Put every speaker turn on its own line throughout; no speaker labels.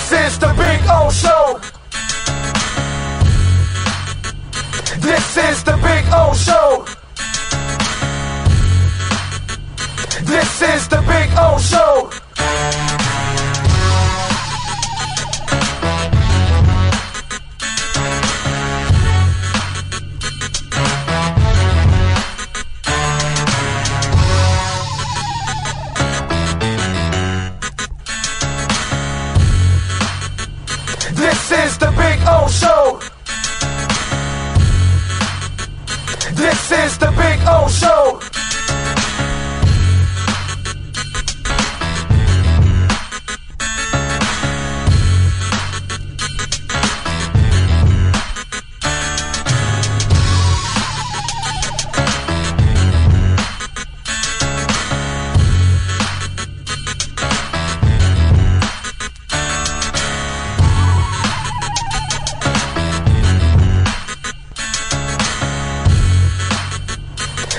This is the Big O Show. This is the Big O Show. This is the Big O Show. This is the Big O Show. This is the Big O Show.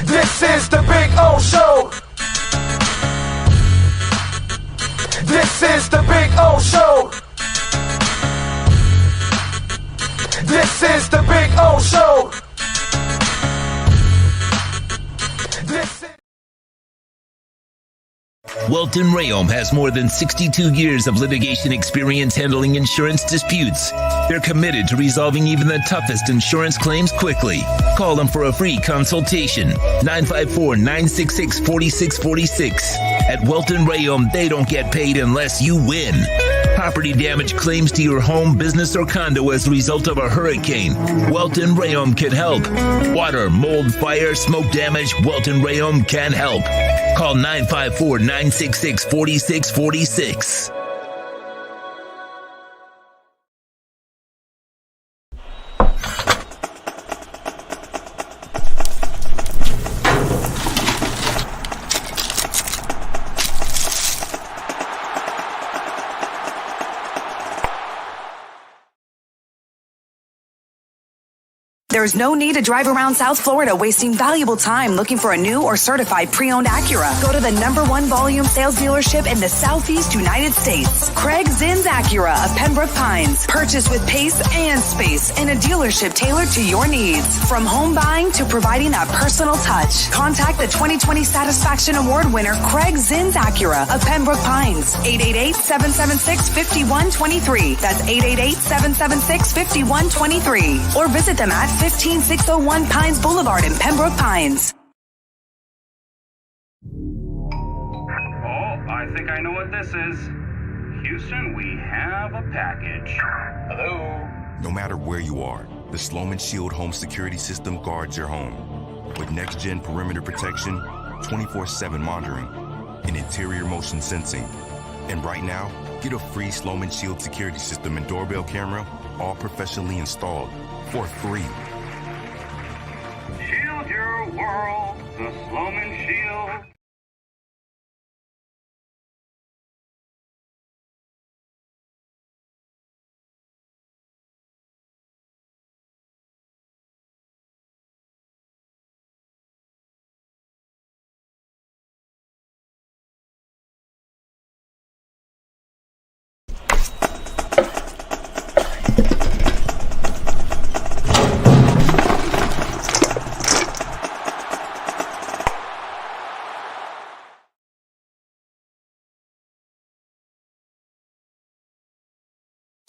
This is the Big O Show. This is the Big O Show. This is the Big O Show. This is
Welton Rayom has more than 62 years of litigation experience handling insurance disputes. They're committed to resolving even the toughest insurance claims quickly. Call them for a free consultation. 954-966-4646. At Welton Rayom, they don't get paid unless you win. Property damage claims to your home, business, or condo as a result of a hurricane. Welton Rayom can help. Water, mold, fire, smoke damage, Welton Rayom can help. Call 954-966-4646.
There's no need to drive around South Florida wasting valuable time looking for a new or certified pre-owned Acura. Go to the #1 volume sales dealership in the Southeast United States. Craig Zinn's Acura of Pembroke Pines. Purchase with pace and space in a dealership tailored to your needs. From home buying to providing that personal touch. Contact the 2020 Satisfaction Award winner Craig Zinn's Acura of Pembroke Pines. 888-776-5123. That's 888-776-5123. Or visit them at 15601 Pines Boulevard in Pembroke Pines.
Oh, I think I know what this is. Houston, we have a package. Hello?
No matter where you are, the Sloman Shield home security system guards your home. With next-gen perimeter protection, 24/7 monitoring, and interior motion sensing. And right now, get a free Sloman Shield security system and doorbell camera, all professionally installed, for free.
Shield your world, the Sloman Shield.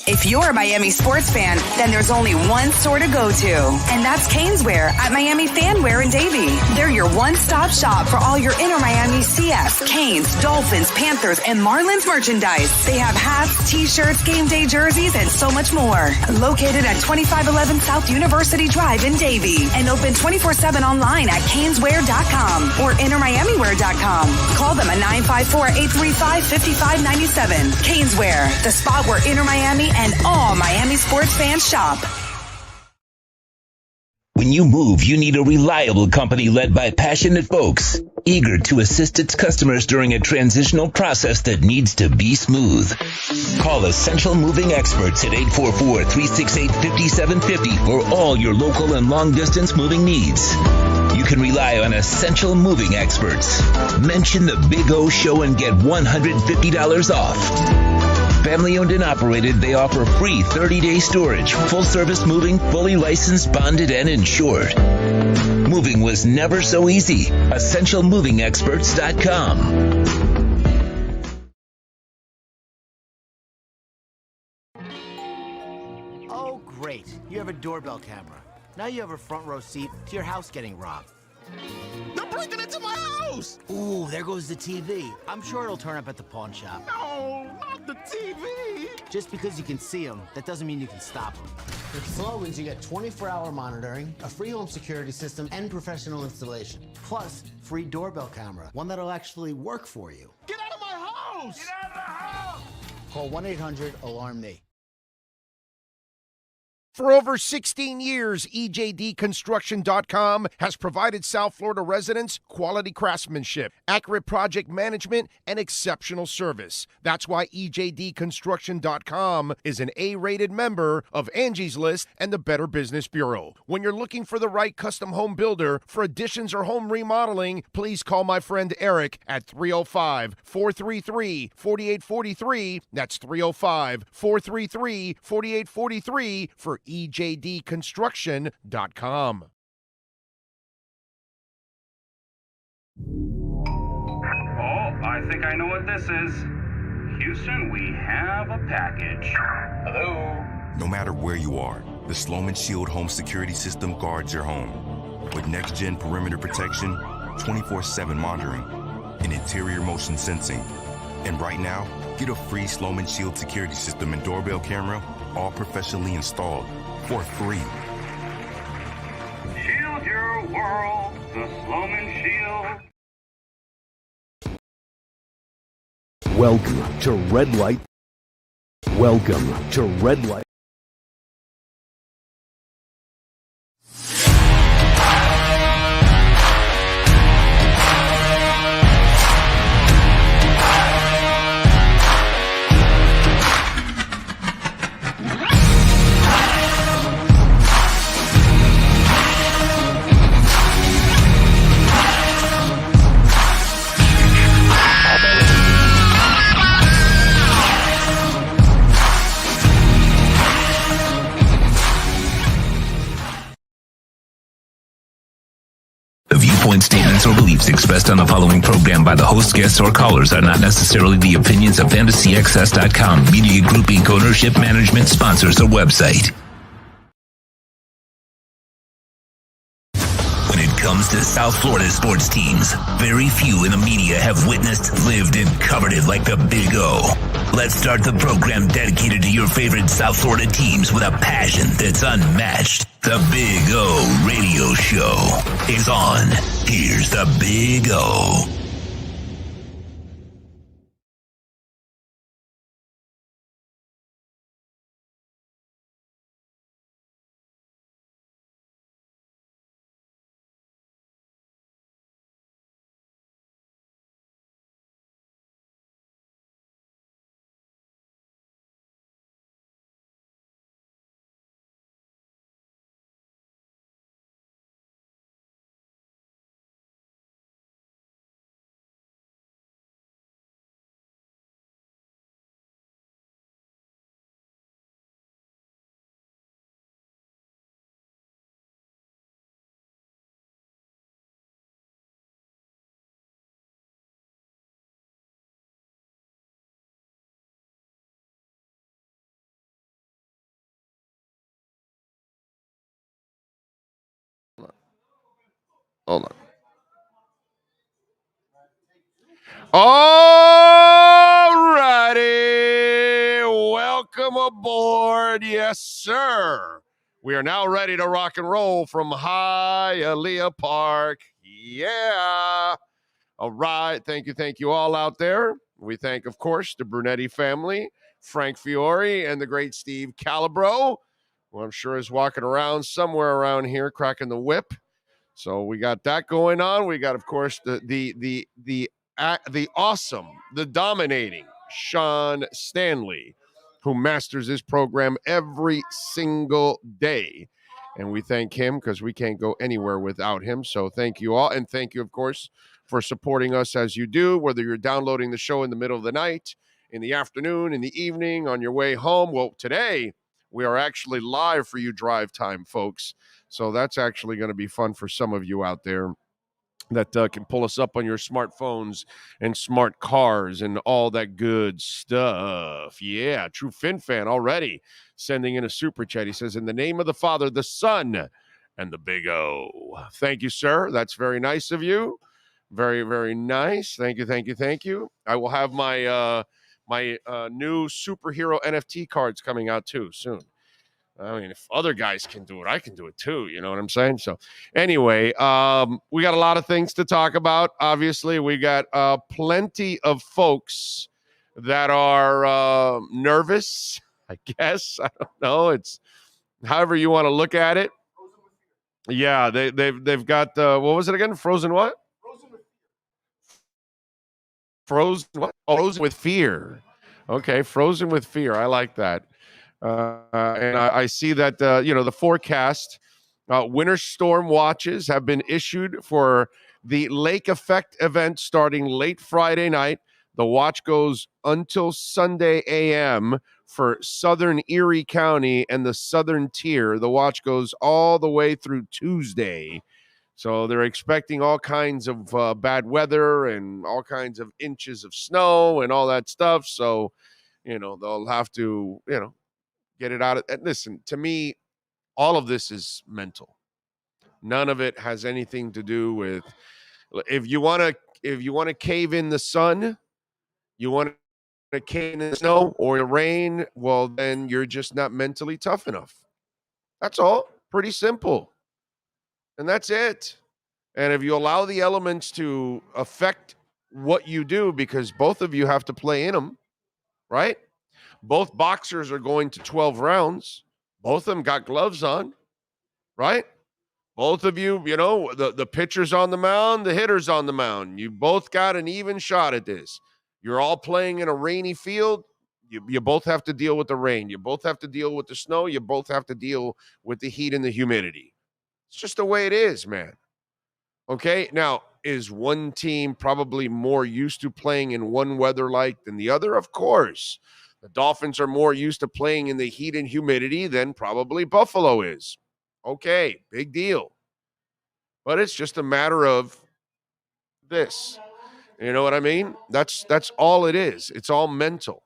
If you're a Miami sports fan, then there's only one store to go to, and that's Caneswear at Miami Fanwear in Davie. They're your one-stop shop for all your Inter Miami CF, Canes, Dolphins, Panthers, and Marlins merchandise. They have hats, t-shirts, game day jerseys, and so much more. Located at 2511 South University Drive in Davie, and open 24/7 online at caneswear.com or intermiamiwear.com. Call them at 954-835-5597. Caneswear, the spot where Inter Miami and all Miami sports fans shop.
When you move, you need a reliable company led by passionate folks, eager to assist its customers during a transitional process that needs to be smooth. Call Essential Moving Experts at 844-368-5750 for all your local and long-distance moving needs. You can rely on Essential Moving Experts. Mention the Big O Show and get $150 off. Family owned and operated, they offer free 30-day storage, full-service moving, fully licensed, bonded, and insured. Moving was never so easy. EssentialMovingExperts.com.
Oh, great. You have a doorbell camera. Now you have a front row seat to your house getting robbed.
They're breaking into my house!
Ooh, there goes the TV. I'm sure it'll turn up at the pawn shop.
No, not the TV!
Just because you can see them, that doesn't mean you can stop them. With Slogans, you get 24-hour monitoring, a free home security system, and professional installation. Plus, free doorbell camera, one that'll actually work for you.
Get out of my house!
Get out of the house!
Call 1-800-ALARM-ME.
For over 16 years, EJDConstruction.com has provided South Florida residents quality craftsmanship, accurate project management, and exceptional service. That's why EJDConstruction.com is an A-rated member of Angie's List and the Better Business Bureau. When you're looking for the right custom home builder for additions or home remodeling, please call my friend Eric at 305-433-4843. That's 305-433-4843 for EJDConstruction.com.
Oh, I think I know what this is. Houston, we have a package. Hello?
No matter where you are, the Sloman Shield home security system guards your home. With next-gen perimeter protection, 24/7 monitoring, and interior motion sensing. And right now, get a free Sloman Shield security system and doorbell camera, all professionally installed, for free.
Shield your world, the Sloman Shield.
Welcome to Red Light. Welcome to Red Light.
Viewpoint statements or beliefs expressed on the following program by the host, guests, or callers are not necessarily the opinions of FantasyXS.com, Media Group Inc. ownership, management, sponsors, or website. When it comes to South Florida sports teams, very few in the media have witnessed, lived, and covered it like the Big O. Let's start the program dedicated to your favorite South Florida teams with a passion that's unmatched. The Big O Radio Show is on. Here's the Big O.
Hold on. All righty. Welcome aboard. Yes, sir. We are now ready to rock and roll from Hialeah Park. Yeah. All right. Thank you all out there. We thank, of course, the Brunetti family, Frank Fiore, and the great Steve Calabro, who I'm sure is walking around somewhere around here cracking the whip. So we got that going on. We got, of course, the awesome, the dominating Sean Stanley, who masters this program every single day. And we thank him because we can't go anywhere without him. So thank you all. And thank you, of course, for supporting us as you do, whether you're downloading the show in the middle of the night, in the afternoon, in the evening, on your way home. Well, today we are actually live for you drive time, folks. So that's actually going to be fun for some of you out there that can pull us up on your smartphones and smart cars and all that good stuff. Yeah, true Fin fan already sending in a super chat. He says, in the name of the Father, the Son, and the Big O. Thank you, sir. That's very nice of you. Very, very nice. Thank you, thank you, thank you. I will have my new superhero NFT cards coming out too soon. I mean, if other guys can do it, I can do it too. You know what I'm saying? So anyway, we got a lot of things to talk about. Obviously, we got plenty of folks that are nervous, I guess. I don't know. It's however you want to look at it. Yeah, they've got what was it again? Frozen what? Frozen what? Oh, frozen with fear. Okay, frozen with fear. I like that. And I see that, the forecast, winter storm watches have been issued for the lake effect event starting late Friday night. The watch goes until Sunday a.m. for southern Erie County and the southern tier. The watch goes all the way through Tuesday. So they're expecting all kinds of bad weather and all kinds of inches of snow and all that stuff. So, they'll have to, get it out of. And listen, to me, all of this is mental. None of it has anything to do with if you want to cave in the sun, you want to cave in the snow or the rain, well, then you're just not mentally tough enough. That's all. Pretty simple. And that's it. And if you allow the elements to affect what you do, because both of you have to play in them, right? Both boxers are going to 12 rounds. Both of them got gloves on, right? Both of you, the pitcher's on the mound, the hitter's on the mound. You both got an even shot at this. You're all playing in a rainy field. You both have to deal with the rain. You both have to deal with the snow. You both have to deal with the heat and the humidity. It's just the way it is, man. Okay? Now, is one team probably more used to playing in one weather like than the other? Of course. The Dolphins are more used to playing in the heat and humidity than probably Buffalo is. Okay, big deal. But it's just a matter of this. You know what I mean? That's all it is. It's all mental.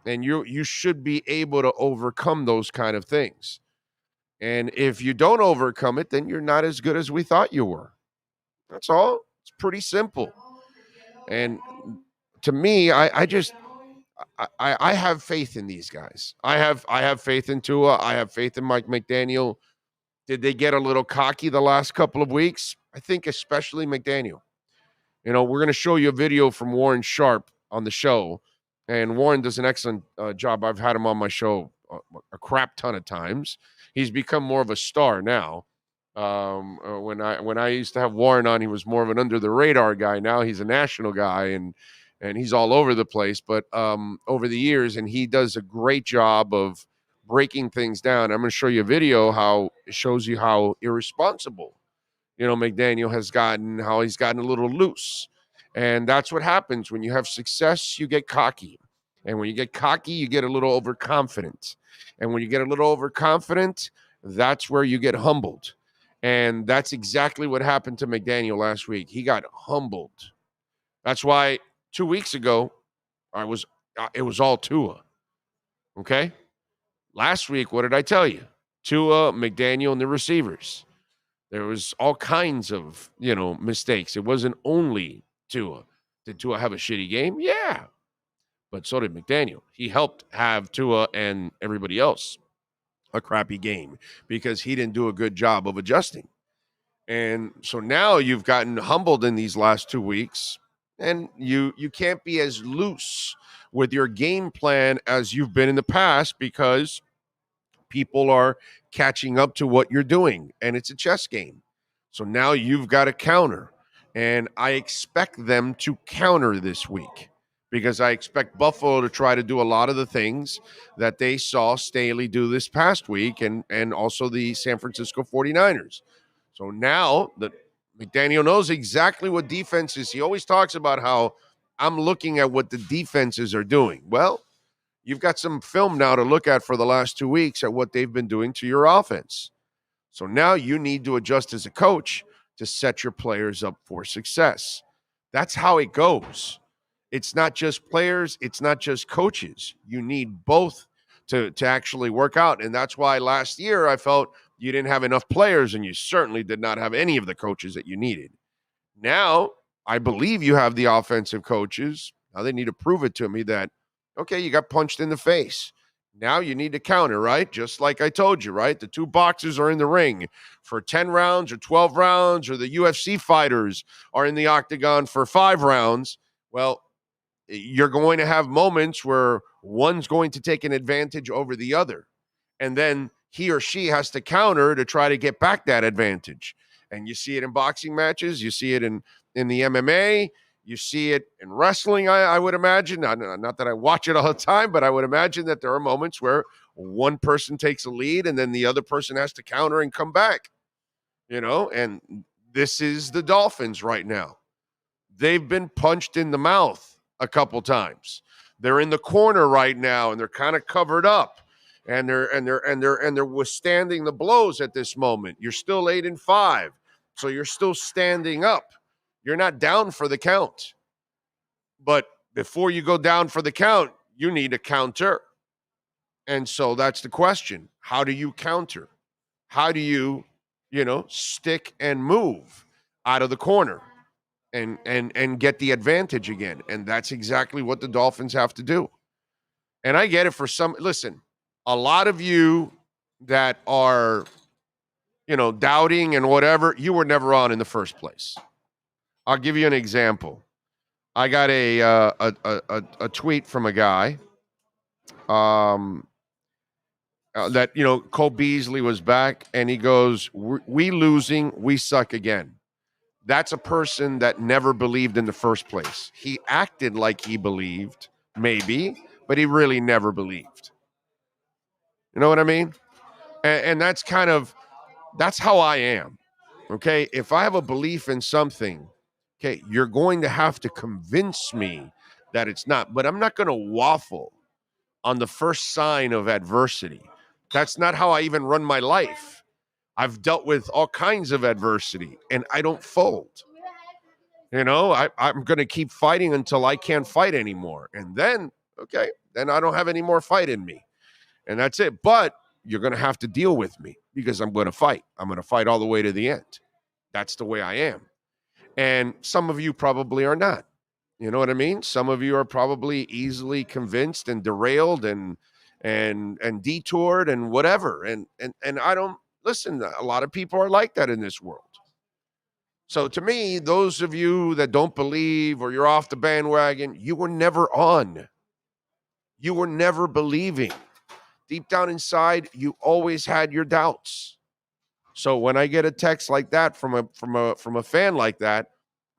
And you should be able to overcome those kind of things. And if you don't overcome it, then you're not as good as we thought you were. That's all. It's pretty simple. And to me, I have faith in these guys. I have faith in Tua. I have faith in Mike McDaniel. Did they get a little cocky the last couple of weeks? I think especially McDaniel. We're going to show you a video from Warren Sharp on the show. And Warren does an excellent job. I've had him on my show a crap ton of times. He's become more of a star now. When I used to have Warren on, he was more of an under the radar guy. Now he's a national guy and he's all over the place. But over the years, and he does a great job of breaking things down. I'm going to show you a video how it shows you how irresponsible, McDaniel has gotten, how he's gotten a little loose. And that's what happens when you have success, you get cocky. And when you get cocky, you get a little overconfident. And when you get a little overconfident, that's where you get humbled. And that's exactly what happened to McDaniel last week. He got humbled. That's why 2 weeks ago, it was all Tua. Okay? Last week, what did I tell you? Tua, McDaniel, and the receivers. There was all kinds of, mistakes. It wasn't only Tua. Did Tua have a shitty game? Yeah. But so did McDaniel. He helped have Tua and everybody else a crappy game because he didn't do a good job of adjusting. And so now you've gotten humbled in these last 2 weeks, and you can't be as loose with your game plan as you've been in the past because people are catching up to what you're doing, and it's a chess game. So now you've got to counter, and I expect them to counter this week because I expect Buffalo to try to do a lot of the things that they saw Staley do this past week and also the San Francisco 49ers. So now that McDaniel knows exactly what defense is, he always talks about how I'm looking at what the defenses are doing. Well, you've got some film now to look at for the last 2 weeks at what they've been doing to your offense. So now you need to adjust as a coach to set your players up for success. That's how it goes. It's not just players, it's not just coaches. You need both to actually work out. And that's why last year I felt you didn't have enough players, and you certainly did not have any of the coaches that you needed. Now, I believe you have the offensive coaches. Now they need to prove it to me that, okay, you got punched in the face. Now you need to counter, right? Just like I told you, right? The two boxers are in the ring for 10 rounds or 12 rounds, or the UFC fighters are in the octagon for 5 rounds. Well, you're going to have moments where one's going to take an advantage over the other. And then he or she has to counter to try to get back that advantage. And you see it in boxing matches. You see it in the MMA. You see it in wrestling, I would imagine. Not that I watch it all the time, but I would imagine that there are moments where one person takes a lead and then the other person has to counter and come back. And this is the Dolphins right now. They've been punched in the mouth a couple times. They're in the corner right now, and they're kind of covered up, and they're withstanding the blows at this moment. You're still 8-5, so you're still standing up. You're not down for the count. But before you go down for the count, you need a counter. And so that's the question. How do you counter? How do you, stick and move out of the corner and get the advantage again? And that's exactly what the Dolphins have to do. And I get it for some. Listen, a lot of you that are, doubting and whatever, you were never on in the first place. I'll give you an example. I got a tweet from a guy that, Cole Beasley was back, and he goes, "We losing, we suck again." That's a person that never believed in the first place. He acted like he believed, maybe, but he really never believed. You know what I mean? And that's that's how I am. Okay? If I have a belief in something, okay, you're going to have to convince me that it's not, but I'm not going to waffle on the first sign of adversity. That's not how I even run my life. I've dealt with all kinds of adversity, and I don't fold. I'm going to keep fighting until I can't fight anymore. And then, then I don't have any more fight in me. And that's it. But you're going to have to deal with me because I'm going to fight. I'm going to fight all the way to the end. That's the way I am. And some of you probably are not. You know what I mean? Some of you are probably easily convinced and derailed and detoured and whatever. And I don't listen. A lot of people are like that in this world. So to me, those of you that don't believe or you're off the bandwagon, you were never on. You were never believing. Deep down inside, you always had your doubts. So when I get a text like that from a fan like that,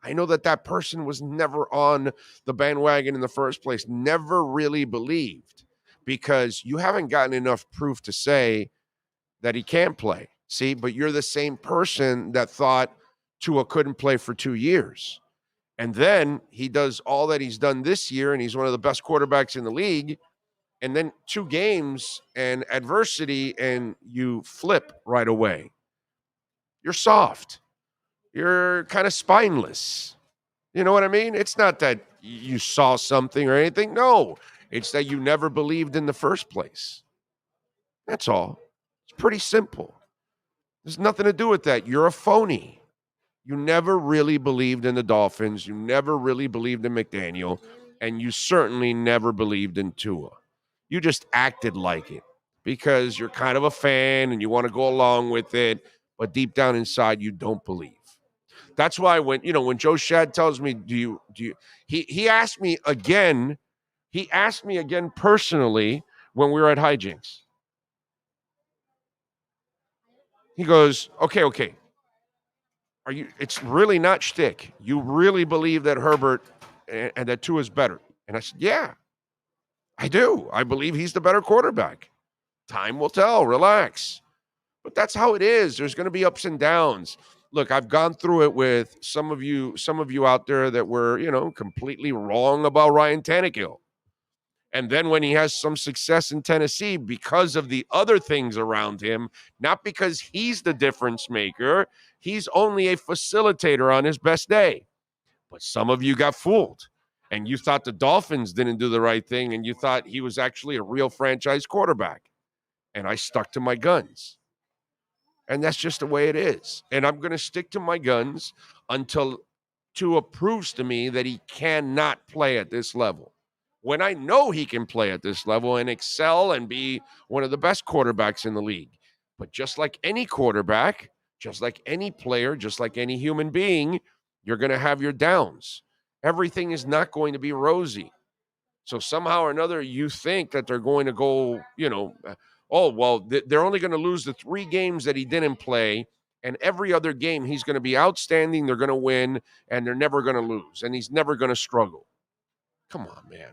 I know that person was never on the bandwagon in the first place, never really believed, because you haven't gotten enough proof to say that he can't play. See, but you're the same person that thought Tua couldn't play for 2 years. And then he does all that he's done this year, and he's one of the best quarterbacks in the league. And then 2 games and adversity, and you flip right away. You're soft. You're kind of spineless. You know what I mean? It's not that you saw something or anything. No, it's that you never believed in the first place. That's all. It's pretty simple. There's nothing to do with that. You're a phony. You never really believed in the Dolphins. You never really believed in McDaniel. And you certainly never believed in Tua. You just acted like it because you're kind of a fan and you want to go along with it. But deep down inside, you don't believe. That's why when Joe Shad tells me, he asked me again personally when we were at Hijinks. He goes, okay. It's really not shtick. You really believe that Herbert and that Tua is better? And I said, yeah, I do. I believe he's the better quarterback. Time will tell. Relax. But that's how it is. There's going to be ups and downs. look, I've gone through it with some of you out there that were, completely wrong about Ryan Tannehill. And then when he has some success in Tennessee because of the other things around him, not because he's the difference maker, he's only a facilitator on his best day. But some of you got fooled and you thought the Dolphins didn't do the right thing and you thought he was actually a real franchise quarterback. And I stuck to my guns. And that's just the way it is. And I'm going to stick to my guns until Tua proves to me that he cannot play at this level. When I know he can play at this level and excel and be one of the best quarterbacks in the league. But just like any quarterback, just like any player, just like any human being, you're going to have your downs. Everything is not going to be rosy. So somehow or another, you think that they're going to go, they're only going to lose the 3 games that he didn't play. And every other game, he's going to be outstanding. They're going to win, and they're never going to lose. And he's never going to struggle. Come on, man.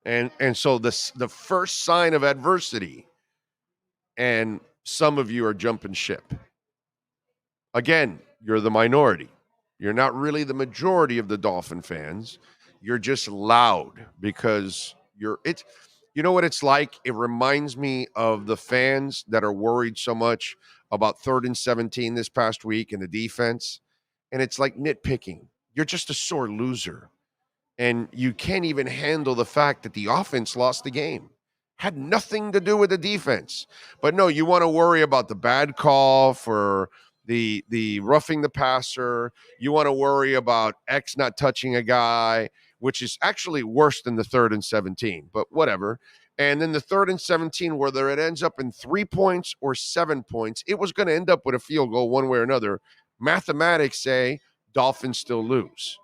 And so the first sign of adversity, and some of you are jumping ship. Again, you're the minority. You're not really the majority of the Dolphin fans. You're just loud because you know what it's like? It reminds me of the fans that are worried so much about 3rd and 17 this past week in the defense. And it's like nitpicking. You're just a sore loser. And you can't even handle the fact that the offense lost the game. Had nothing to do with the defense. But no, you want to worry about the bad call for the roughing the passer. You want to worry about X not touching a guy, which is actually worse than the 3rd and 17, but whatever. And then the 3rd and 17, whether it ends up in 3 points or 7 points, it was going to end up with a field goal one way or another. Mathematics say Dolphins still lose.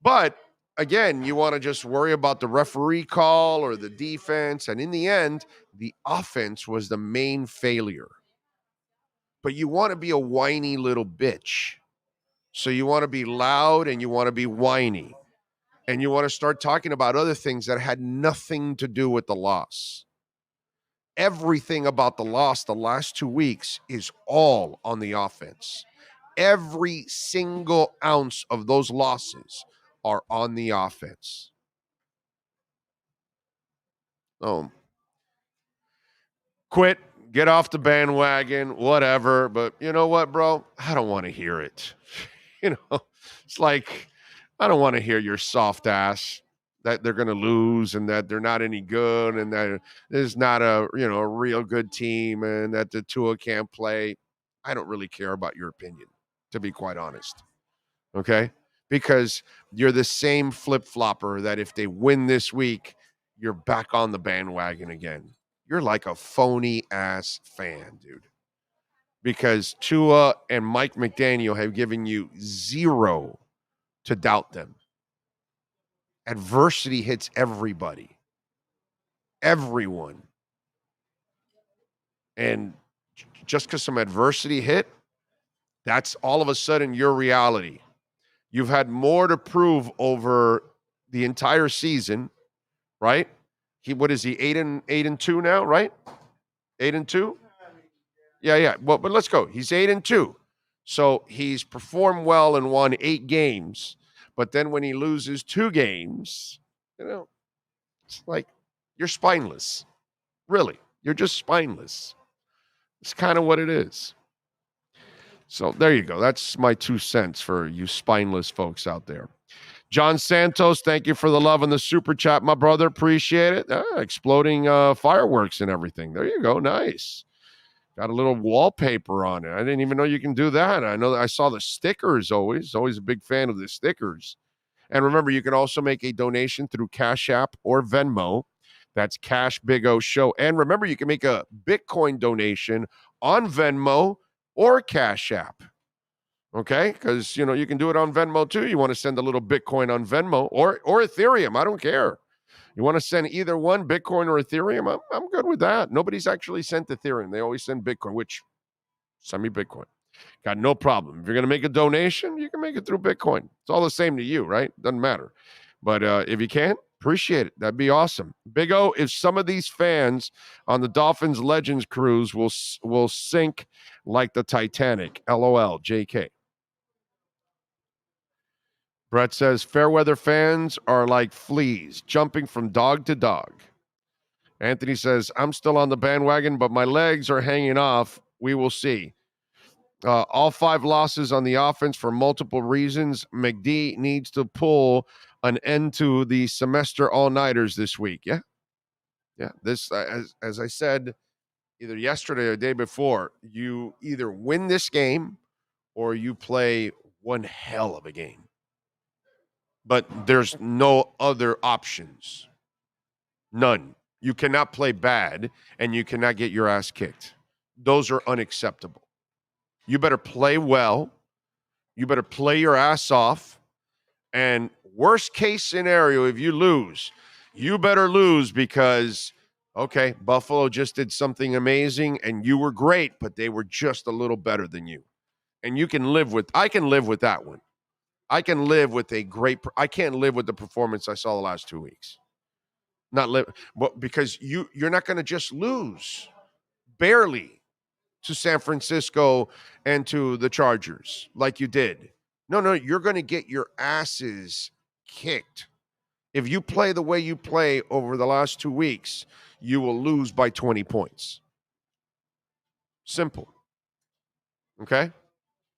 But again, you want to just worry about the referee call or the defense. And in the end, the offense was the main failure. But you want to be a whiny little bitch. So you want to be loud and you want to be whiny. And you want to start talking about other things that had nothing to do with the loss. Everything about the loss the last 2 weeks is all on the offense. Every single ounce of those losses are on the offense. Quit, get off the bandwagon, whatever. But you know what, bro? I don't want to hear it. It's like, I don't want to hear your soft ass that they're going to lose and that they're not any good and that there's not a real good team and that the Tua can't play. I don't really care about your opinion, to be quite honest. Okay? Because you're the same flip-flopper that if they win this week, you're back on the bandwagon again. You're like a phony-ass fan, dude. Because Tua and Mike McDaniel have given you zero to doubt them. Adversity hits everybody. Everyone. And just because some adversity hit, that's all of a sudden your reality. You've had more to prove over the entire season, right? What is he, 8-2 now, right? 8-2? Yeah. Well, but let's go. He's 8-2. So he's performed well and won 8 games. But then when he loses 2 games, it's like you're spineless. Really, you're just spineless. It's kind of what it is. So there you go. That's my 2 cents for you spineless folks out there. John Santos, thank you for the love and the super chat, my brother. Appreciate it. Exploding fireworks and everything. There you go. Nice. Got a little wallpaper on it. I didn't even know you can do that. I know that I saw the stickers always a big fan of the stickers. And remember, you can also make a donation through Cash App or Venmo. That's Cash Big O Show. And remember, you can make a Bitcoin donation on Venmo or Cash App. Okay? Because, you can do it on Venmo too. You want to send a little Bitcoin on Venmo or Ethereum. I don't care. You want to send either one, Bitcoin or Ethereum? I'm good with that. Nobody's actually sent Ethereum. They always send Bitcoin, which send me Bitcoin. Got no problem. If you're going to make a donation, you can make it through Bitcoin. It's all the same to you, right? Doesn't matter. But if you can't, Appreciate it. That'd be awesome. Big O, if some of these fans on the Dolphins Legends cruise will sink like the Titanic. LOL, JK. Brett says, fair weather fans are like fleas, jumping from dog to dog. Anthony says, I'm still on the bandwagon, but my legs are hanging off. We will see. All 5 losses on the offense for multiple reasons. McD needs to pull an end to the semester all-nighters this week. Yeah. This, as I said, either yesterday or the day before, you either win this game or you play one hell of a game. But there's no other options. None. You cannot play bad and you cannot get your ass kicked. Those are unacceptable. You better play well. You better play your ass off. And worst case scenario, if you lose, you better lose because, okay, Buffalo just did something amazing and you were great, but they were just a little better than you. And I can live with that one. I can live with I can't live with the performance I saw the last 2 weeks. Because you're not going to just lose barely to San Francisco and to the Chargers like you did. No, you're going to get your asses kicked. If you play the way you play over the last 2 weeks, you will lose by 20 points. Simple. Okay?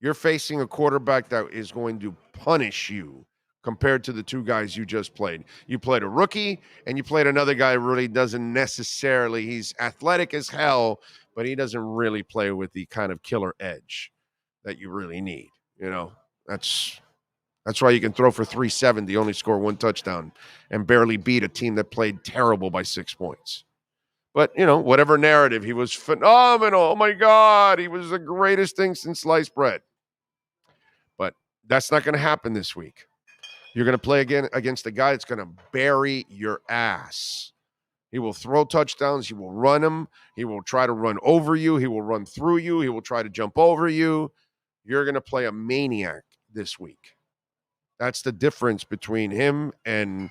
You're facing a quarterback that is going to punish you compared to the 2 guys you just played. You played a rookie, and you played another guy who really doesn't necessarily, he's athletic as hell, but he doesn't really play with the kind of killer edge that you really need. You know, that's why you can throw for 370, only score 1 touchdown, and barely beat a team that played terrible by 6 points. But, you know, whatever narrative, he was phenomenal. Oh, my God, he was the greatest thing since sliced bread. But that's not going to happen this week. You're going to play again against a guy that's going to bury your ass. He will throw touchdowns. He will run them. He will try to run over you. He will run through you. He will try to jump over you. You're going to play a maniac this week. That's the difference between him and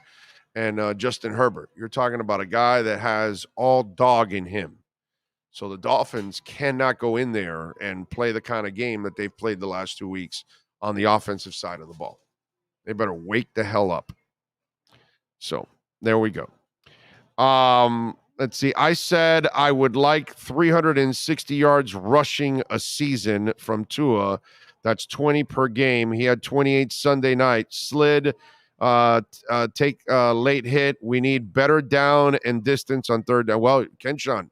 Justin Herbert. You're talking about a guy that has all dog in him. So the Dolphins cannot go in there and play the kind of game that they've played the last 2 weeks on the offensive side of the ball. They better wake the hell up. So there we go. Let's see. I said I would like 360 yards rushing a season from Tua. That's 20 per game. He had 28 Sunday night. Slid, take a late hit. We need better down and distance on third down. Well, Kenshawn,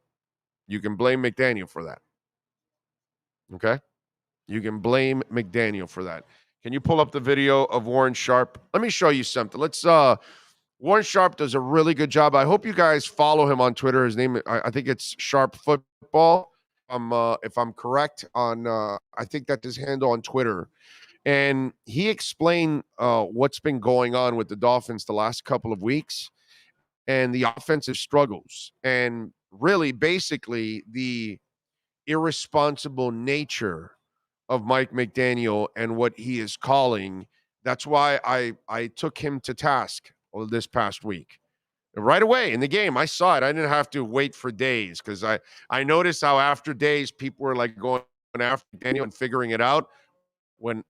you can blame McDaniel for that. Okay? You can blame McDaniel for that. Can you pull up the video of Warren Sharp? Let me show you something. Warren Sharp does a really good job. I hope you guys follow him on Twitter. His name, I think it's Sharp Football. If I'm correct on, I think that's his handle on Twitter. And he explained what's been going on with the Dolphins the last couple of weeks and the offensive struggles. And really, basically, the irresponsible nature of Mike McDaniel and what he is calling. That's why I took him to task this past week. Right away in the game, I saw it. I didn't have to wait for days because I noticed how after days people were like going after McDaniel and figuring it out. When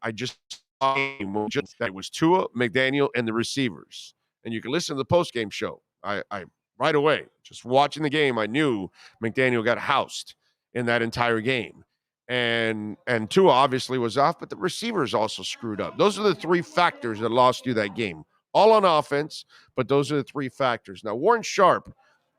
I just saw that it was Tua, McDaniel, and the receivers. And you can listen to the post-game show. I right away, just watching the game, I knew McDaniel got housed in that entire game. And Tua obviously was off, but the receivers also screwed up. Those are the 3 factors that lost you that game. All on offense, but those are the 3 factors. Now, Warren Sharp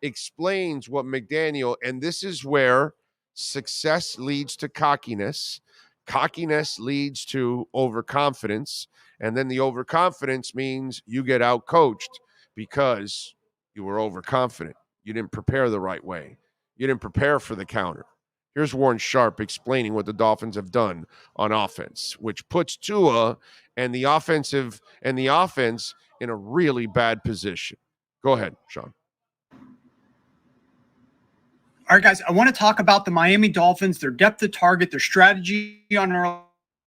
explains what McDaniel, and this is where success leads to cockiness. Cockiness leads to overconfidence, and then the overconfidence means you get outcoached because you were overconfident. You didn't prepare the right way. You didn't prepare for the counter. Here's Warren Sharp explaining what the Dolphins have done on offense, which puts Tua and the offense in a really bad position. Go ahead, Sean.
All right, guys, I want to talk about the Miami Dolphins, their depth of target, their strategy on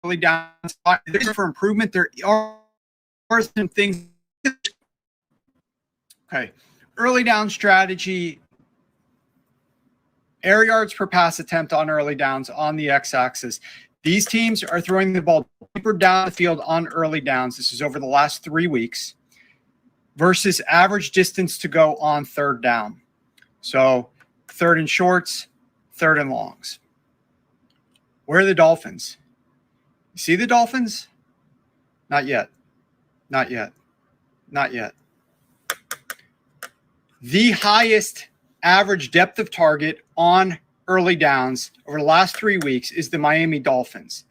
early downs. There's for improvement. There are some things Okay. Early down strategy, air yards per pass attempt on early downs on the x-axis. These teams are throwing the ball deeper down the field on early downs. This is over the last 3 weeks versus average distance to go on third down. So third and shorts, third and longs. Where are the Dolphins? You see the Dolphins? Not yet. Not yet. Not yet. The highest average depth of target on early downs over the last 3 weeks is the Miami Dolphins.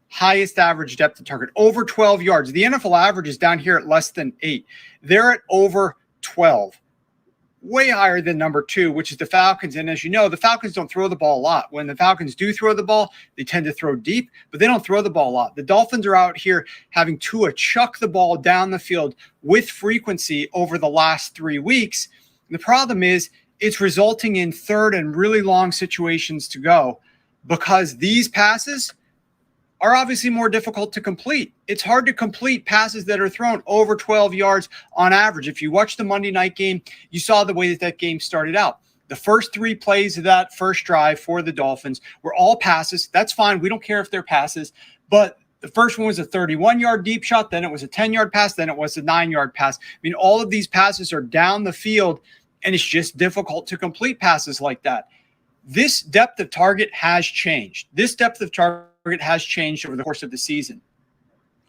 Highest average depth of target, over 12 yards. The NFL average is down here at less than 8. They're at over 12. Way higher than number 2, which is the Falcons. And as you know, the Falcons don't throw the ball a lot. When the Falcons do throw the ball, they tend to throw deep, but they don't throw the ball a lot. The Dolphins are out here having Tua chuck the ball down the field with frequency over the last 3 weeks. The problem is it's resulting in third and really long situations to go because these passes are obviously more difficult to complete. It's hard to complete passes that are thrown over 12 yards on average. If you watch the Monday night game, you saw the way that that game started out. The first 3 plays of that first drive for the Dolphins were all passes. That's fine. We don't care if they're passes. But the first one was a 31-yard deep shot. Then it was a 10-yard pass. Then it was a 9-yard pass. I mean, all of these passes are down the field, and it's just difficult to complete passes like that. This depth of target has changed. This depth of target has changed over the course of the season.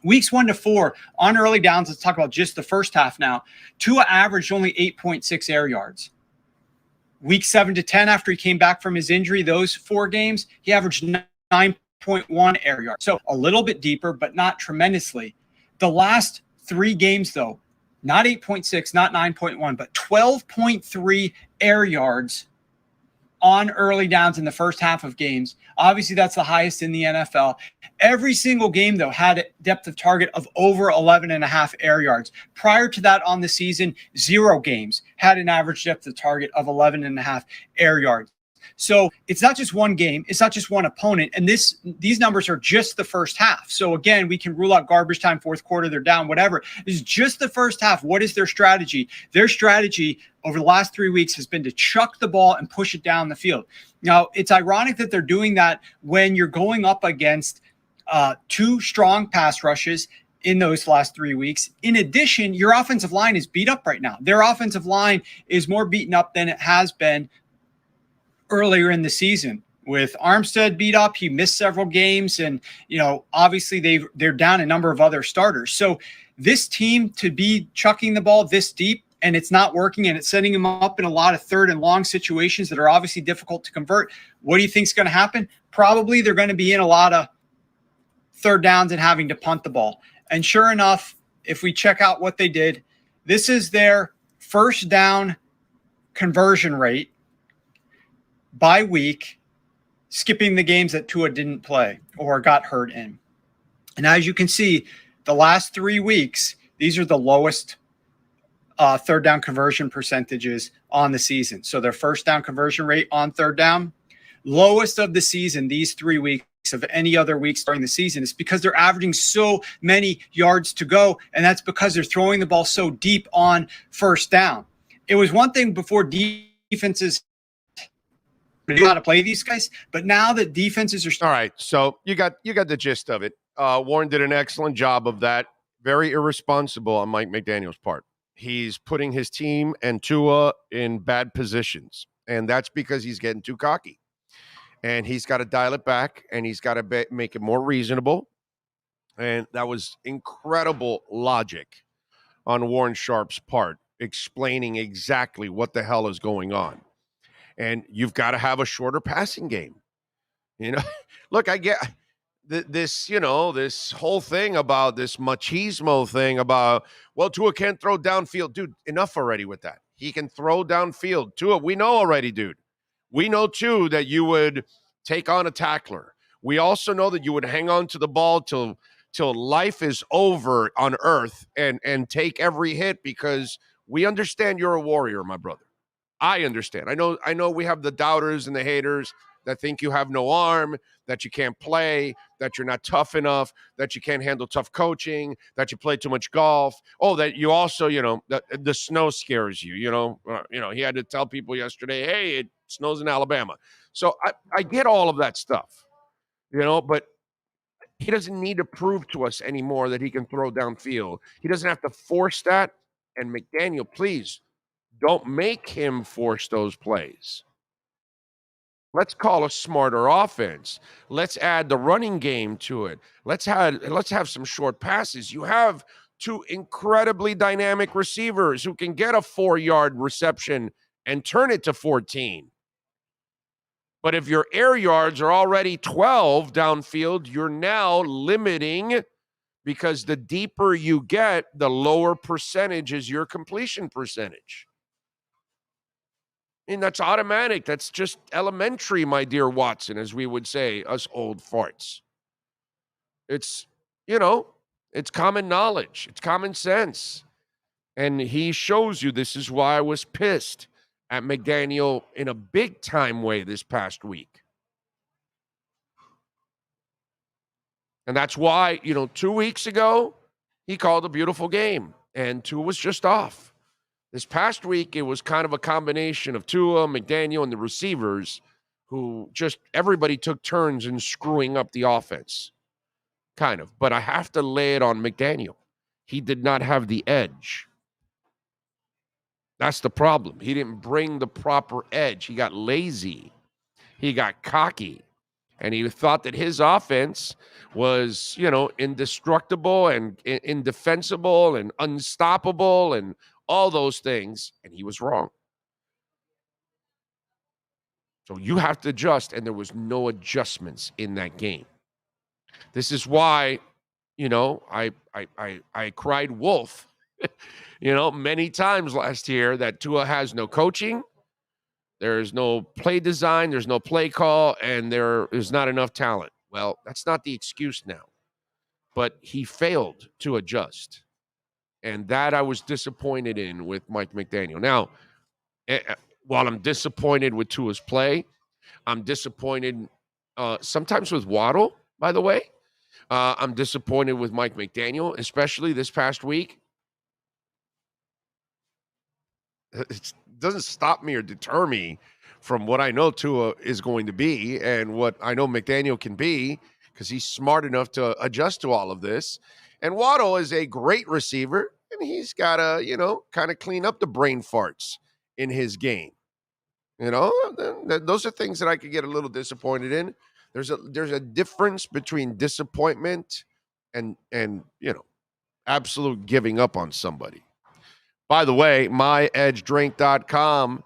Weeks 1 to 4 on early downs, let's talk about just the first half now. Tua averaged only 8.6 air yards. Week 7 to 10, after he came back from his injury, those 4 games, he averaged 9.1 air yards. So a little bit deeper, but not tremendously. The last 3 games, though, not 8.6, not 9.1, but 12.3 air yards on early downs in the first half of games. Obviously, that's the highest in the NFL. Every single game, though, had a depth of target of over 11.5 air yards. Prior to that on the season, 0 games had an average depth of target of 11.5 air yards. So it's not just one game. It's not just one opponent. And these numbers are just the first half. So again, we can rule out garbage time, fourth quarter, they're down, whatever. This is just the first half. What is their strategy? Their strategy over the last 3 weeks has been to chuck the ball and push it down the field. Now, it's ironic that they're doing that when you're going up against 2 strong pass rushes in those last 3 weeks. In addition, your offensive line is beat up right now. Their offensive line is more beaten up than it has been earlier in the season. With Armstead beat up, he missed several games, and obviously they're down a number of other starters. So this team to be chucking the ball this deep and it's not working, and it's setting them up in a lot of third and long situations that are obviously difficult to convert. What do you think is going to happen? Probably they're going to be in a lot of third downs and having to punt the ball. And sure enough, if we check out what they did, this is their first down conversion rate by week, skipping the games that Tua didn't play or got hurt in. And as you can see, the last 3 weeks, these are the lowest third down conversion percentages on the season. So their first down conversion rate on third down, lowest of the season, these 3 weeks of any other weeks during the season. Is because they're averaging so many yards to go, and that's because they're throwing the ball so deep on first down. It was one thing before defenses knew how to play these guys, but now that defenses are
all right. So you got the gist of it. Warren did an excellent job of that. Very irresponsible on Mike McDaniel's part. He's putting his team and Tua in bad positions, and that's because he's getting too cocky. And he's got to dial it back, and he's got to make it more reasonable. And that was incredible logic on Warren Sharp's part, explaining exactly what the hell is going on. And you've got to have a shorter passing game. Look, I get this, this whole thing about this machismo thing about, well, Tua can't throw downfield. Dude, enough already with that. He can throw downfield. Tua, we know already, dude. We know, too, that you would take on a tackler. We also know that you would hang on to the ball till life is over on earth and take every hit, because we understand you're a warrior, my brother. I understand. I know we have the doubters and the haters. that think you have no arm, that you can't play, that you're not tough enough, that you can't handle tough coaching, that you play too much golf. Oh, that you also, that the snow scares you. He had to tell people yesterday, hey, it snows in Alabama. So I get all of that stuff, but he doesn't need to prove to us anymore that he can throw downfield. He doesn't have to force that. And McDaniel, please don't make him force those plays. Let's call a smarter offense. Let's add the running game to it. Let's have some short passes. You have two incredibly dynamic receivers who can get a 4-yard reception and turn it to 14. But if your air yards are already 12 downfield, you're now limiting, because the deeper you get, the lower percentage is your completion percentage. And that's automatic. That's just elementary, my dear Watson, as we would say, us old farts. It's, it's common knowledge. It's common sense. And he shows you this is why I was pissed at McDaniel in a big-time way this past week. And that's why, 2 weeks ago, he called a beautiful game, and Tua was just off. This past week, it was kind of a combination of Tua, McDaniel, and the receivers who just everybody took turns in screwing up the offense. Kind of. But I have to lay it on McDaniel. He did not have the edge. That's the problem. He didn't bring the proper edge. He got lazy. He got cocky. And he thought that his offense was, indestructible and indefensible and unstoppable and all those things. And he was wrong. So you have to adjust. And there was no adjustments in that game. This is why, I cried wolf, many times last year that Tua has no coaching. There's no play design, there's no play call, and there is not enough talent. Well, that's not the excuse now. But he failed to adjust. And that I was disappointed in with Mike McDaniel. Now, while I'm disappointed with Tua's play, I'm disappointed sometimes with Waddle, by the way. I'm disappointed with Mike McDaniel, especially this past week. It doesn't stop me or deter me from what I know Tua is going to be and what I know McDaniel can be, because he's smart enough to adjust to all of this. And Waddle is a great receiver, and he's got to, kind of clean up the brain farts in his game. Those are things that I could get a little disappointed in. There's a difference between disappointment and absolute giving up on somebody. By the way, myedgedrink.com,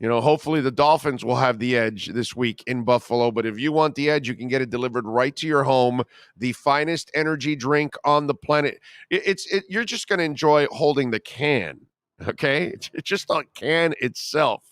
hopefully the Dolphins will have the edge this week in Buffalo. But if you want the edge, you can get it delivered right to your home. The finest energy drink on the planet. You're just going to enjoy holding the can, okay? It's just a can itself.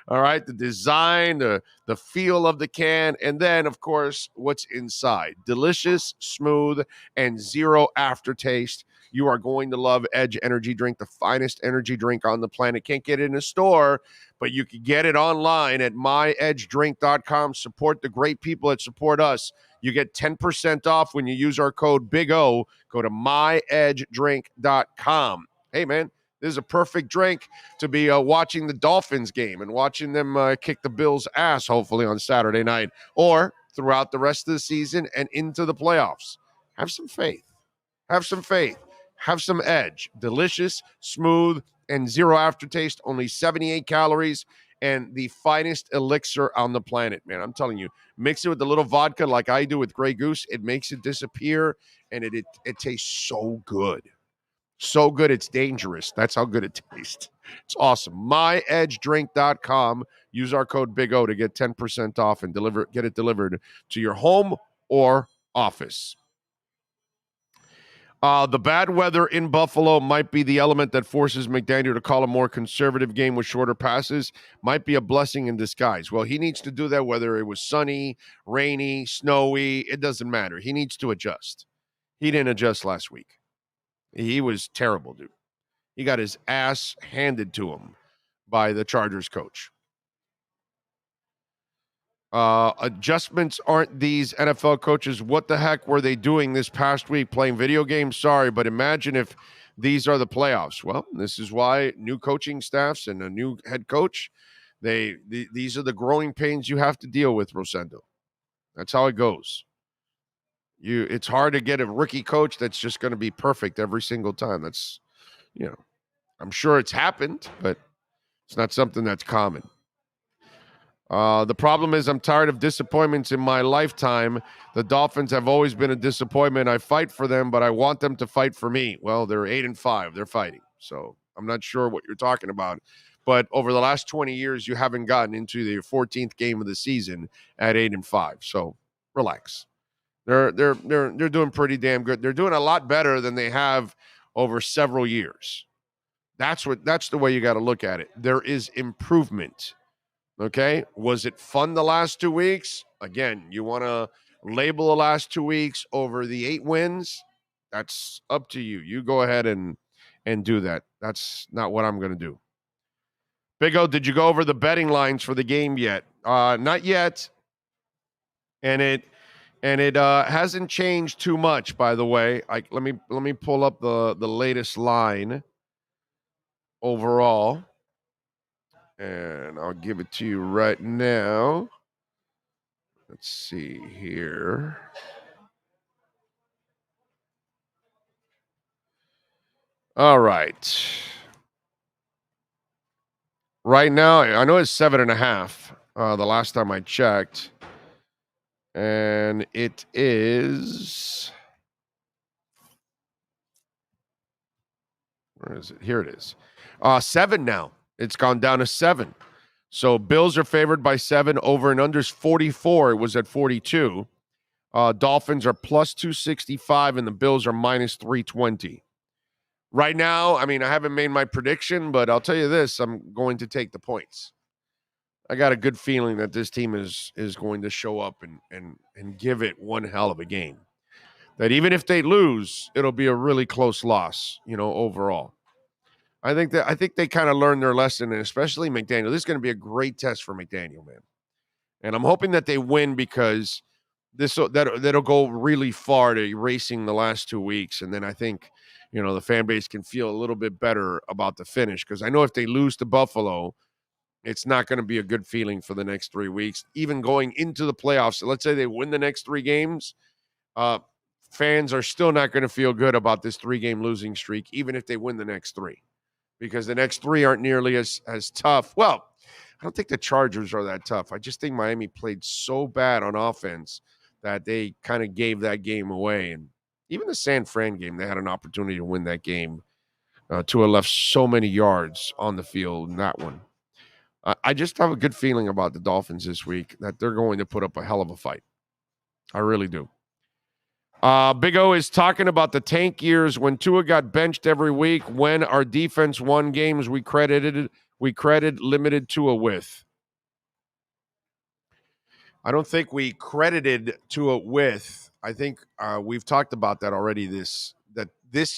All right, the design, the feel of the can, and then, of course, what's inside. Delicious, smooth, and zero aftertaste. You are going to love Edge Energy Drink, the finest energy drink on the planet. Can't get it in a store, but you can get it online at myedgedrink.com. Support the great people that support us. You get 10% off when you use our code Big O. Go to myedgedrink.com. Hey, man, this is a perfect drink to be watching the Dolphins game and watching them kick the Bills' ass, hopefully, on Saturday night or throughout the rest of the season and into the playoffs. Have some faith. Have some faith. Have some edge. Delicious, smooth, and zero aftertaste. Only 78 calories and the finest elixir on the planet, man. I'm telling you, mix it with a little vodka like I do with Grey Goose. It makes it disappear, and it tastes so good. So good, it's dangerous. That's how good it tastes. It's awesome. myedgedrink.com. Use our code Big O to get 10% off and get it delivered to your home or office. The bad weather in Buffalo might be the element that forces McDaniel to call a more conservative game with shorter passes. Might be a blessing in disguise. Well, he needs to do that whether it was sunny, rainy, snowy. It doesn't matter. He needs to adjust. He didn't adjust last week. He was terrible, dude. He got his ass handed to him by the Chargers coach. Adjustments aren't these NFL coaches. What the heck were they doing this past week? Playing video games? Sorry, but imagine if these are the playoffs. Well, this is why new coaching staffs and a new head coach, these are the growing pains you have to deal with, Rosendo. That's how it goes. It's hard to get a rookie coach that's just going to be perfect every single time. That's, I'm sure it's happened, but it's not something that's common. The problem is I'm tired of disappointments in my lifetime. The Dolphins have always been a disappointment. I fight for them, but I want them to fight for me. Well, they're 8-5. They're fighting. So I'm not sure what you're talking about. But over the last 20 years, you haven't gotten into the 14th game of the season at 8-5. So relax. They're doing pretty damn good. They're doing a lot better than they have over several years. That's the way you got to look at it. There is improvement. Okay. Was it fun the last 2 weeks? Again, you want to label the last 2 weeks over the 8 wins? That's up to you. You go ahead and do that. That's not what I'm going to do. Big O, did you go over the betting lines for the game yet? Not yet. And it hasn't changed too much, by the way. Let me pull up the latest line overall. And I'll give it to you right now. Let's see here. All right. Right now, I know it's 7.5. The last time I checked. And it is. Where is it? Here it is. 7 now. It's gone down to 7. So Bills are favored by 7. Over and under's 44. It was at 42. Dolphins are plus 265 and the Bills are minus 320. Right now, I mean, I haven't made my prediction, but I'll tell you this. I'm going to take the points. I got a good feeling that this team is going to show up and give it one hell of a game. That even if they lose, it'll be a really close loss, overall. I think they kind of learned their lesson, and especially McDaniel. This is going to be a great test for McDaniel, man. And I'm hoping that they win because that'll go really far to erasing the last 2 weeks. And then I think, the fan base can feel a little bit better about the finish because I know if they lose to Buffalo, it's not going to be a good feeling for the next 3 weeks. Even going into the playoffs, so let's say they win the next 3 games, fans are still not going to feel good about this 3-game losing streak, even if they win the next 3. Because the next 3 aren't nearly as tough. Well, I don't think the Chargers are that tough. I just think Miami played so bad on offense that they kind of gave that game away. And even the San Fran game, they had an opportunity to win that game. Tua left so many yards on the field in that one. I just have a good feeling about the Dolphins this week that they're going to put up a hell of a fight. I really do. Big O is talking about the tank years when Tua got benched every week, when our defense won games we credited limited Tua with. I don't think we credited Tua with. I think we've talked about that already this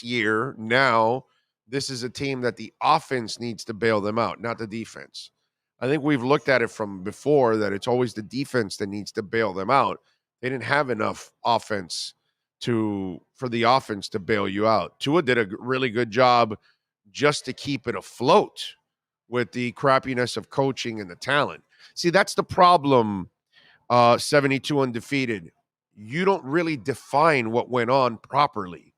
year. Now, this is a team that the offense needs to bail them out, not the defense. I think we've looked at it from before that it's always the defense that needs to bail them out. They didn't have enough offense for the offense to bail you out. Tua did a really good job just to keep it afloat with the crappiness of coaching and the talent. See, that's the problem, 72 undefeated. You don't really define what went on properly.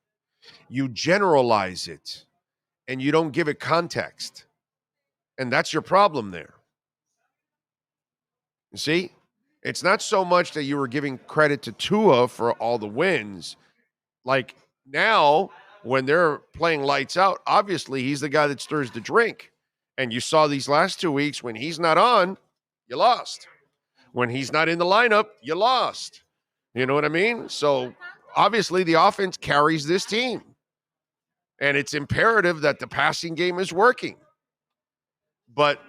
You generalize it, and you don't give it context. And that's your problem there. You see? It's not so much that you were giving credit to Tua for all the wins. Like now, when they're playing lights out, obviously he's the guy that stirs the drink. And you saw these last 2 weeks, when he's not on, you lost. When he's not in the lineup, you lost. You know what I mean? So obviously the offense carries this team. And it's imperative that the passing game is working. But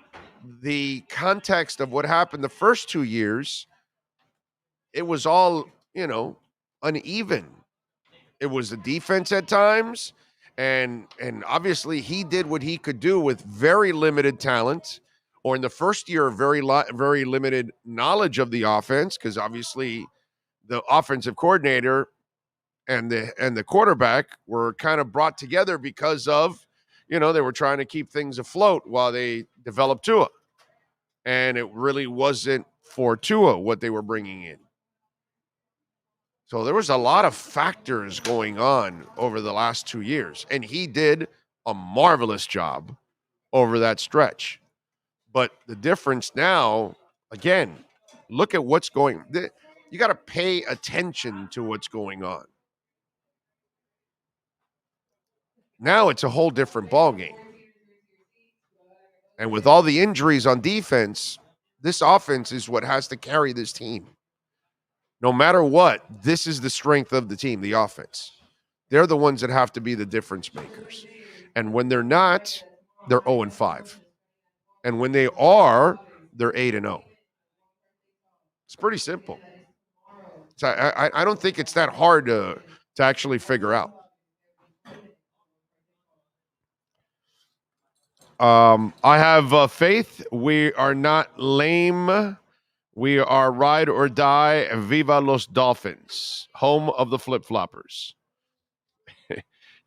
the context of what happened the first 2 years, it was all, uneven. It was the defense at times, and obviously he did what he could do with very limited talent, or in the first year, very limited knowledge of the offense, because obviously the offensive coordinator and the quarterback were kind of brought together because of, they were trying to keep things afloat while they developed Tua. And it really wasn't for Tua what they were bringing in. So there was a lot of factors going on over the last 2 years, and he did a marvelous job over that stretch. But the difference now, again, look at what's going. You got to pay attention to what's going on. Now it's a whole different ballgame. And with all the injuries on defense, this offense is what has to carry this team. No matter what, this is the strength of the team, the offense. They're the ones that have to be the difference makers. And when they're not, they're 0-5. And when they are, they're 8-0. It's pretty simple. So I don't think it's that hard to actually figure out. I have faith. We are not lame. We are ride or die. Viva los Dolphins, home of the flip-floppers.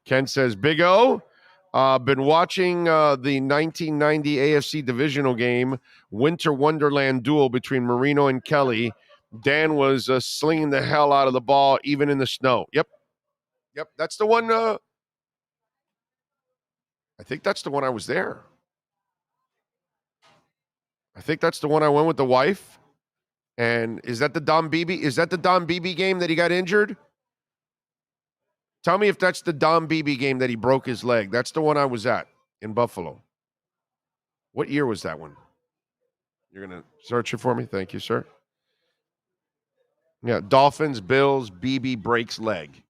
Ken says, Big O, been watching the 1990 AFC divisional game, Winter Wonderland duel between Marino and Kelly. Dan was slinging the hell out of the ball, even in the snow. Yep, that's the one. I think that's the one I was there. I think that's the one I went with the wife. And is that the Don Beebe? Is that the Don Beebe game that he got injured? Tell me if that's the Don Beebe game that he broke his leg. That's the one I was at in Buffalo. What year was that one? You're going to search it for me? Thank you, sir. Yeah, Dolphins, Bills, Beebe breaks leg.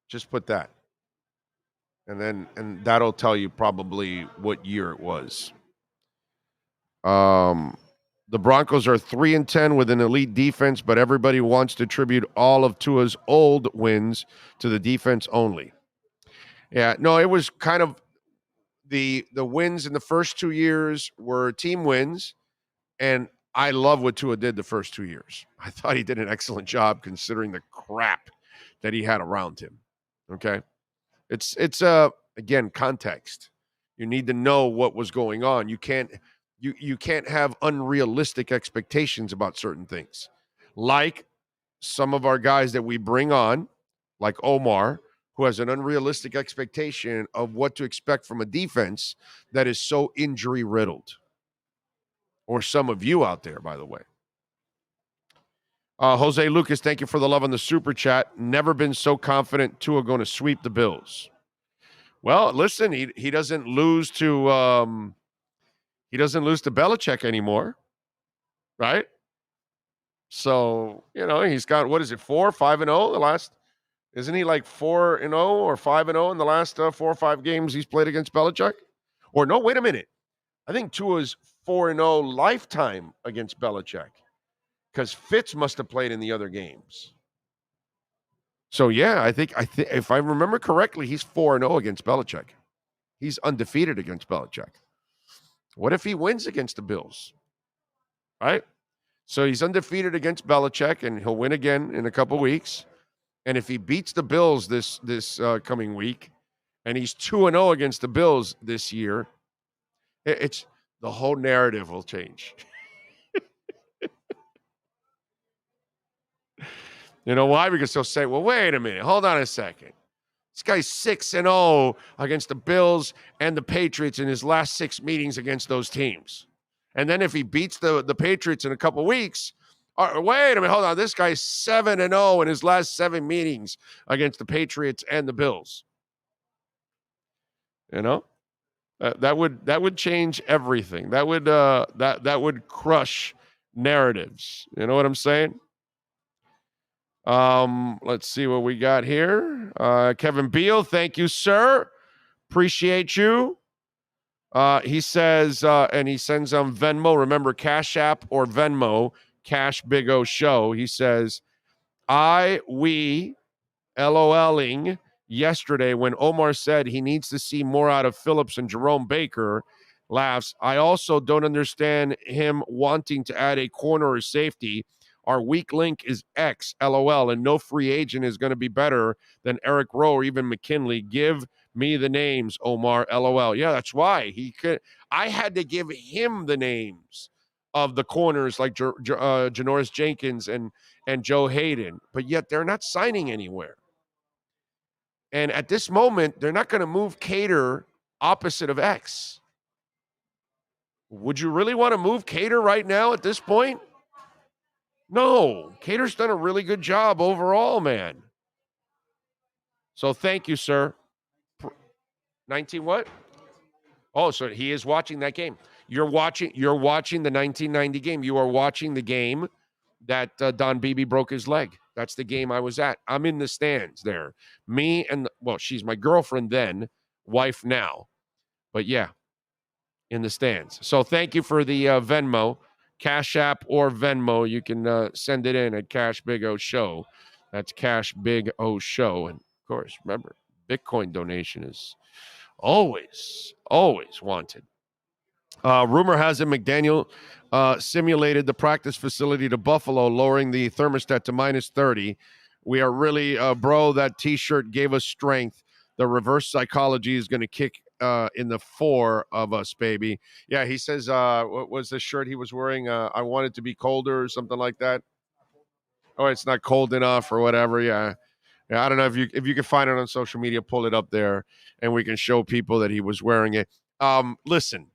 Just put that. And that'll tell you probably what year it was. The Broncos are 3-10 with an elite defense, but everybody wants to attribute all of Tua's old wins to the defense only. Yeah, no, it was kind of the wins in the first 2 years were team wins, and I love what Tua did the first 2 years. I thought he did an excellent job considering the crap that he had around him. Okay, it's again context. You need to know what was going on. You can't have unrealistic expectations about certain things. Like some of our guys that we bring on, like Omar, who has an unrealistic expectation of what to expect from a defense that is so injury-riddled. Or some of you out there, by the way. Jose Lucas, thank you for the love on the super chat. Never been so confident Tua going to sweep the Bills. Well, listen, he doesn't lose to he doesn't lose to Belichick anymore, right? So, he's got, 5-0 the last, isn't he like 4-0 or 5-0 in the last 4 or 5 games he's played against Belichick? Or no, wait a minute. I think Tua's 4-0 lifetime against Belichick because Fitz must have played in the other games. So, yeah, I think if I remember correctly, he's 4-0 against Belichick. He's undefeated against Belichick. What if he wins against the Bills? Right? So he's undefeated against Belichick, and he'll win again in a couple weeks. And if he beats the Bills this coming week, and he's 2-0 against the Bills this year, it's the whole narrative will change. You know why? Because they'll say, well, wait a minute. Hold on a second. This guy's 6-0 against the Bills and the Patriots in his last 6 meetings against those teams. And then if he beats the Patriots in a couple weeks, wait a minute, hold on. This guy's 7-0 in his last 7 meetings against the Patriots and the Bills. That would change everything. That would crush narratives. You know what I'm saying? Let's see what we got here. Kevin Beal, thank you, sir. Appreciate you. He says, and he sends on Venmo. Remember, Cash App or Venmo, Cash Big O Show. He says, we LOLing yesterday when Omar said he needs to see more out of Phillips and Jerome Baker Laughs. I also don't understand him wanting to add a corner or safety. Our weak link is X, LOL, and no free agent is going to be better than Eric Rowe or even McKinley. Give me the names, Omar, LOL. Yeah, that's why he could. I had to give him the names of the corners like Janoris Jenkins and Joe Hayden, but yet they're not signing anywhere. And at this moment, they're not going to move Cater opposite of X. Would you really want to move Cater right now at this point? No. Cater's done a really good job overall, man. So thank you, sir. 19 what? Oh, so he is watching that game. You're watching the 1990 game. You are watching the game that Don Beebe broke his leg. That's the game I was at. I'm in the stands there. Me and, she's my girlfriend then, wife now. But yeah, in the stands. So thank you for the Venmo, Cash App or Venmo. You can send it in at Cash Big O Show. That's Cash Big O Show. And of course, remember, Bitcoin donation is always wanted. Rumor has it McDaniel simulated the practice facility to Buffalo, lowering the thermostat to minus 30. We are really, bro, that T-shirt gave us strength. The reverse psychology is going to kick in the four of us, baby. Yeah, he says, what was the shirt he was wearing? I want it to be colder or something like that. Oh, it's not cold enough or whatever. Yeah, I don't know if you can find it on social media, pull it up there, and we can show people that he was wearing it. Listen,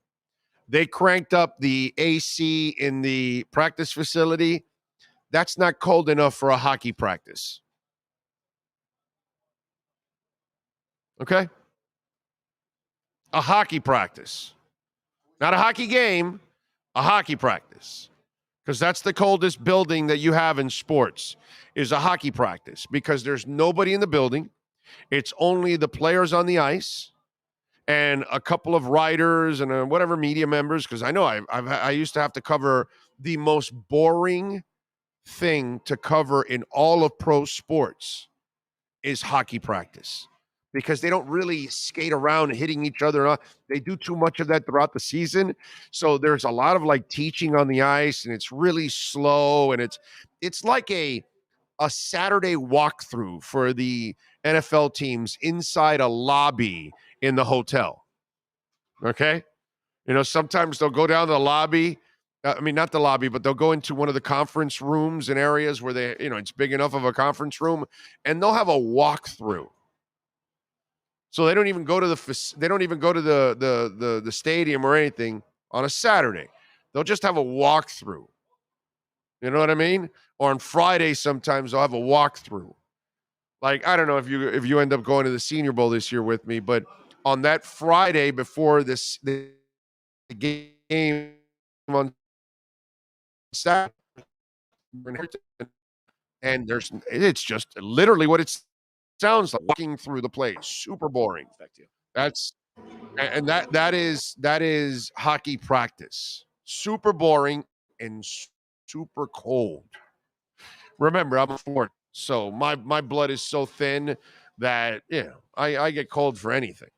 they cranked up the AC in the practice facility. That's not cold enough for a hockey practice. Okay? A hockey practice. Not a hockey game, a hockey practice. Because that's the coldest building that you have in sports, is a hockey practice. Because there's nobody in the building. It's only the players on the ice and a couple of writers and whatever media members. Because I know I used to have to cover the most boring thing to cover in all of pro sports is hockey practice. Because they don't really skate around hitting each other. They do too much of that throughout the season. So there's a lot of like teaching on the ice, and it's really slow. And it's like a Saturday walkthrough for the NFL teams inside a lobby in the hotel. Okay? You know, sometimes they'll go down to the lobby. Not the lobby, but they'll go into one of the conference rooms and areas where it's big enough of a conference room, and they'll have a walkthrough. So they don't even go to the stadium or anything on a Saturday. They'll just have a walkthrough. You know what I mean? Or on Friday, sometimes they'll have a walkthrough. Like, I don't know if you end up going to the Senior Bowl this year with me, but on that Friday before the game on Saturday, and it's just literally what it's sounds like, walking through the place. Super boring. That is hockey practice. Super boring and super cold. Remember, I'm a Ford, so my blood is so thin that I get cold for anything.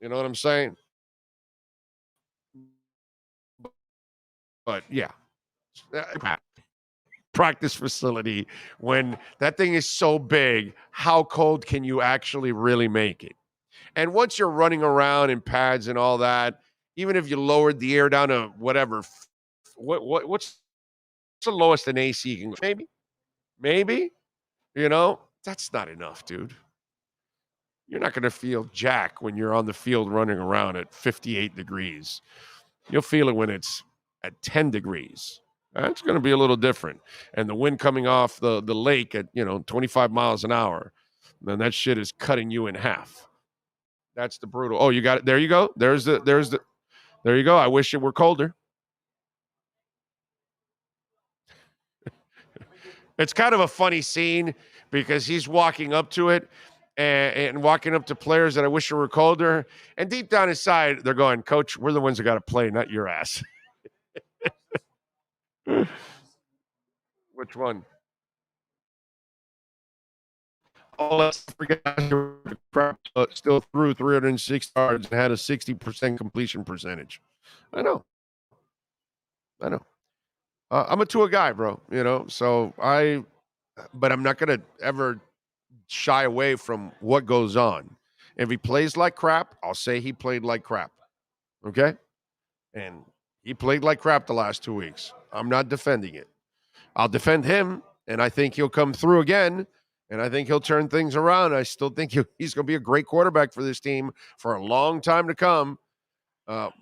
You know what I'm saying? But yeah. Practice facility, when that thing is so big, how cold can you actually really make it? And once you're running around in pads and all that, even if you lowered the air down to whatever, what's the lowest an AC can go? Maybe, that's not enough, dude. You're not going to feel jack when you're on the field running around at 58 degrees. You'll feel it when it's at 10 degrees. That's going to be a little different. And the wind coming off the lake at, 25 miles an hour, then that shit is cutting you in half. That's the brutal. Oh, you got it. There you go. There you go. I wish it were colder. It's kind of a funny scene because he's walking up to it and walking up to players that I wish it were colder. And deep down inside, they're going, Coach, we're the ones that got to play, not your ass. Which one? Oh, let's forget crap still threw 306 yards and had a 60% completion percentage. I know. I'm a Tua guy, bro. So but I'm not gonna ever shy away from what goes on. If he plays like crap, I'll say he played like crap. Okay? And he played like crap the last 2 weeks. I'm not defending it. I'll defend him, and I think he'll come through again, and I think he'll turn things around. I still think he's going to be a great quarterback for this team for a long time to come. But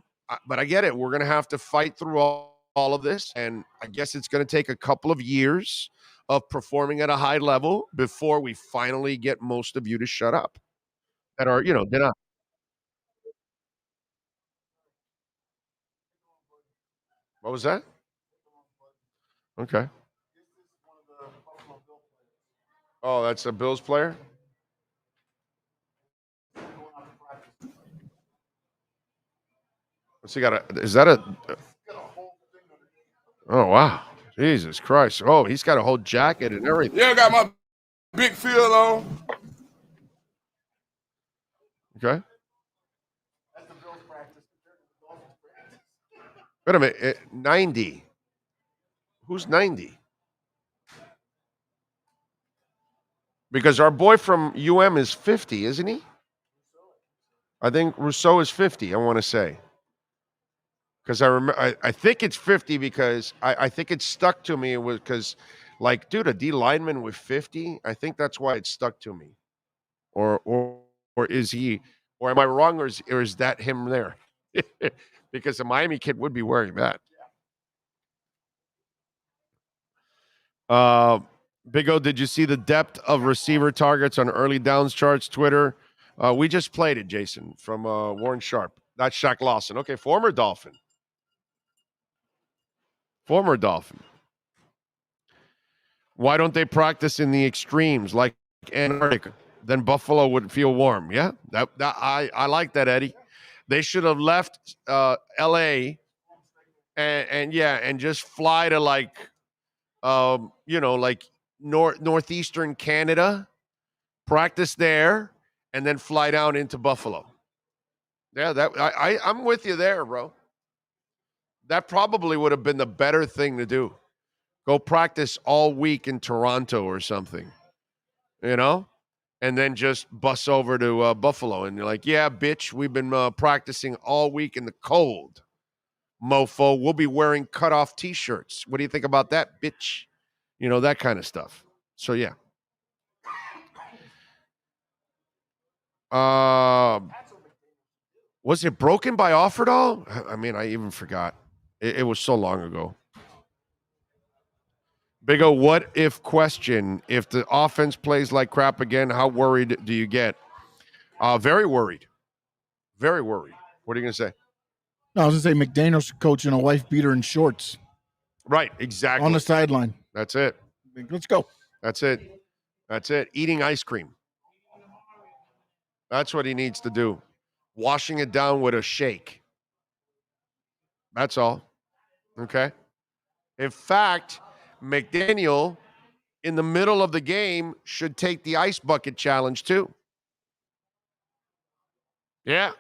I get it. We're going to have to fight through all of this, and I guess it's going to take a couple of years of performing at a high level before we finally get most of you to shut up. That are, they're not. What was that? Okay. Oh, that's a Bills player? What's he got? Is that a? Oh, wow. Jesus Christ. Oh, he's got a whole jacket and everything.
Yeah, I got my big field on.
Okay. Wait a minute. 90. Who's 90? Because our boy from UM is 50, isn't he? I think Rousseau is 50, I want to say. Because I think it's 50 because I think it stuck to me. It was because, like, dude, a D lineman with 50, I think that's why it stuck to me. Or is he, or am I wrong, or is that him there? Because a Miami kid would be wearing that. Big O, did you see the depth of receiver targets on early downs charts, Twitter? We just played it, Jason, from Warren Sharp. That's Shaq Lawson. Okay, former Dolphin. Why don't they practice in the extremes like Antarctica? Then Buffalo would feel warm. Yeah, I like that, Eddie. They should have left L.A. and just fly to like northeastern Canada, practice there, and then fly down into Buffalo. Yeah, I'm with you there, bro. That probably would have been the better thing to do. Go practice all week in Toronto or something, and then just bus over to Buffalo. And you're like, yeah, bitch, we've been practicing all week in the cold, mofo. We'll be wearing cutoff T-shirts. What do you think about that, bitch? That kind of stuff. So, yeah. Was it broken by Offerdahl? I mean, I even forgot. It was so long ago. Big O, what if question? If the offense plays like crap again, how worried do you get? Very worried. Very worried. What are you going to say?
No, I was going to say McDaniel's coaching a wife beater in shorts.
Right, exactly.
On the sideline.
That's it.
Let's go.
That's it. Eating ice cream. That's what he needs to do. Washing it down with a shake. That's all. Okay? In fact, McDaniel, in the middle of the game, should take the ice bucket challenge too. Yeah.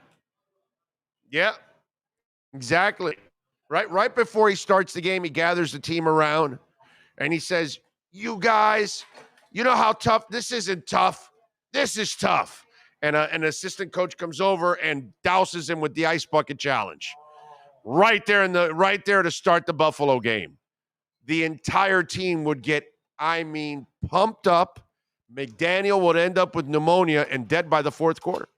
Exactly. Right before he starts the game, he gathers the team around and he says, you guys, you know how tough this isn't tough. This is tough. And an assistant coach comes over and douses him with the ice bucket challenge. Right there to start the Buffalo game. The entire team would get, pumped up. McDaniel would end up with pneumonia and dead by the fourth quarter.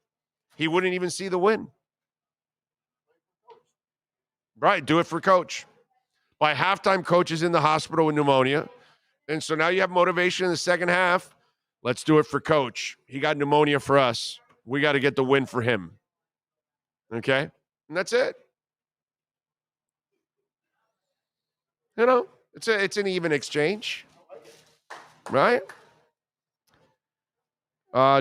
He wouldn't even see the win. Right, do it for coach. By halftime, coach is in the hospital with pneumonia. And so now you have motivation in the second half. Let's do it for coach. He got pneumonia for us. We got to get the win for him. Okay? And that's it. It's an even exchange. Right?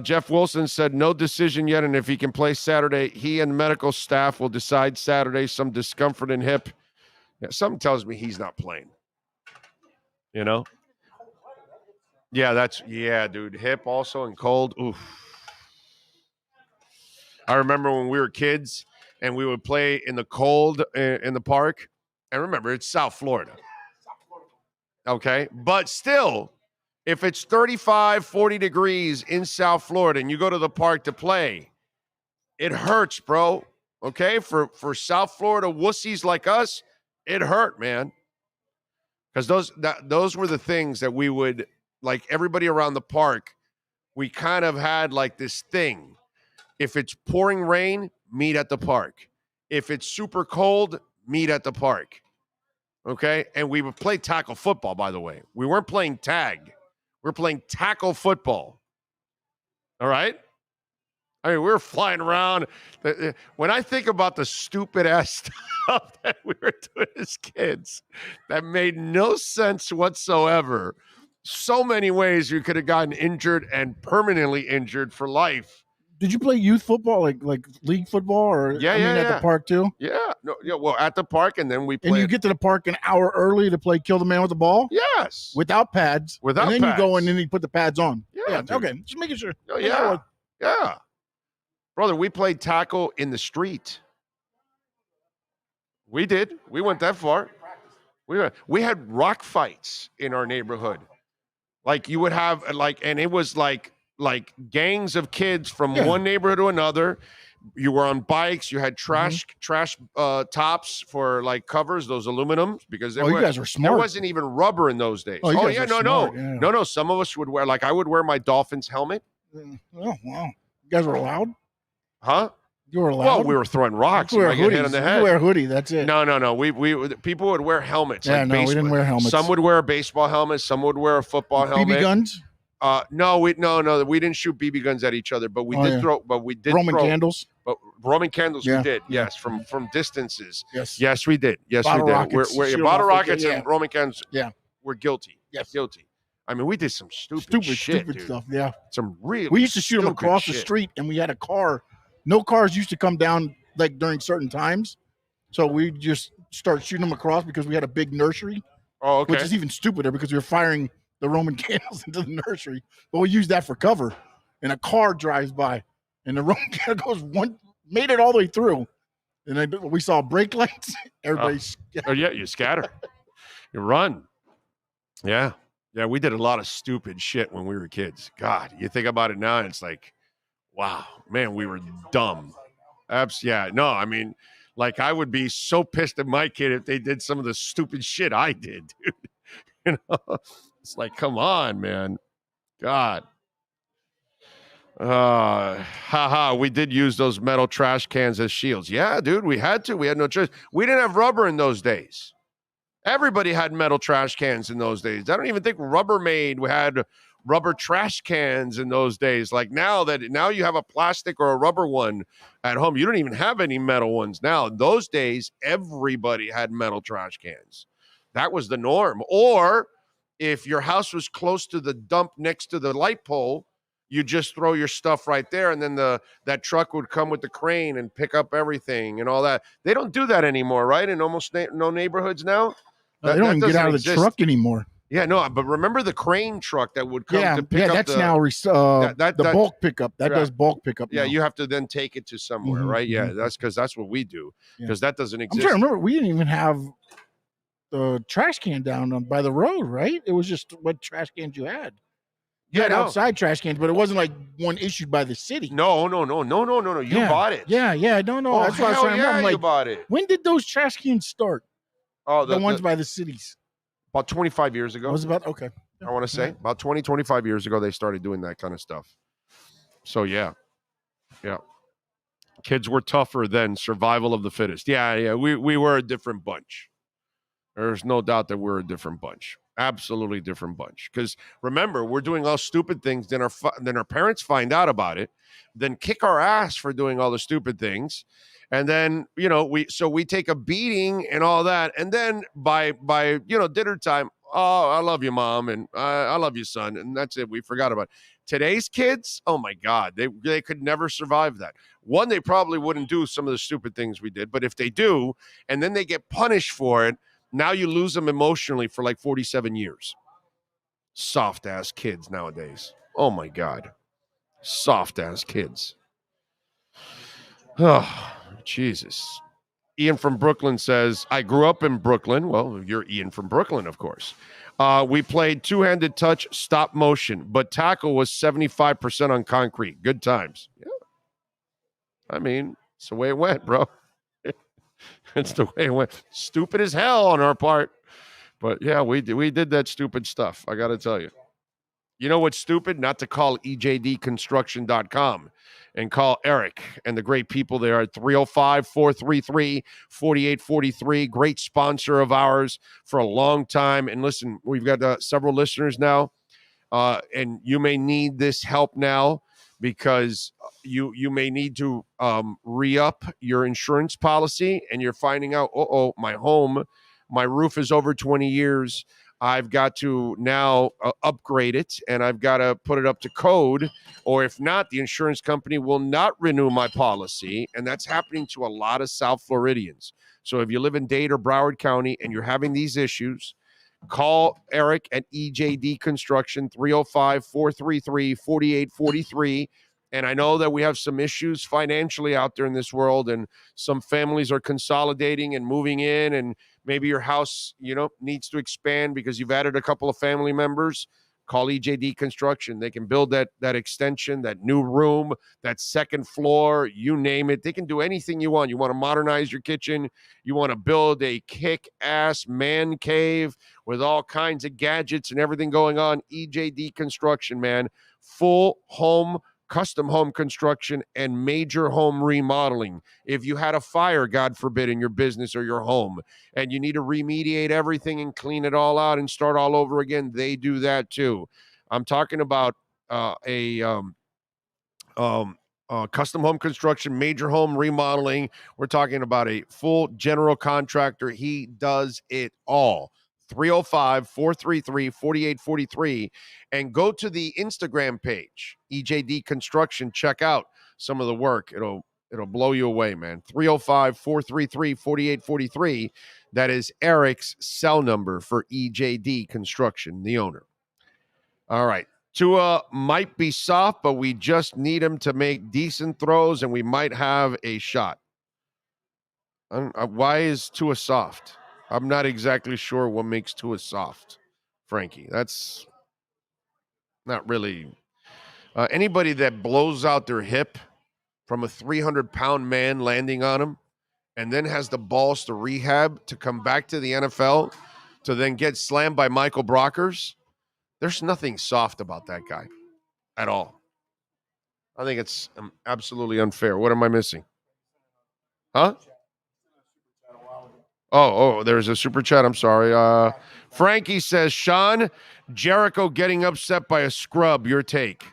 Jeff Wilson said no decision yet, and if he can play Saturday, he and medical staff will decide Saturday. Some discomfort in hip. Yeah, something tells me he's not playing. Yeah, dude. Hip also and cold. Oof. I remember when we were kids and we would play in the cold in the park. And remember, it's South Florida. Okay. But still, if it's 35, 40 degrees in South Florida and you go to the park to play, it hurts, bro. Okay. For South Florida wussies like us, it hurt, man. Because those were the things that we would, like, everybody around the park, we kind of had like this thing. If it's pouring rain, meet at the park. If it's super cold, meet at the park. Okay? And we would play tackle football, by the way. We weren't playing tag. We were playing tackle football. All right? I mean, we were flying around. When I think about the stupid-ass stuff that we were doing as kids, that made no sense whatsoever. So many ways you could have gotten injured and permanently injured for life.
Did you play youth football, like league football, or at the park too?
Yeah, well, at the park, and then we played.
And you get to the park an hour early to play kill the man with the ball?
Yes.
Without pads.
Without
and then
pads.
you go and then you put the pads on.
Yeah,
okay, just making sure.
Oh, yeah. Brother, we played tackle in the street. We did. We went that far. We had rock fights in our neighborhood. Like you would have and it was like gangs of kids from one neighborhood to another. You were on bikes. You had trash tops for like covers, those aluminums, because
you guys were smart.
There wasn't even rubber in those days. No. Some of us would wear, like I would wear my Dolphins helmet.
Oh wow, you guys were allowed?
Huh?
You were allowed?
Well, we were throwing rocks.
You wear hoodies.
On the head.
You wear a hoodie. That's it.
No. We people would wear helmets.
Yeah, we didn't wear helmets.
Some would wear a baseball helmet. Some would wear a football helmet.
BB guns?
No. We didn't shoot BB guns at each other, but we did throw. But we did
Roman candles.
But Roman candles, we did. Yes, from distances.
Yes,
we did. Yes,
bottle
we did.
Rockets,
Bottle rockets and Roman candles.
Yeah,
we're guilty.
Yes,
guilty. I mean, we did some stupid dude.
Stuff. Yeah,
some real.
We used to shoot them across the street, and we had a car. No cars used to come down like during certain times, so we just start shooting them across because we had a big nursery.
Oh, okay.
Which is even stupider because we were firing the Roman candles into the nursery, but we used that for cover. And a car drives by, and the Roman candle made it all the way through, and then we saw brake lights. Everybody.
You scatter, you run. Yeah. We did a lot of stupid shit when we were kids. God, you think about it now, and it's like, wow, man, we were dumb. No, I mean, like I would be so pissed at my kid if they did some of the stupid shit I did, dude. It's like, come on, man. God. We did use those metal trash cans as shields. Yeah, dude, we had to. We had no choice. We didn't have rubber in those days. Everybody had metal trash cans in those days. I don't even think Rubbermaid had rubber trash cans in those days. Like now you have a plastic or a rubber one at home. You don't even have any metal ones now. In those days, everybody had metal trash cans. That was the norm. Or if your house was close to the dump next to the light pole, you just throw your stuff right there, and then that truck would come with the crane and pick up everything and all that. They don't do that anymore, right? In almost no neighborhoods now.
They don't even get out of the truck anymore.
Yeah, no, but remember the crane truck that would come to pick up
that's now the bulk pickup. That does bulk pickup.
Yeah,
now.
You have to then take it to somewhere, right? Yeah, that's what we do, because that doesn't exist.
I'm trying to remember, we didn't even have the trash can down by the road, right? It was just what trash cans you had. You had outside trash cans, but it wasn't like one issued by the city.
No. You bought it.
Yeah. No.
Oh,
that's what I was trying to remember. I'm like,
you bought it.
When did those trash cans start?
Oh,
the ones by the cities.
About 25 years ago.
I was about, okay.
I want to say about 25 years ago, they started doing that kind of stuff. So, yeah. Kids were tougher than survival of the fittest. Yeah. We were a different bunch. There's no doubt that we're a different bunch. Absolutely different bunch. Because remember, we're doing all stupid things. Then our parents find out about it, then kick our ass for doing all the stupid things. And then, we take a beating and all that. And then by dinner time, oh, I love you, Mom. And I love you, son. And that's it. We forgot about it. Today's kids, oh my God, they could never survive that. One, they probably wouldn't do some of the stupid things we did. But if they do, and then they get punished for it, now you lose them emotionally for like 47 years. Soft ass kids nowadays. Oh my God. Soft ass kids. Oh, Jesus. Ian from Brooklyn says, I grew up in Brooklyn. Well, you're Ian from Brooklyn, of course. We played two-handed touch, stop motion, but tackle was 75% on concrete. Good times. Yeah. I mean, it's the way it went, bro. It's the way it went. Stupid as hell on our part. But yeah, we did that stupid stuff. I got to tell you. You know what's stupid? Not to call EJDconstruction.com and call Eric and the great people there at 305-433-4843. Great sponsor of ours for a long time. And listen, we've got several listeners now, and you may need this help now because you may need to re-up your insurance policy, and you're finding out, my roof is over 20 years. I've got to now upgrade it, and I've got to put it up to code, or if not, the insurance company will not renew my policy, and that's happening to a lot of South Floridians. So if you live in Dade or Broward County and you're having these issues, call Eric at EJD Construction, 305-433-4843. And I know that we have some issues financially out there in this world, and some families are consolidating and moving in, and maybe your house, needs to expand because you've added a couple of family members. Call EJD Construction. They can build that extension, that new room, that second floor, you name it. They can do anything you want. You want to modernize your kitchen. You want to build a kick-ass man cave with all kinds of gadgets and everything going on. EJD Construction, man. Full home custom home construction and major home remodeling. If you had a fire, God forbid, in your business or your home, and you need to remediate everything and clean it all out and start all over again, they do that too. I'm talking about custom home construction, major home remodeling. We're talking about a full general contractor. He does it all. 305-433-4843, and go to the Instagram page, EJD Construction. Check out some of the work. It'll blow you away, man. 305-433-4843. That is Eric's cell number for EJD Construction, the owner. All right. Tua might be soft, but we just need him to make decent throws, and we might have a shot. Why is Tua soft? I'm not exactly sure what makes Tua soft, Frankie. That's not really anybody that blows out their hip from a 300-pound man landing on him and then has the balls to rehab to come back to the NFL to then get slammed by Michael Brockers. There's nothing soft about that guy at all. I think it's absolutely unfair. What am I missing? Huh? Oh, there's a super chat. I'm sorry. Frankie says, Sean, Jericho getting upset by a scrub. Your take?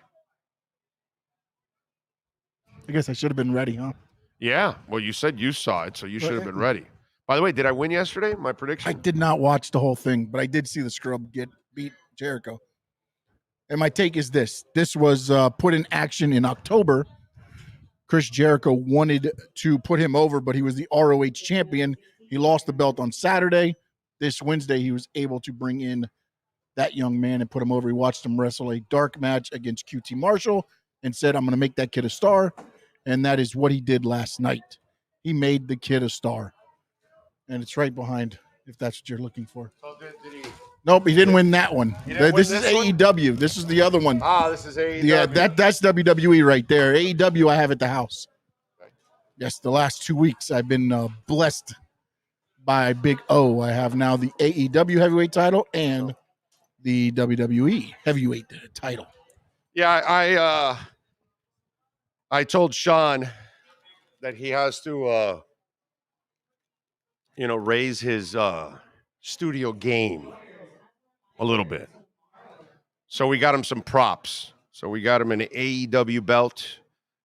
I guess I should have been ready, huh?
Yeah. Well, you said you saw it, so you should have been ready. By the way, did I win yesterday? My prediction?
I did not watch the whole thing, but I did see the scrub beat Jericho. And my take is this. This was put in action in October. Chris Jericho wanted to put him over, but he was the ROH champion. He lost the belt on Saturday. This Wednesday, he was able to bring in that young man and put him over. He watched him wrestle a dark match against QT Marshall and said, I'm going to make that kid a star. And that is what he did last night. He made the kid a star. And it's right behind, if that's what you're looking for.
So did he?
Nope, he didn't win that one.
This
is AEW. One? This is the other one.
This is AEW.
Yeah, that's WWE right there. AEW I have at the house. Yes, the last 2 weeks I've been blessed by Big O. I have now the AEW heavyweight title and the WWE heavyweight title.
Yeah, I told Sean that he has to raise his studio game a little bit. So we got him some props. So we got him an AEW belt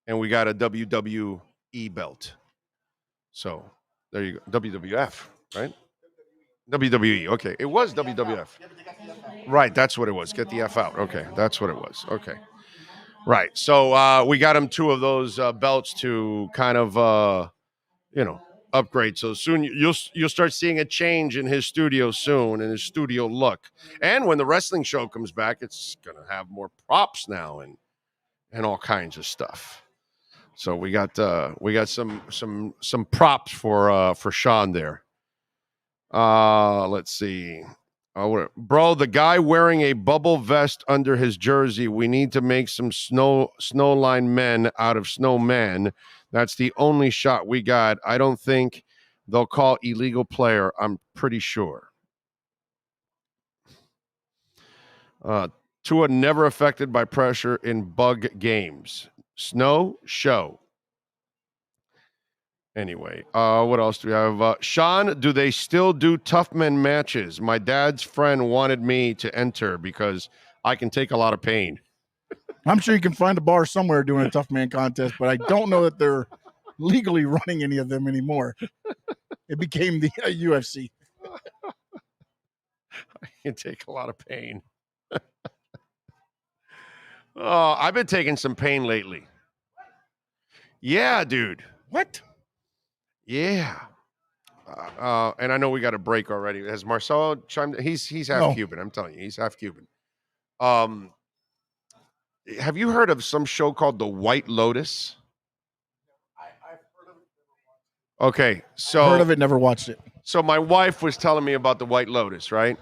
and we got a WWE belt. So there you go. WWF, right? WWE. Okay. It was WWF. Right. That's what it was. Get the F out. Okay. That's what it was. Okay. Right. So we got him 2 of those belts to kind of, upgrade. So soon you'll start seeing a change in his studio soon, in his studio look. And when the wrestling show comes back, it's going to have more props now and all kinds of stuff. So we got some props for Sean there. Let's see. Bro, the guy wearing a bubble vest under his jersey, we need to make some snowline men out of snowmen. That's the only shot we got. I don't think they'll call illegal player. I'm pretty sure. Tua never affected by pressure in bug games. Snow show. Anyway, what else do we have? Sean, do they still do tough men matches? My dad's friend wanted me to enter because I can take a lot of pain.
I'm sure you can find a bar somewhere doing a tough man contest, but I don't know that they're legally running any of them anymore. It became the UFC.
I can take a lot of pain. Oh, I've been taking some pain lately. Yeah, dude.
What?
Yeah. And I know we got a break already. Has Marcelo chimed in? He's half Cuban. I'm telling you, he's half Cuban. Have you heard of some show called The White Lotus? I've heard of it. Okay, so
heard of it, never watched it.
So my wife was telling me about The White Lotus, right?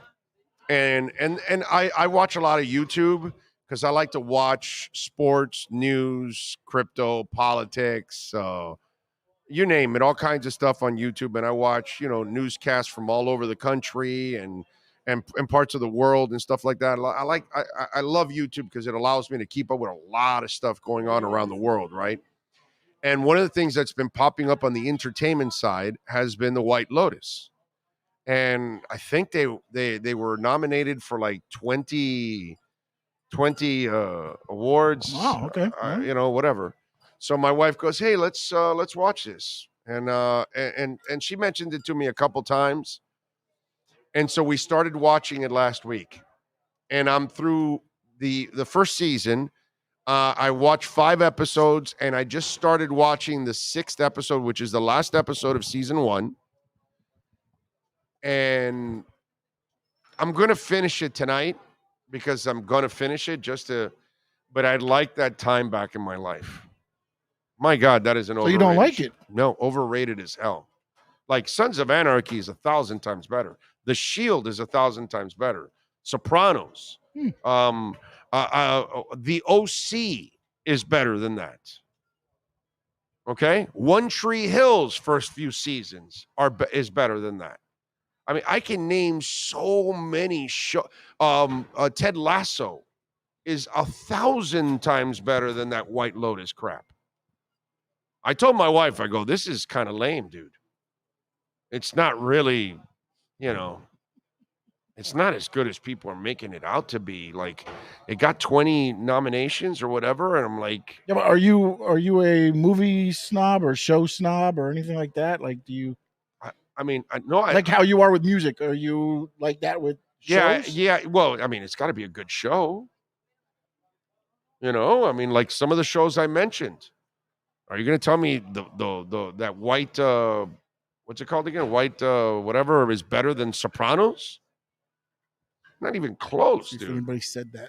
And I watch a lot of YouTube because I like to watch sports, news, crypto, politics, you name it, all kinds of stuff on YouTube. And I watch, newscasts from all over the country and parts of the world and stuff like that. I love YouTube because it allows me to keep up with a lot of stuff going on around the world, right? And one of the things that's been popping up on the entertainment side has been The White Lotus. And I think they were nominated for like 20 awards.
Wow, okay.
Whatever. So my wife goes, "Hey, let's watch this," and she mentioned it to me a couple times, and so we started watching it last week, and I'm through the first season. I watched 5 episodes, and I just started watching the 6th episode, which is the last episode of season 1, and I'm gonna finish it tonight because I'm gonna finish it but I'd like that time back in my life. My God, that is an overrated.
So you don't like it?
No, overrated as hell. Like Sons of Anarchy is 1,000 times better. The Shield is 1,000 times better. Sopranos. The OC is better than that. Okay? One Tree Hill's first few seasons is better than that. I mean, I can name so many shows. Ted Lasso is 1,000 times better than that White Lotus crap. I told my wife, I go, this is kind of lame, dude. It's not really, it's not as good as people are making it out to be. Like, it got 20 nominations or whatever, and I'm like,
yeah, but are you a movie snob or show snob or anything like that? Like, do you?
Like
how you are with music. Are you like that with shows?
Yeah. Well, I mean, it's got to be a good show. Like some of the shows I mentioned. Are you going to tell me that White, what's it called again? White, whatever is better than Sopranos? Not even close, dude.
If anybody said that.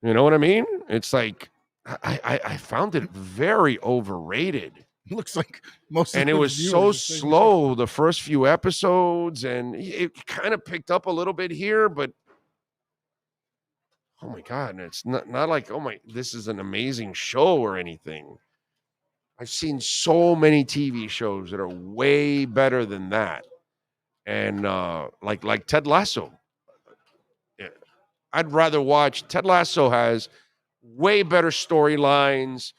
You know what I mean? It's like, I found it very overrated.
It looks like most of
and it was so slow the first few episodes, and it kind of picked up a little bit here, but oh my God, and it's not like, this is an amazing show or anything. I've seen so many TV shows that are way better than that. And like Ted Lasso. I'd rather watch Ted Lasso has way better storylines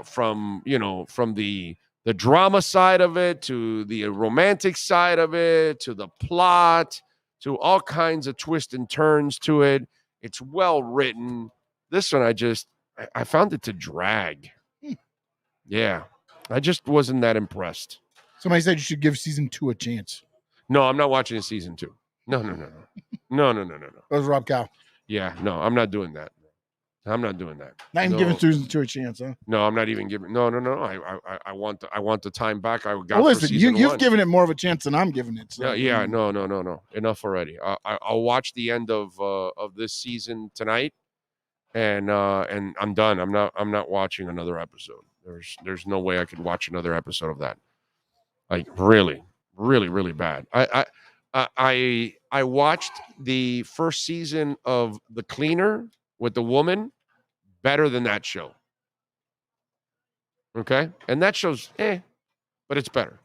from the drama side of it to the romantic side of it to the plot to all kinds of twists and turns to it. It's well written. This one I found it to drag. Yeah, I just wasn't that impressed.
Somebody said you should give season 2 a chance.
No, I'm not watching season 2. No.
That was Rob Cow.
Yeah, no, I'm not doing that. I'm not doing that.
Not even giving season 2 a chance, huh?
No, I'm not even giving. No. I want the time back. I got.
Well, listen,
for season
you've
1.
given it more of a chance than I'm giving it. So.
Yeah. No. Enough already. I'll watch the end of this season tonight, and I'm done. I'm not watching another episode. There's no way I could watch another episode of that. Like really, really, really bad. I watched the first season of The Cleaner with the woman, better than that show. Okay, and that show's but it's better.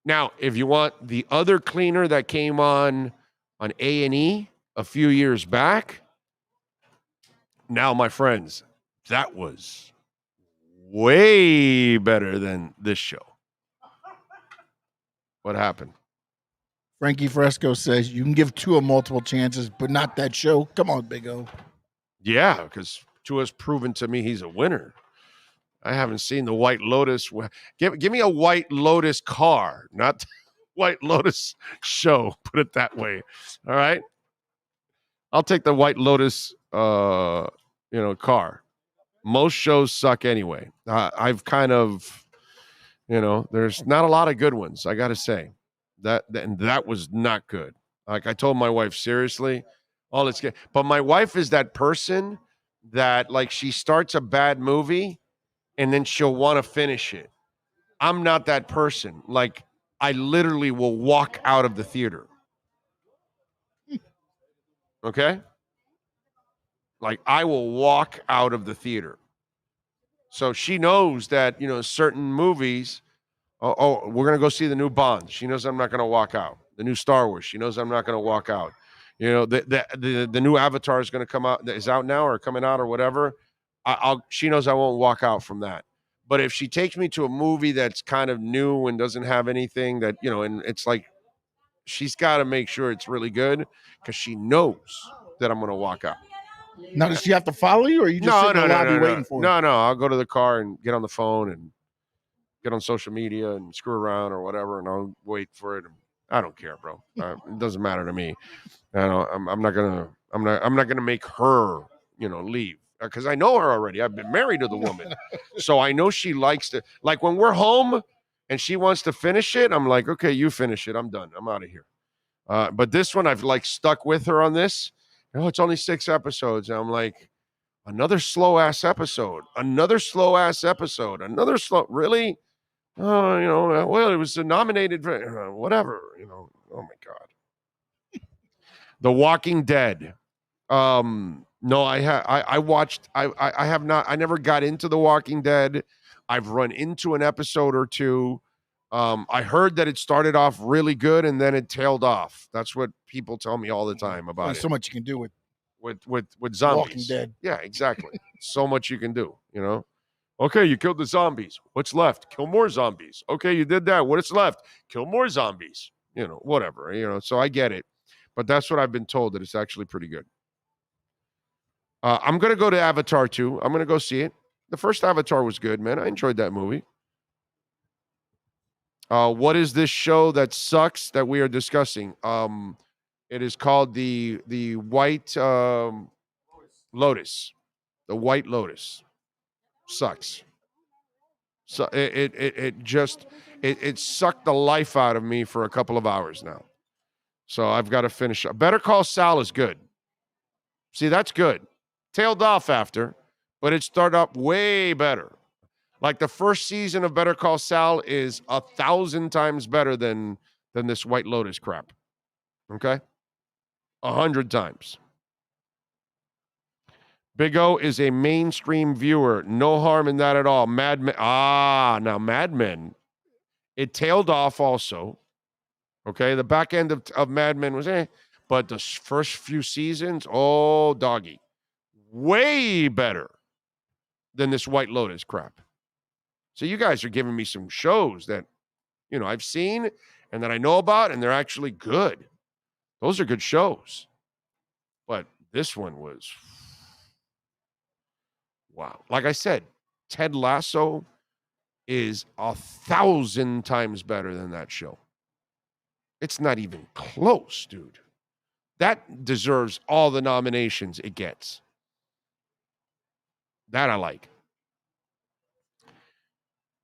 Now, if you want the other Cleaner that came on A&E a few years back, now, my friends, that was way better than this show. What happened?
Frankie Fresco says you can give Tua multiple chances, but not that show. Come on, Big O.
Yeah, because Tua's proven to me he's a winner. I haven't seen the White Lotus. Give me a White Lotus car, not White Lotus show. Put it that way. All right. I'll take the White Lotus, car. Most shows suck anyway. I've kind of, there's not a lot of good ones. I got to say that was not good. Like I told my wife, seriously, let's get. But my wife is that person that like she starts a bad movie and then she'll want to finish it. I'm not that person. Like I literally will walk out of the theater. Okay? Like I will walk out of the theater. So she knows that, certain movies, we're going to go see the new Bond. She knows I'm not going to walk out. The new Star Wars. She knows I'm not going to walk out. The new Avatar is going to come out, is out now or coming out or whatever. She knows I won't walk out from that. But if she takes me to a movie that's kind of new and doesn't have anything that, and it's like, she's got to make sure it's really good because she knows that I'm going to walk out.
Now, does she have to follow you, or are you just sitting in the lobby waiting for her?
No. I'll go to the car and get on the phone and get on social media and screw around or whatever, and I'll wait for it. I don't care, bro. It doesn't matter to me. I'm not gonna make her, leave because I know her already. I've been married to the woman, so I know she likes to. Like when we're home and she wants to finish it, I'm like, okay, you finish it. I'm done. I'm out of here. But this one, I've like stuck with her on this. It's only 6 episodes. And I'm like, another slow ass episode, really? Well, it was nominated for whatever, oh my God. The Walking Dead. No, I watched, I have not, I never got into The Walking Dead. I've run into an episode or two. I heard that it started off really good and then it tailed off. That's what people tell me all the time about
There's
it.
so much you can do with
zombies.
Walking Dead.
Yeah, exactly. So much you can do, Okay, you killed the zombies. What's left? Kill more zombies. Okay, you did that. What's left? Kill more zombies. Whatever, so I get it. But that's what I've been told, that it's actually pretty good. I'm going to go to Avatar 2. I'm going to go see it. The first Avatar was good, man. I enjoyed that movie. What is this show that sucks that we are discussing? It is called the White Lotus. The White Lotus sucks. So it sucked the life out of me for a couple of hours now. So I've got to finish. Better Call Saul is good. See, that's good. Tailed off after, but it started up way better. Like the first season of Better Call Saul is 1,000 times better than this White Lotus crap. Okay? 100 times. Big O is a mainstream viewer. No harm in that at all. Mad Men. Now Mad Men. It tailed off also. Okay? The back end of Mad Men was but the first few seasons, doggy. Way better than this White Lotus crap. So you guys are giving me some shows that, I've seen and that I know about, and they're actually good. Those are good shows. But this one was, wow. Like I said, Ted Lasso is 1,000 times better than that show. It's not even close, dude. That deserves all the nominations it gets. That I like.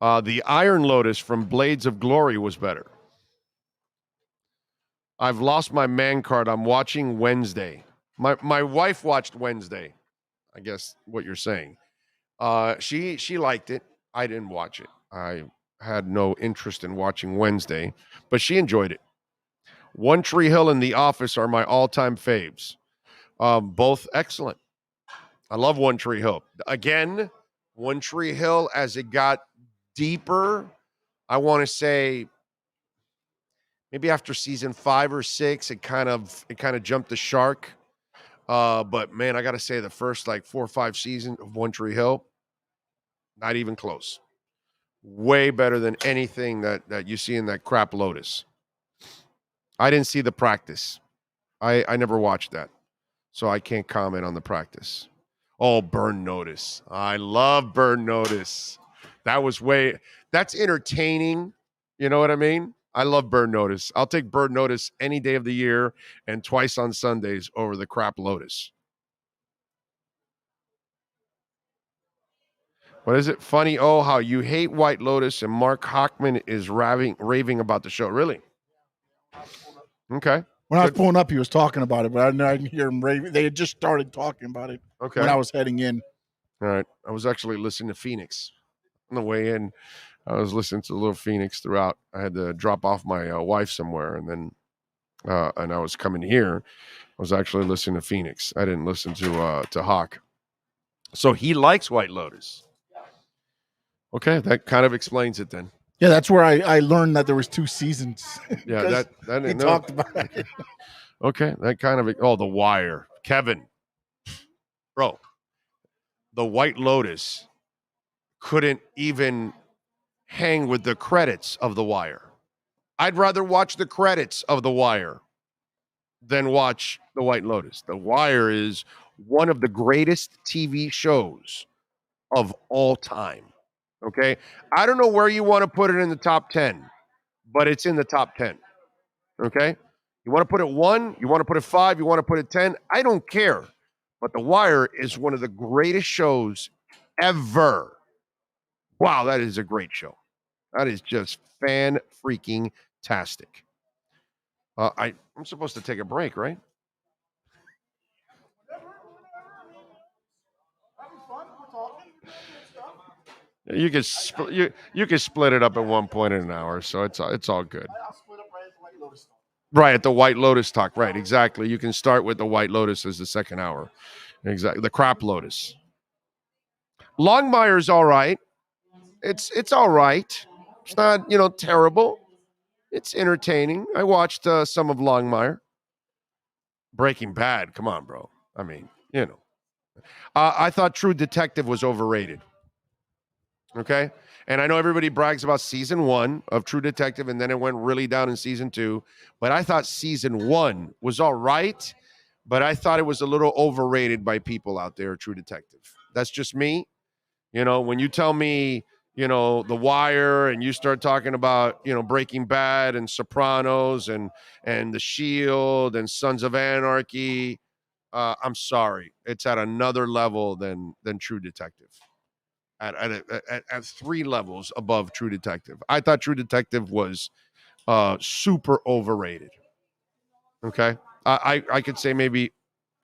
The Iron Lotus from Blades of Glory was better. I've lost my man card. I'm watching Wednesday. My wife watched Wednesday. I guess what you're saying. She liked it. I didn't watch it. I had no interest in watching Wednesday, but she enjoyed it. One Tree Hill and The Office are my all-time faves. Both excellent. I love One Tree Hill. Again, One Tree Hill, as it got deeper, I want to say maybe after season 5 or 6, it kind of jumped the shark. But man, I got to say the first like 4 or 5 seasons of One Tree Hill, not even close. Way better than anything that you see in that crap Lotus. I didn't see The Practice. I never watched that, so I can't comment on The Practice. Oh, Burn Notice. I love Burn Notice. That's entertaining. You know what I mean? I love Burn Notice. I'll take Burn Notice any day of the year and twice on Sundays over the crap Lotus. What is it? Funny, how you hate White Lotus and Mark Hochman is raving about the show. Really? Okay.
When I was pulling up, he was talking about it, but I didn't hear him raving. They had just started talking about it when I was heading in.
All right. I was actually listening to Phoenix on the way in. I was listening to Little Phoenix throughout. I had to drop off my wife somewhere, and then and I was coming here. I was actually listening to Phoenix. I didn't listen to Hawk. So he likes White Lotus. Okay, that kind of explains it then.
Yeah, that's where I learned that there was 2 seasons.
Yeah, that
he talked about it.
Okay, that kind of The Wire. Kevin. Bro, the White Lotus couldn't even hang with the credits of The Wire. I'd rather watch the credits of The Wire than watch The White Lotus. The Wire is one of the greatest TV shows of all time. Okay? I don't know where you want to put it in the top 10, but it's in the top 10. Okay? You want to put it 1, you want to put it 5, you want to put it 10, I don't care. But The Wire is one of the greatest shows ever. Wow, that is a great show. That is just fan-freaking-tastic. I'm supposed to take a break, right? You can split it up at one point in an hour, so it's all good. Right, at the White Lotus talk. Right, exactly. You can start with the White Lotus as the second hour. Exactly. The crap Lotus. Longmire's all right. It's all right. It's not, terrible. It's entertaining. I watched some of Longmire. Breaking Bad. Come on, bro. I mean, I thought True Detective was overrated. Okay? And I know everybody brags about season 1 of True Detective, and then it went really down in season 2. But I thought season 1 was all right, but I thought it was a little overrated by people out there, True Detective. That's just me. When you tell me, The Wire, and you start talking about, Breaking Bad and Sopranos and The Shield and Sons of Anarchy, I'm sorry. It's at another level than True Detective. At 3 levels above True Detective. I thought True Detective was super overrated. Okay? I could say maybe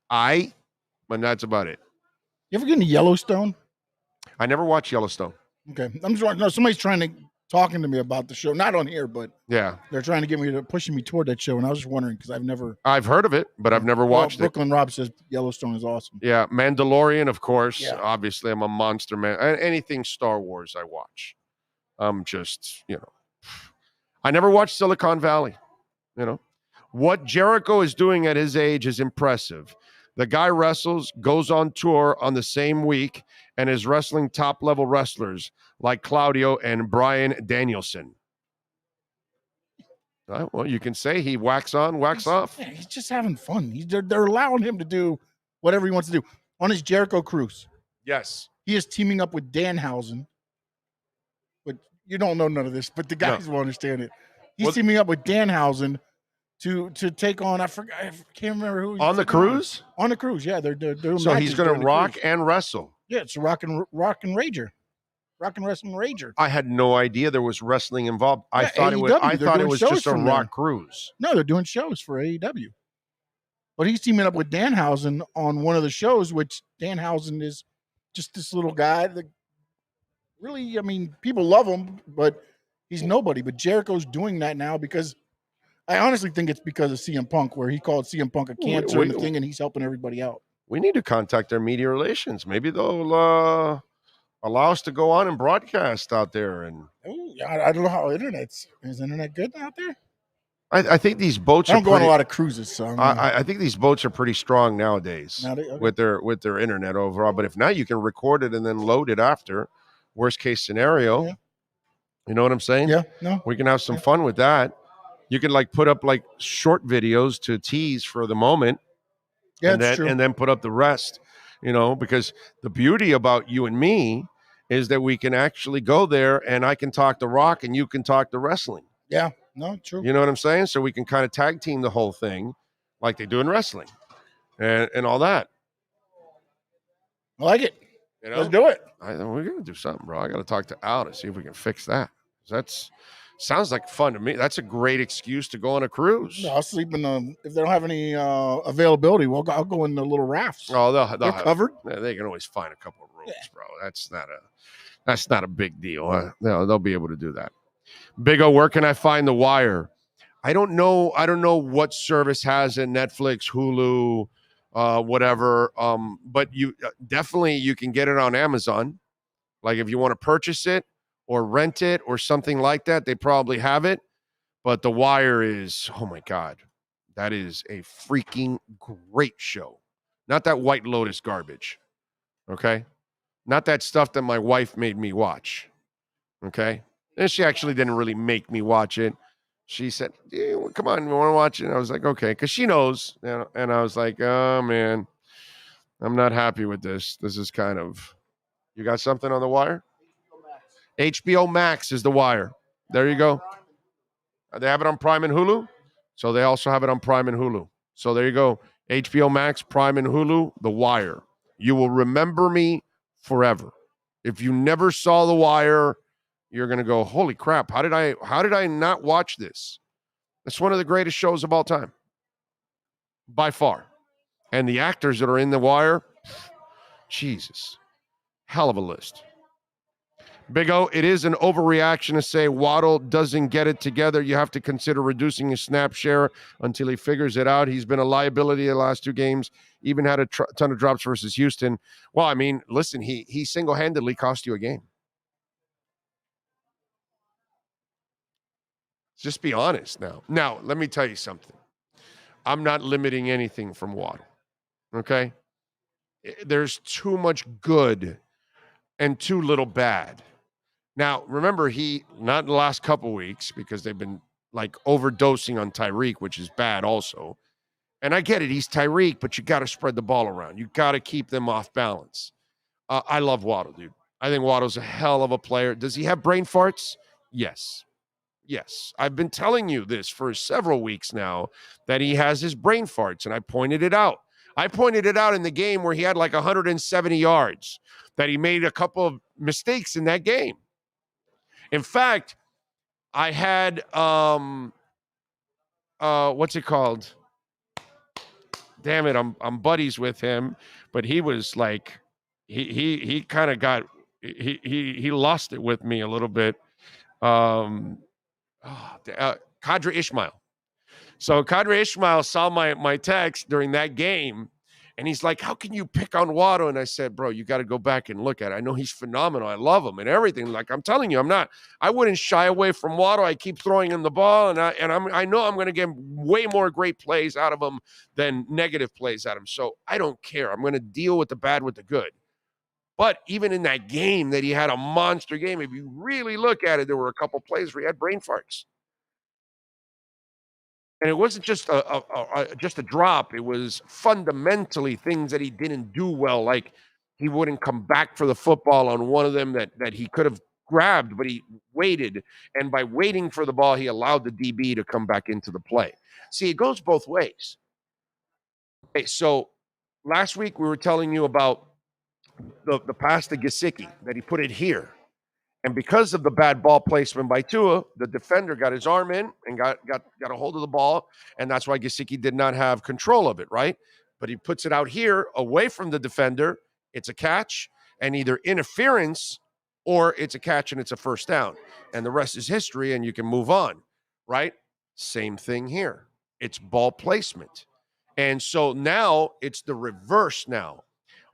but that's about it.
You ever get into Yellowstone?
I never watched Yellowstone.
Okay. I'm just no, somebody's talking to me about the show. Not on here, but
yeah,
they're trying to get me pushing me toward that show. And I was just wondering because I've
heard of it, but I've never watched it.
Brooklyn Rob says Yellowstone is awesome.
Yeah, Mandalorian, of course. Yeah. Obviously, I'm a monster man. Anything Star Wars, I watch. I'm just, I never watched Silicon Valley. What Jericho is doing at his age is impressive. The guy wrestles, goes on tour on the same week, and is wrestling top-level wrestlers like Claudio and Bryan Danielson. Well, you can say he wax on, wax off.
Yeah, he's just having fun. They're allowing him to do whatever he wants to do. On his Jericho cruise.
Yes.
He is teaming up with Danhausen. But you don't know none of this, but the guys will understand it. He's teaming up with Danhausen to take on, I can't remember who.
On the cruise?
On the cruise, yeah. They're doing
so he's going to rock and wrestle.
Yeah, it's a rock and rager. Rock and wrestling rager.
I had no idea there was wrestling involved. I thought it was just a rock cruise.
No, they're doing shows for AEW. But he's teaming up with Danhausen on one of the shows, which Danhausen is just this little guy that really, I mean, people love him, but he's nobody. But Jericho's doing that now because I honestly think it's because of CM Punk, where he called CM Punk a cancer and the thing, and he's helping everybody out.
We need to contact their media relations. Maybe they'll allow us to go on and broadcast out there. And
I don't know how is internet good out there?
I think these boats.
I don't go on a lot of cruises, so
I think these boats are pretty strong nowadays
okay.
with their internet overall. But if not, you can record it and then load it after. Worst case scenario, you know what I'm saying?
Yeah, no,
we can have some fun with that. You can like put up like short videos to tease for the moment, and then put up the rest. You know, because the beauty about you and me is that we can actually go there and I can talk the Rock and you can talk the wrestling.
Yeah, no, true.
You know what I'm saying? So we can kind of tag team the whole thing like they do in wrestling and all that.
I like it.
You know?
Let's do it.
We're going to do something, bro. I got to talk to Al to see if we can fix that. Sounds like fun to me. That's a great excuse to go on a cruise.
No, I'll sleep in if they don't have any availability, I'll go in the little rafts.
Oh, they're
covered.
They can always find a couple of rooms, bro. That's not a big deal. They'll be able to do that. Big O, where can I find The Wire? I don't know what service has it, Netflix, Hulu, whatever. But you definitely you can get it on Amazon. Like if you want to purchase it or rent it or something like that, they probably have it. But The Wire is, oh my God, that is a freaking great show. Not that White Lotus garbage. Okay? Not that stuff that my wife made me watch. Okay? And she actually didn't really make me watch it. She said, come on, you want to watch it? And I was like, okay, because she knows. And I was like, oh, man, I'm not happy with this. This is kind of, you got something on The Wire? HBO Max is The Wire. There you go. They have it on Prime and Hulu. So they also have it on Prime and Hulu. So there you go. HBO Max, Prime and Hulu, The Wire. You will remember me forever. If you never saw The Wire, you're going to go, holy crap, how did I not watch this? It's one of the greatest shows of all time. By far. And the actors that are in The Wire, Jesus, hell of a list. Big O, it is an overreaction to say Waddle doesn't get it together. You have to consider reducing his snap share until he figures it out. He's been a liability the last two games, even had a ton of drops versus Houston. Well, I mean, listen, he single-handedly cost you a game. Just be honest now. Now, let me tell you something. I'm not limiting anything from Waddle, okay? There's too much good and too little bad. Now, remember, not in the last couple weeks because they've been like overdosing on Tyreek, which is bad also. And I get it. He's Tyreek, but you got to spread the ball around. You got to keep them off balance. I love Waddle, dude. I think Waddle's a hell of a player. Does he have brain farts? Yes. Yes. I've been telling you this for several weeks now that he has his brain farts, and I pointed it out. I pointed it out in the game where he had like 170 yards, that he made a couple of mistakes in that game. In fact, I had, what's it called? Damn it, I'm buddies with him, but he was like, he kind of got, he lost it with me a little bit. Qadry Ishmael. So Qadry Ishmael saw my text during that game, and he's like, how can you pick on Waddle? And I said, bro, you got to go back and look at it. I know he's phenomenal. I love him and everything. Like, I'm telling you, I wouldn't shy away from Waddle. I keep throwing him the ball, and I know I'm going to get way more great plays out of him than negative plays out of him. So I don't care. I'm going to deal with the bad with the good. But even in that game that he had a monster game, if you really look at it, there were a couple plays where he had brain farts. And it wasn't just a drop. It was fundamentally things that he didn't do well. Like he wouldn't come back for the football on one of them that he could have grabbed, but he waited. And by waiting for the ball, he allowed the DB to come back into the play. See, it goes both ways. Okay, so last week we were telling you about the pass to Gesicki, that he put it here. And because of the bad ball placement by Tua, the defender got his arm in and got a hold of the ball, and that's why Gesicki did not have control of it, right? But he puts it out here away from the defender. It's a catch, and either interference or it's a catch and it's a first down, and the rest is history and you can move on, right? Same thing here. It's ball placement. And so now it's the reverse now.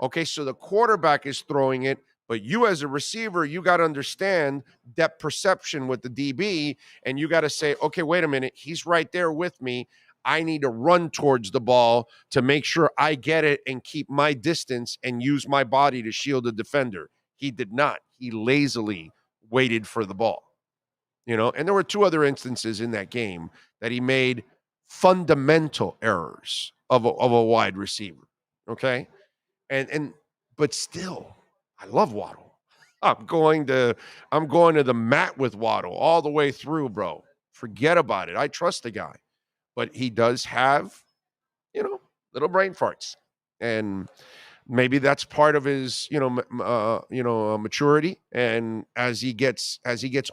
Okay, so the quarterback is throwing it, but you as a receiver, you got to understand depth perception with the DB, and you got to say, okay, wait a minute, he's right there with me. I need to run towards the ball to make sure I get it and keep my distance and use my body to shield the defender. He did not. He lazily waited for the ball. And there were 2 other instances in that game that he made fundamental errors of a wide receiver. Okay. But still, I love Waddle. I'm going to the mat with Waddle all the way through, bro. Forget about it. I trust the guy. But he does have, little brain farts. And maybe that's part of his, maturity. And as he gets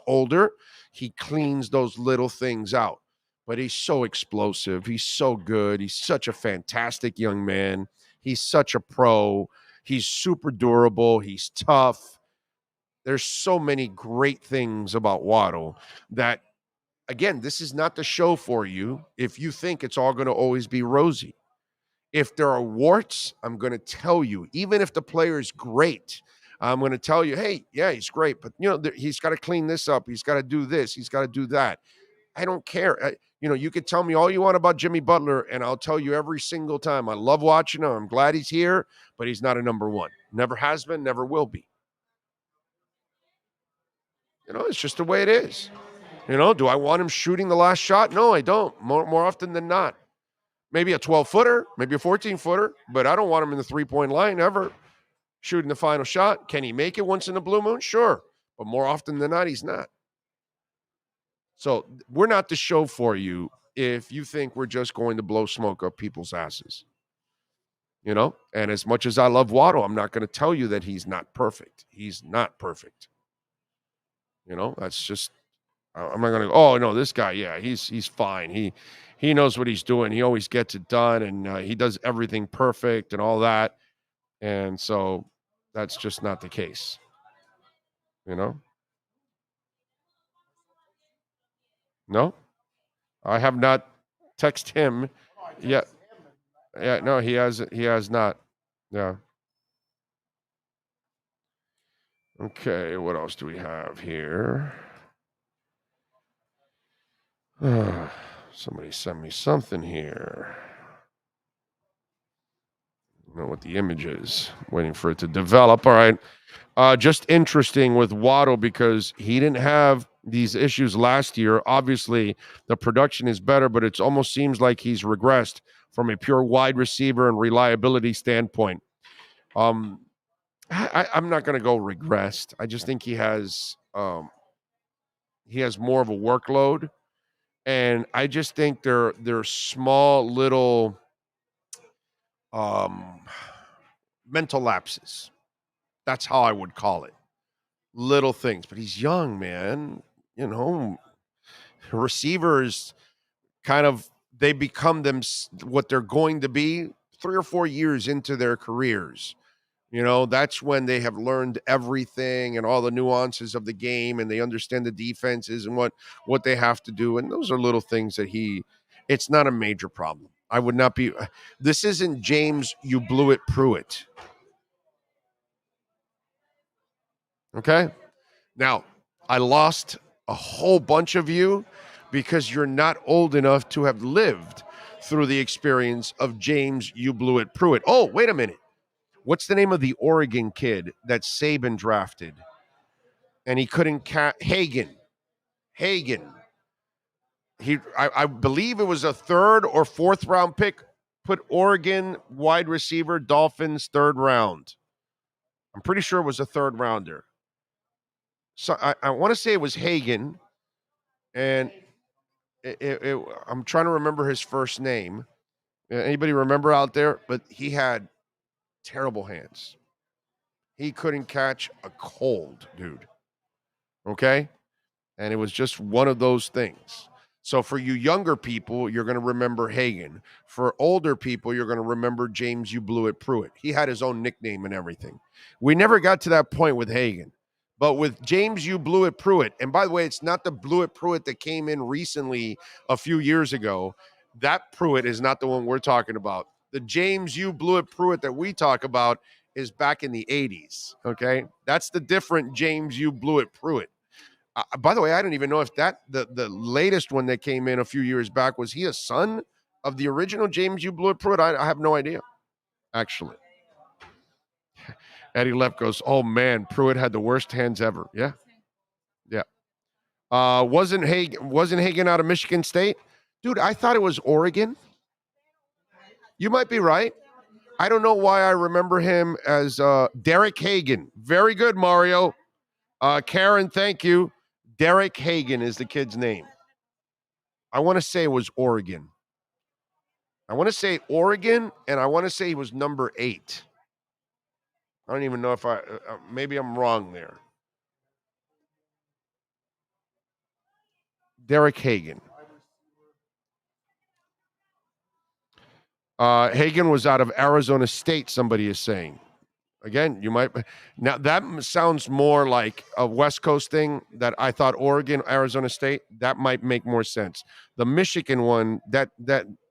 older, he cleans those little things out. But he's so explosive. He's so good. He's such a fantastic young man. He's such a pro. He's super durable. He's tough. There's so many great things about Waddle that, again, this is not the show for you if you think it's all going to always be rosy. If there are warts, I'm going to tell you, even if the player is great, I'm going to tell you, hey, yeah, he's great, but he's got to clean this up. He's got to do this. He's got to do that. I don't care. You could tell me all you want about Jimmy Butler, and I'll tell you every single time. I love watching him. I'm glad he's here, but he's not a number 1. Never has been, never will be. It's just the way it is. Do I want him shooting the last shot? No, I don't. More often than not. Maybe a 12-footer, maybe a 14-footer, but I don't want him in the three-point line ever shooting the final shot. Can he make it once in a blue moon? Sure. But more often than not, he's not. So we're not the show for you if you think we're just going to blow smoke up people's asses. And as much as I love Waddle, I'm not going to tell you that he's not perfect. He's not perfect. That's just, I'm not going to go, oh, no, this guy, yeah, he's fine. He knows what he's doing. He always gets it done, and he does everything perfect and all that. And so that's just not the case. No, I have not texted him yet. Yeah, no, he has not. Yeah. Okay, what else do we have here? Somebody sent me something here. I don't know what the image is. Waiting for it to develop. All right. Just interesting with Waddle because he didn't have these issues last year. Obviously, the production is better, but it almost seems like he's regressed from a pure wide receiver and reliability standpoint. I'm not going to go regressed. I just think he has more of a workload, and I just think they're small little mental lapses. That's how I would call it. Little things, but he's young, man. Receivers kind of, they become them what they're going to be 3 or 4 years into their careers. That's when they have learned everything and all the nuances of the game, and they understand the defenses and what they have to do. And those are little things that it's not a major problem. I would not be, this isn't James, you blew it, Pruitt. Okay. Now, I lost a whole bunch of you because you're not old enough to have lived through the experience of James, you blew it, Pruitt. Oh, wait a minute. What's the name of the Oregon kid that Saban drafted? And he couldn't Hagen. I believe it was a 3rd or 4th round pick. Put Oregon wide receiver, Dolphins, 3rd round. I'm pretty sure it was a 3rd rounder. So I want to say it was Hagen, and I'm trying to remember his first name. Anybody remember out there? But he had terrible hands. He couldn't catch a cold, dude. Okay? And it was just one of those things. So for you younger people, you're going to remember Hagen. For older people, you're going to remember James, you blew it, Pruitt. He had his own nickname and everything. We never got to that point with Hagen. But with James U. Blewett Pruitt, and by the way, it's not the Blewett Pruitt that came in recently a few years ago. That Pruitt is not the one we're talking about. The James U. Blewett Pruitt that we talk about is back in the 80s, okay? That's the different James U. Blewett Pruitt. By the way, I don't even know if that the latest one that came in a few years back, was he a son of the original James U. Blewett Pruitt? I have no idea, actually. Eddie Leff goes, oh, man, Pruitt had the worst hands ever. Yeah. Yeah. Wasn't Hagen out of Michigan State? Dude, I thought it was Oregon. You might be right. I don't know why I remember him as Derek Hagen. Very good, Mario. Karen, thank you. Derek Hagen is the kid's name. I want to say it was Oregon. And I want to say he was number 8. I don't even know if maybe I'm wrong there. Derek Hagen. Hagen was out of Arizona State, somebody is saying. Again, you might. Now, that sounds more like a West Coast thing that I thought Oregon, Arizona State. That might make more sense. The Michigan one, that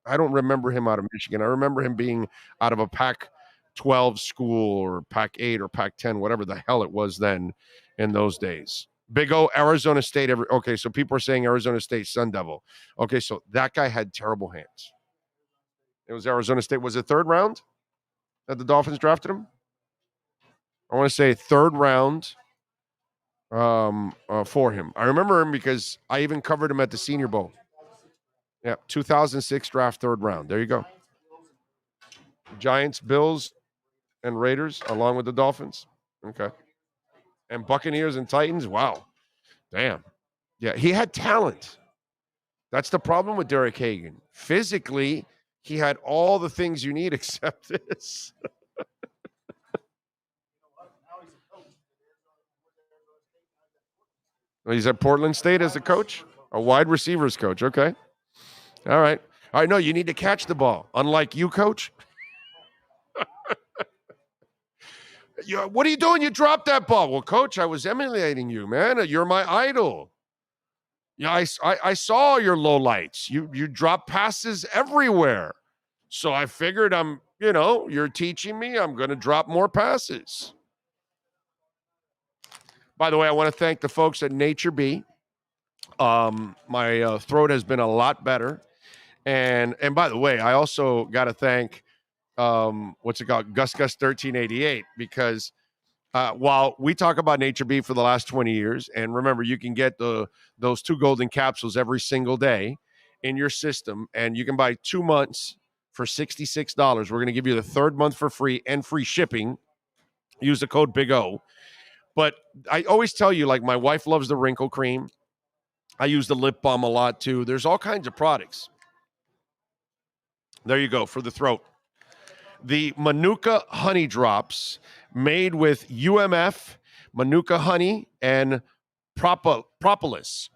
I don't remember him out of Michigan. I remember him being out of a Pac-12 school or Pac-8 or Pac-10, whatever the hell it was then in those days. Big O, Arizona State. Okay, so people are saying Arizona State Sun Devil. Okay, so that guy had terrible hands. It was Arizona State. Was it 3rd round that the Dolphins drafted him? I want to say 3rd round for him. I remember him because I even covered him at the Senior Bowl. Yeah, 2006 draft, 3rd round. There you go. Giants, Bills, and Raiders, along with the Dolphins. Okay. And Buccaneers and Titans. Wow. Damn. Yeah, he had talent. That's the problem with Derek Hagen. Physically, he had all the things you need except this. He's at Portland State as a coach, a wide receivers coach. Okay. All right. No, you need to catch the ball. Unlike you, coach. What are you doing? You dropped that ball. Well, coach, I was emulating you, man. You're my idol. Yeah, I saw your low lights. You drop passes everywhere. So I figured you're teaching me. I'm going to drop more passes. By the way, I want to thank the folks at Nature Bee. My throat has been a lot better. And by the way, I also got to thank, what's it called? Gus 1388, because while we talk about Nature Bee for the last 20 years, and remember, you can get those 2 golden capsules every single day in your system, and you can buy 2 months for $66. We're going to give you the 3rd month for free and free shipping. Use the code Big O. But I always tell you, like, my wife loves the wrinkle cream. I use the lip balm a lot too. There's all kinds of products. There you go for the throat. The Manuka Honey Drops, made with UMF, Manuka honey, and propolis.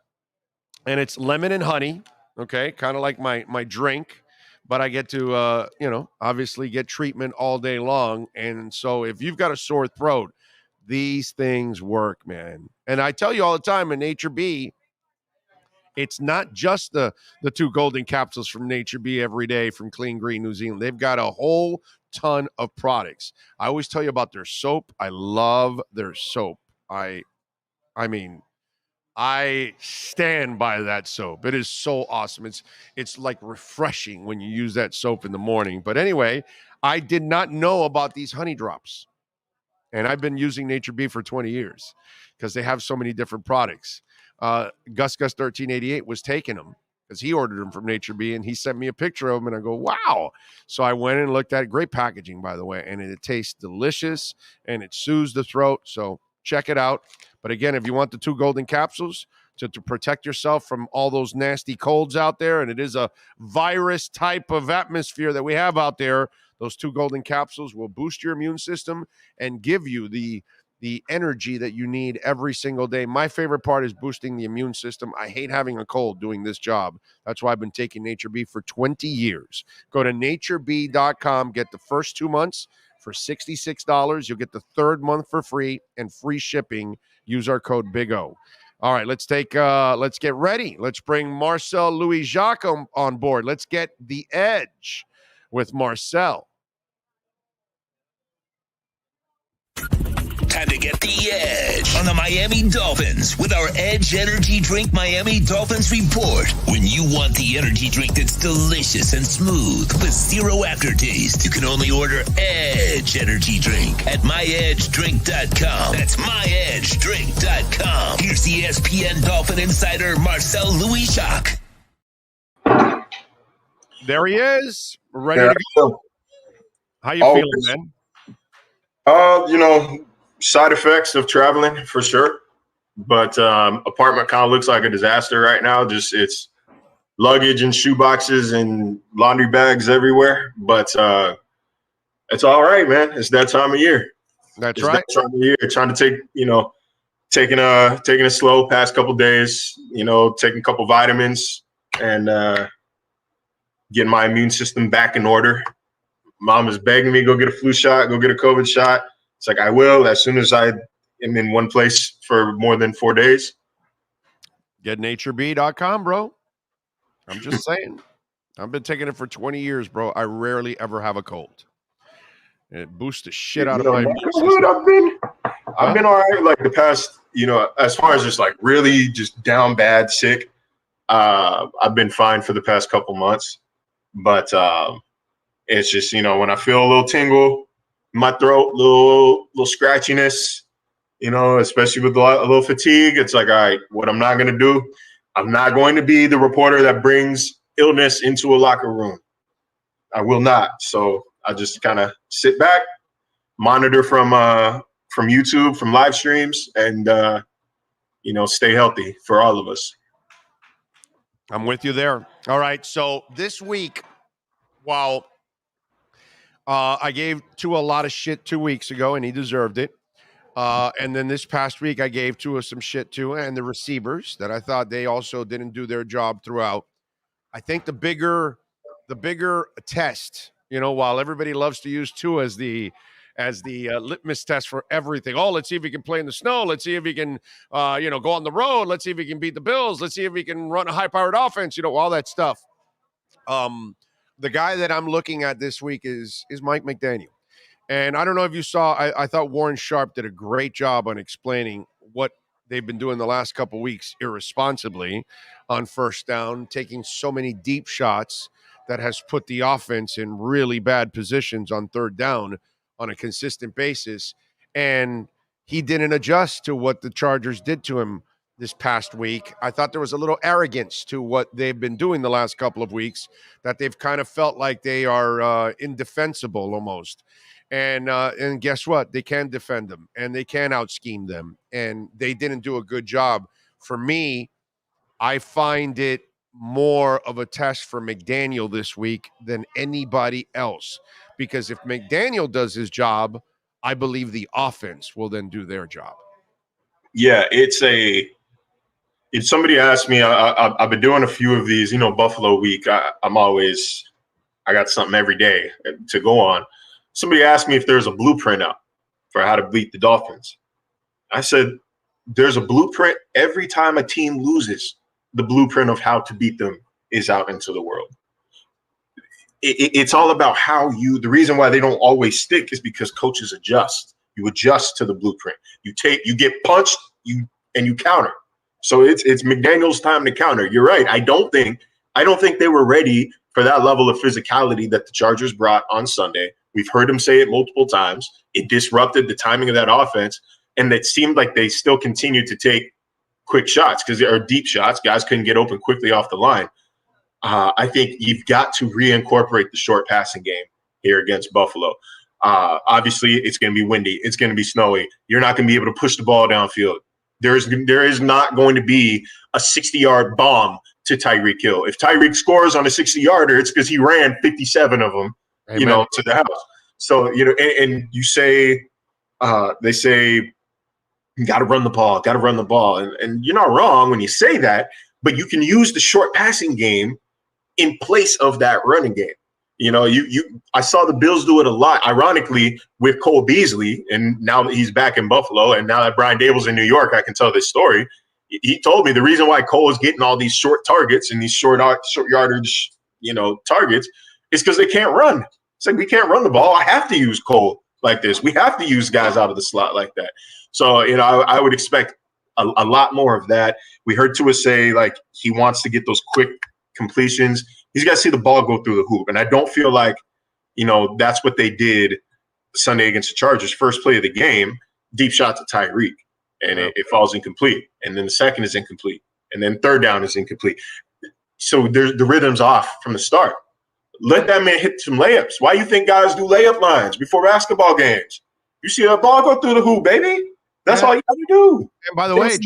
And it's lemon and honey, okay? Kind of like my drink. But I get to, obviously get treatment all day long. And so if you've got a sore throat, these things work, man. And I tell you all the time in Nature Bee, it's not just the 2 golden capsules from Nature Bee every day from Clean Green, New Zealand. They've got a whole ton of products. I always tell you about their soap. I love their soap. I mean, I stand by that soap. It is so awesome. It's like refreshing when you use that soap in the morning. But anyway, I did not know about these honey drops. And I've been using Nature Bee for 20 years because they have so many different products. Gus 1388 was taking them because he ordered them from Nature Bee, and he sent me a picture of them, and I go, wow. So I went and looked at it. Great packaging, by the way, and it tastes delicious, and it soothes the throat. So check it out. But again, if you want the 2 golden capsules to protect yourself from all those nasty colds out there, and it is a virus type of atmosphere that we have out there, those 2 golden capsules will boost your immune system and give you the energy that you need every single day. My favorite part is boosting the immune system. I hate having a cold doing this job. That's why I've been taking Nature Bee for 20 years. Go to naturebee.com, get the first 2 months For $66, you'll get the third month for free and free shipping. Use our code Big O. All right, let's get ready. Let's bring Marcel Louis-Jacques on board. Let's get the edge with Marcel.
Time to get the edge on the Miami Dolphins with our Edge Energy Drink Miami Dolphins report. When you want the energy drink that's delicious and smooth with zero aftertaste, you can only order Edge Energy Drink at myedgedrink.com. That's myedgedrink.com. Here's the ESPN Dolphin insider Marcel Louis-Jacques.
There he is, ready to go. How you feeling, man?
Side effects of traveling for sure, but apartment kind of looks like a disaster right now. Just it's luggage and shoe boxes and laundry bags everywhere, but it's all right, man. It's that time of year.
That's right.
That time of year. Trying to taking it slow past couple days. Taking a couple vitamins and getting my immune system back in order. Mom is begging me go get a flu shot, go get a COVID shot. It's like, I will as soon as I am in one place for more than 4 days.
GetNatureB.com, bro. I'm just saying. I've been taking it for 20 years, bro. I rarely ever have a cold. And it boosts the shit out of my immune system.
I've been all right like the past, as far as just like really just down bad, sick. I've been fine for the past couple months. But it's just, when I feel a little tingle, my throat, little scratchiness, especially with a little fatigue. It's like, all right, what I'm not going to do, I'm not going to be the reporter that brings illness into a locker room. I will not. So I just kind of sit back, monitor from YouTube, from live streams, and stay healthy for all of us.
I'm with you there. All right. So this week, while I gave Tua a lot of shit 2 weeks ago, and he deserved it. And then this past week, I gave Tua some shit too, and the receivers that I thought they also didn't do their job throughout. I think the bigger test, while everybody loves to use Tua as the litmus test for everything. Oh, let's see if he can play in the snow. Let's see if he can, go on the road. Let's see if he can beat the Bills. Let's see if he can run a high-powered offense. All that stuff. The guy that I'm looking at this week is Mike McDaniel. And I don't know if you saw, I thought Warren Sharp did a great job on explaining what they've been doing the last couple of weeks irresponsibly on first down, taking so many deep shots that has put the offense in really bad positions on third down on a consistent basis. And he didn't adjust to what the Chargers did to him this past week. I thought there was a little arrogance to what they've been doing the last couple of weeks, that they've kind of felt like they are indefensible almost. And guess what? They can defend them, and they can out-scheme them, and they didn't do a good job. For me, I find it more of a test for McDaniel this week than anybody else, because if McDaniel does his job, I believe the offense will then do their job.
Yeah, if somebody asked me, I've been doing a few of these, Buffalo week. I got something every day to go on. Somebody asked me if there's a blueprint out for how to beat the Dolphins. I said, there's a blueprint every time a team loses. The blueprint of how to beat them is out into the world. It's all about the reason why they don't always stick is because coaches adjust. You adjust to the blueprint. You get punched, and you counter. So it's McDaniel's time to counter. You're right. I don't think they were ready for that level of physicality that the Chargers brought on Sunday. We've heard him say it multiple times. It disrupted the timing of that offense, and it seemed like they still continued to take quick shots because they are deep shots. Guys couldn't get open quickly off the line. I think you've got to reincorporate the short passing game here against Buffalo. Obviously, it's going to be windy. It's going to be snowy. You're not going to be able to push the ball downfield. There is not going to be a 60-yard bomb to Tyreek Hill. If Tyreek scores on a 60-yarder, it's because he ran 57 of them,
Amen.
To the house. So, and you say, they say, you got to run the ball, And you're not wrong when you say that, but you can use the short passing game in place of that running game. You know, I saw the Bills do it a lot, ironically, with Cole Beasley, and now that he's back in Buffalo, and now that Brian Dable's in New York, I can tell this story. He told me the reason why Cole is getting all these short targets and these short yardage, targets is because they can't run. It's like, we can't run the ball. I have to use Cole like this. We have to use guys out of the slot like that. So, I would expect a lot more of that. We heard Tua say, like, he wants to get those quick completions. He's got to see the ball go through the hoop. And I don't feel like, that's what they did Sunday against the Chargers. First play of the game, deep shot to Tyreek, and it falls incomplete. And then the second is incomplete. And then third down is incomplete. So the rhythm's off from the start. Let that man hit some layups. Why you think guys do layup lines before basketball games? You see a ball go through the hoop, baby. That's all you got to do.
And by the way,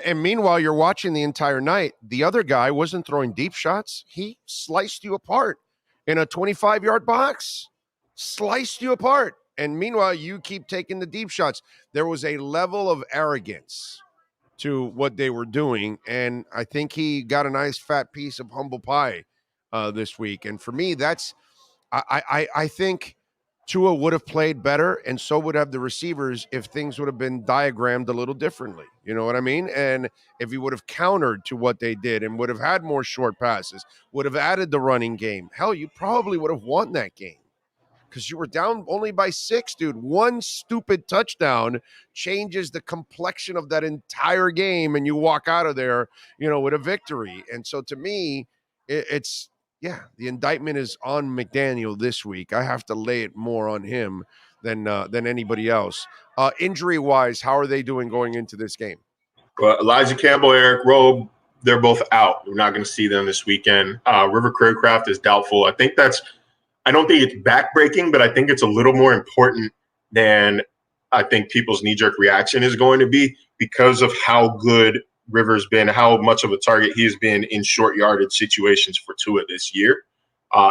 and meanwhile, you're watching the entire night. The other guy wasn't throwing deep shots. He sliced you apart in a 25-yard box. Sliced you apart. And meanwhile, you keep taking the deep shots. There was a level of arrogance to what they were doing. And I think he got a nice fat piece of humble pie this week. And for me, I think Tua would have played better, and so would have the receivers if things would have been diagrammed a little differently. You know what I mean? And if he would have countered to what they did and would have had more short passes, would have added the running game, hell, you probably would have won that game because you were down only by 6, dude. One stupid touchdown changes the complexion of that entire game, and you walk out of there, with a victory. And so to me, it's the indictment is on McDaniel this week. I have to lay it more on him than anybody else. Injury-wise, how are they doing going into this game?
Well, Elijah Campbell, Eric Rowe, they're both out. We're not going to see them this weekend. River Craycraft is doubtful. I don't think it's backbreaking, but I think it's a little more important than I think people's knee-jerk reaction is going to be because of how good Rivers been, how much of a target he has been in short yardage situations for Tua this year.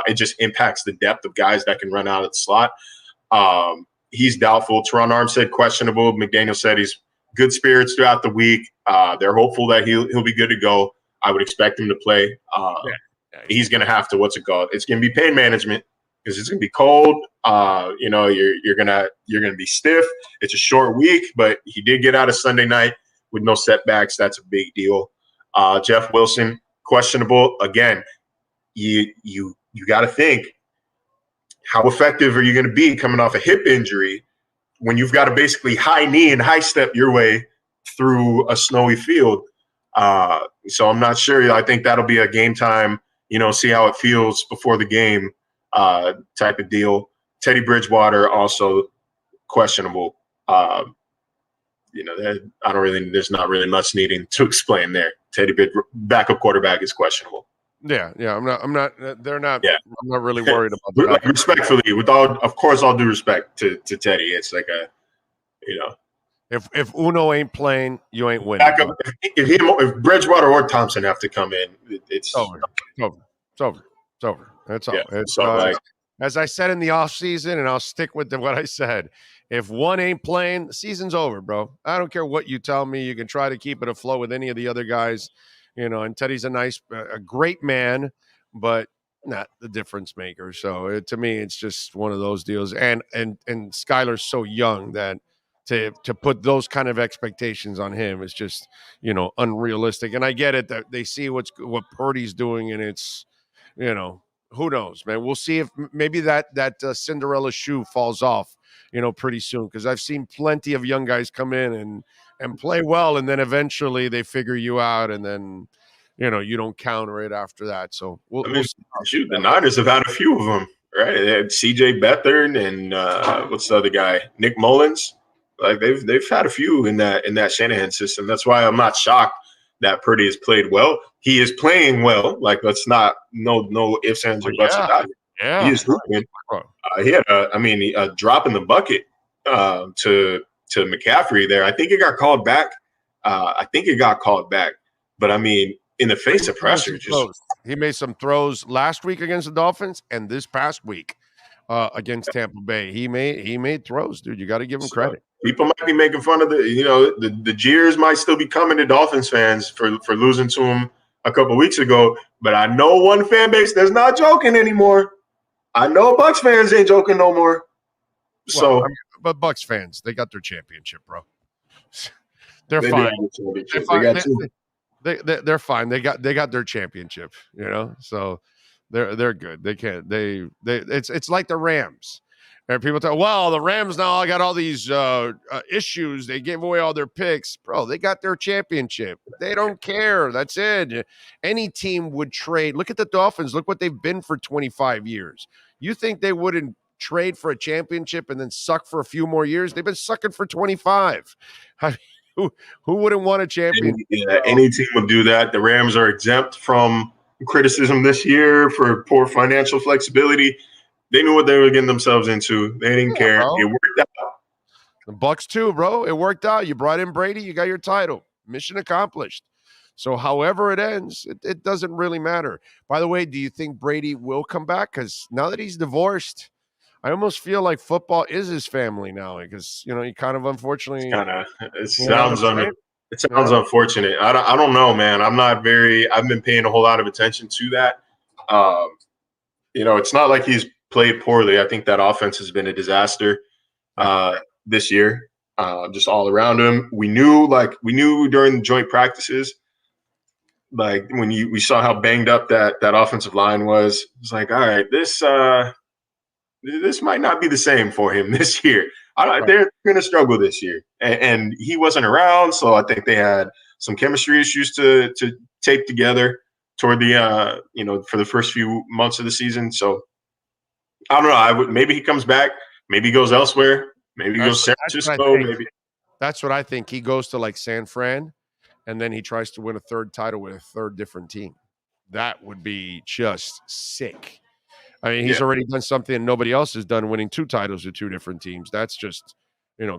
It just impacts the depth of guys that can run out of the slot. He's doubtful. Teron Armstead questionable. McDaniel said he's good spirits throughout the week. They're hopeful that he'll be good to go. I would expect him to play. He's going to have to, what's it called? It's going to be pain management because it's going to be cold. You're going to be stiff. It's a short week, but he did get out of Sunday night with no setbacks. That's a big deal. Jeff Wilson, questionable. Again, you got to think, how effective are you going to be coming off a hip injury when you've got to basically high knee and high step your way through a snowy field? So I'm not sure. I think that'll be a game time, see how it feels before the game type of deal. Teddy Bridgewater also questionable. There's not really much needing to explain there. Teddy backup quarterback is questionable.
Yeah. I'm not really worried about that.
Like, respectfully, of course, all due respect to Teddy, it's like
if Uno ain't playing, you ain't winning.
Backup, if Bridgewater or Thompson have to come in, it's
over. It's over. That's all.
Yeah,
as I said in the offseason, and I'll stick with what I said, if one ain't playing, the season's over, bro. I don't care what you tell me. You can try to keep it afloat with any of the other guys, and Teddy's a great man, but not the difference maker. So to me, it's just one of those deals. And Skylar's so young that to put those kind of expectations on him is just, unrealistic. And I get it that they see what Purdy's doing, and it's, who knows, man. We'll see if maybe that Cinderella shoe falls off, pretty soon, because I've seen plenty of young guys come in and play well, and then eventually they figure you out, and then you don't counter it after that. So
the Niners have had a few of them, right? They had C.J. Beathard and what's the other guy, Nick Mullins. Like they've had a few in that Shanahan system. That's why I'm not shocked that Purdy has played well. He is playing well. Like, let's not no ifs, ands, or buts about it.
Yeah,
he is hooping. He had a drop in the bucket to McCaffrey there. I think it got called back. But I mean, in the face of pressure,
he made some throws last week against the Dolphins and this past week against Tampa Bay. He made throws, dude. You got to give him credit.
People might be making fun of the jeers might still be coming to Dolphins fans for losing to him a couple weeks ago. But I know one fan base that's not joking anymore. I know Bucks fans ain't joking no more. So,
well, I mean, but Bucks fans, they got their championship, bro. They're fine. They're fine. They're fine. They got their championship, you know. So they're good. They can't. It's like the Rams. And people tell, well, the Rams now got all these issues. They gave away all their picks. Bro, they got their championship. They don't care. That's it. Any team would trade. Look at the Dolphins. Look what they've been for 25 years. You think they wouldn't trade for a championship and then suck for a few more years? They've been sucking for 25. I mean, who wouldn't want a champion?
Any team would do that. The Rams are exempt from criticism this year for poor financial flexibility. They knew what they were getting themselves into. They didn't care.
Bro.
It worked out.
The Bucks too, bro. It worked out. You brought in Brady. You got your title. Mission accomplished. So however it ends, it doesn't really matter. By the way, do you think Brady will come back? Because now that he's divorced, I almost feel like football is his family now. Because, you know, he kind of unfortunately.
It sounds unfortunate. I don't know, man. I've been paying a whole lot of attention to that. You know, it's not like he's played poorly. I think that offense has been a disaster this year, just all around him. We knew during the joint practices, like when we saw how banged up that offensive line was. It's like, all right, this might not be the same for him this year. They're going to struggle this year, and he wasn't around, so I think they had some chemistry issues to tape together toward the for the first few months of the season. So I don't know. Maybe he comes back. Maybe he goes elsewhere. Maybe he goes to San Francisco. Maybe
that's what I think. He goes to like San Fran, and then he tries to win a third title with a third different team. That would be just sick. I mean, he's already done something nobody else has done, winning 2 titles with 2 different teams. That's just,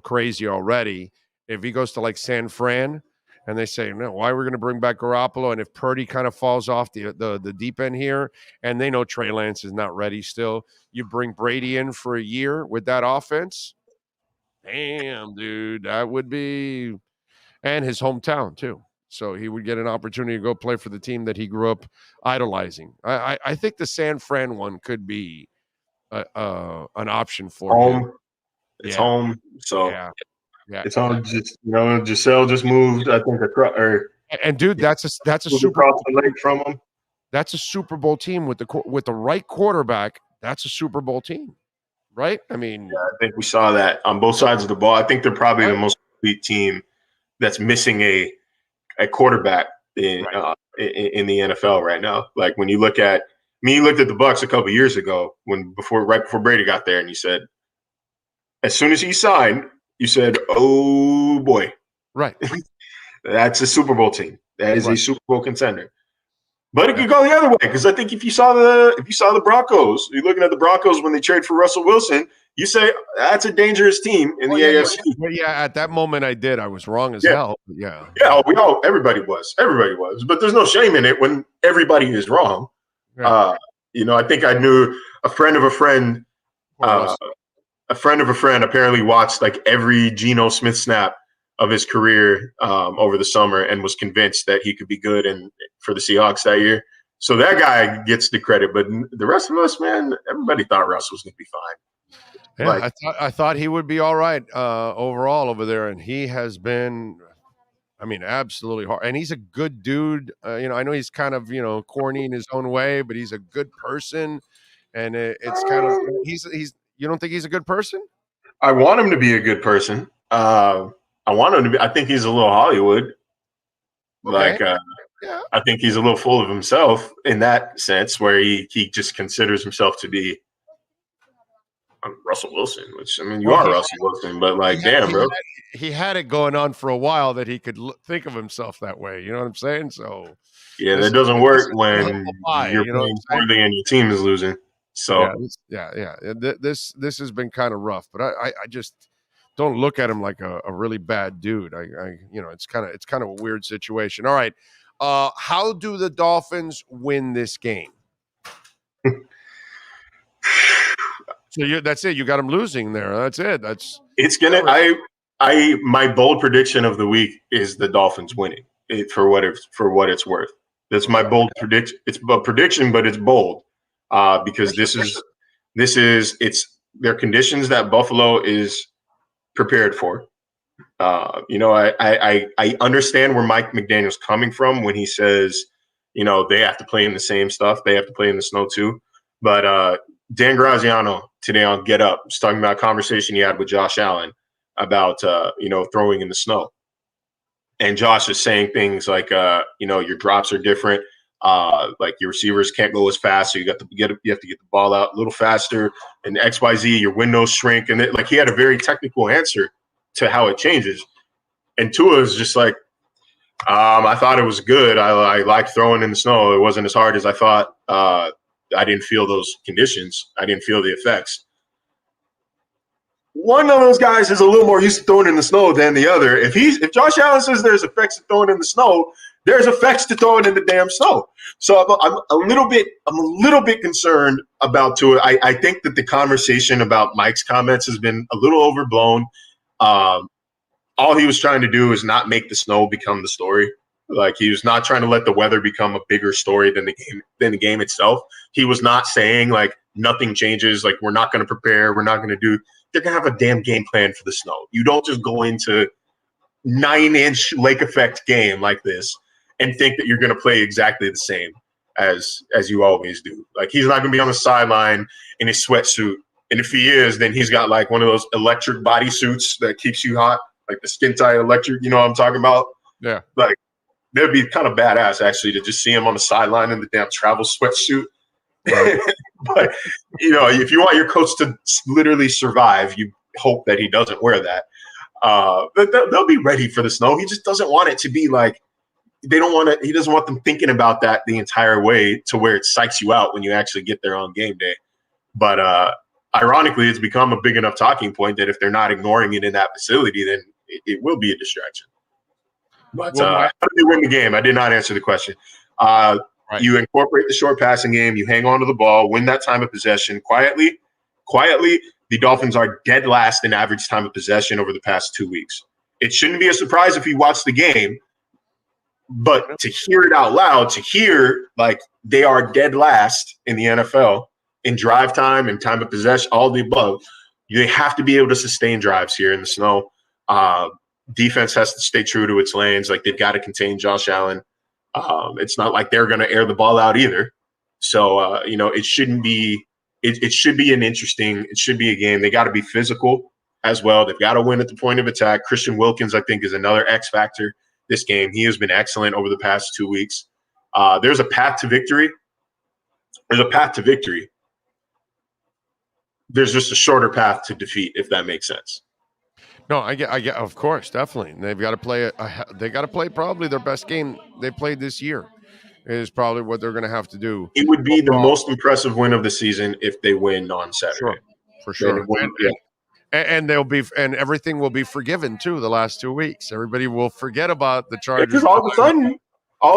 crazy already. If he goes to like San Fran and they say, no, why are we going to bring back Garoppolo? And if Purdy kind of falls off the deep end here, and they know Trey Lance is not ready still, you bring Brady in for a year with that offense. Damn, dude, that would be, and his hometown too. So he would get an opportunity to go play for the team that he grew up idolizing. I think the San Fran one could be an option for him.
It's home. So
yeah.
It's home. Just Giselle just moved. I think
and dude, that's a Super Bowl
from him.
That's a Super Bowl team with the right quarterback. That's a Super Bowl team, right? I mean,
I think we saw that on both sides of the ball. I think they're probably the most complete team that's missing a quarterback in the NFL right now. Like when you looked at the Bucks a couple of years ago, right before Brady got there, and you said, as soon as he signed, you said, "Oh boy,
right,
that's a Super Bowl team. That is a Super Bowl contender." But it could go the other way, because I think if you saw the Broncos, you're looking at the Broncos when they trade for Russell Wilson, you say that's a dangerous team in the AFC.
Yeah, at that moment I did. I was wrong as hell. Yeah.
Yeah, everybody was. But there's no shame in it when everybody is wrong. Yeah. I think I knew a friend of a friend. A friend of a friend apparently watched like every Geno Smith snap of his career over the summer and was convinced that he could be good for the Seahawks that year. So that guy gets the credit, but the rest of us, man, everybody thought Russ was going to be fine.
Yeah, I thought he would be all right overall over there, and he has been, absolutely hard. And he's a good dude. I know he's kind of corny in his own way, but he's a good person, and it's kind of he's. You don't think he's a good person?
I want him to be a good person. I want him to be. I think he's a little Hollywood. Okay. I think he's a little full of himself in that sense, where he just considers himself to be Russell Wilson, which you are Russell Wilson, but damn, bro.
He had it going on for a while that he could think of himself that way. You know what I'm saying? So
yeah, that doesn't work when you're playing poorly and your team is losing. So this has been kind of rough, but I just don't look at him like a really bad dude. It's kind of a weird situation. All right, how do the Dolphins win this game? So that's it. You got them losing there. That's it. It's gonna. My bold prediction of the week is the Dolphins winning. For what it's worth. That's my bold prediction. It's a prediction, but it's bold. Because this is They're conditions that Buffalo is prepared for. I understand where Mike McDaniel's coming from when he says, they have to play in the same stuff. They have to play in the snow too. But Dan Graziano today on Get Up was talking about a conversation he had with Josh Allen about, throwing in the snow. And Josh is saying things like, your drops are different. Like your receivers can't go as fast. So you have to get the ball out a little faster, and XYZ, your windows shrink. And he had a very technical answer to how it changes. And Tua is just like, I thought it was good. I liked throwing in the snow. It wasn't as hard as I thought. I didn't feel those conditions. I didn't feel the effects. One of those guys is a little more used to throwing in the snow than the other. If Josh Allen says there's effects to throwing in the snow, there's effects to throwing in the damn snow. So I'm a little bit concerned about Tua. I think that the conversation about Mike's comments has been a little overblown. All he was trying to do is not make the snow become the story. Like, he was not trying to let the weather become a bigger story than the game itself. He was not saying like nothing changes, like we're not going to prepare, we're not going to do. They're going to have a damn game plan for the snow. You don't just go into 9-inch lake effect game like this and think that you're going to play exactly the same as you always do. Like, he's not going to be on the sideline in his sweatsuit. And if he is, then he's got like one of those electric body suits that keeps you hot, like the skin tight electric, you know what I'm talking about?
Yeah.
Like, that'd be kind of badass actually to just see him on the sideline in the damn travel sweatsuit. Right. But, if you want your coach to literally survive, you hope that he doesn't wear that. But they'll be ready for the snow. He just doesn't want it to be like, he doesn't want them thinking about that the entire way to where it psychs you out when you actually get there on game day. But ironically, it's become a big enough talking point that if they're not ignoring it in that facility, then it will be a distraction. But how do they win the game? I did not answer the question. Right. You incorporate the short passing game. You hang on to the ball, win that time of possession quietly. The Dolphins are dead last in average time of possession over the past 2 weeks. It shouldn't be a surprise if you watch the game, but to hear it out loud, to hear like they are dead last in the NFL in drive time and time of possession, all the above, they have to be able to sustain drives here in the snow. Defense has to stay true to its lanes. Like, they've got to contain Josh Allen. It's not like they're going to air the ball out either. So, it shouldn't be – it should be an interesting – it should be a game. They got to be physical as well. They've got to win at the point of attack. Christian Wilkins, I think, is another X factor this game. He has been excellent over the past 2 weeks. There's a path to victory. There's just a shorter path to defeat, if that makes sense.
No, I get. Of course, definitely. They've got to play. They got to play probably their best game they played this year. Is probably what they're going to have to do.
It would be the most impressive win of the season if they win on Saturday.
For sure. And they'll be, and everything will be forgiven too. The last 2 weeks, everybody will forget about the Chargers.
Because all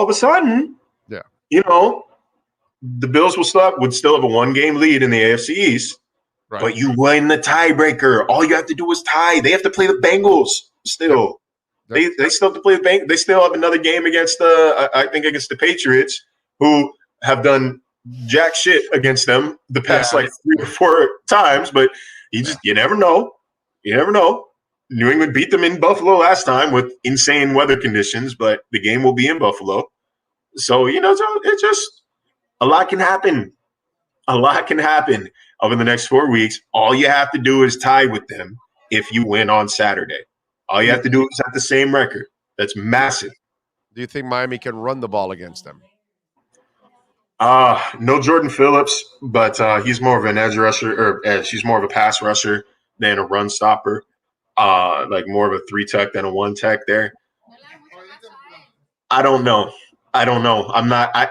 of a sudden,
yeah,
the Bills would still have a 1-game lead in the AFC East. Right. But you win the tiebreaker. All you have to do is tie. They have to play the Bengals still. They still have to play the Bengals. They still have another game against against the Patriots, who have done jack shit against them the past 3 or 4 times. But you never know. You never know. New England beat them in Buffalo last time with insane weather conditions, but the game will be in Buffalo. So, it's just a lot can happen. A lot can happen over the next 4 weeks. All you have to do is tie with them if you win on Saturday. All you have to do is have the same record. That's massive.
Do you think Miami can run the ball against them?
No Jordan Phillips, but he's more of an edge rusher, or she's more of a pass rusher than a run stopper. Like more of a 3-tech than a 1-tech there. I don't know.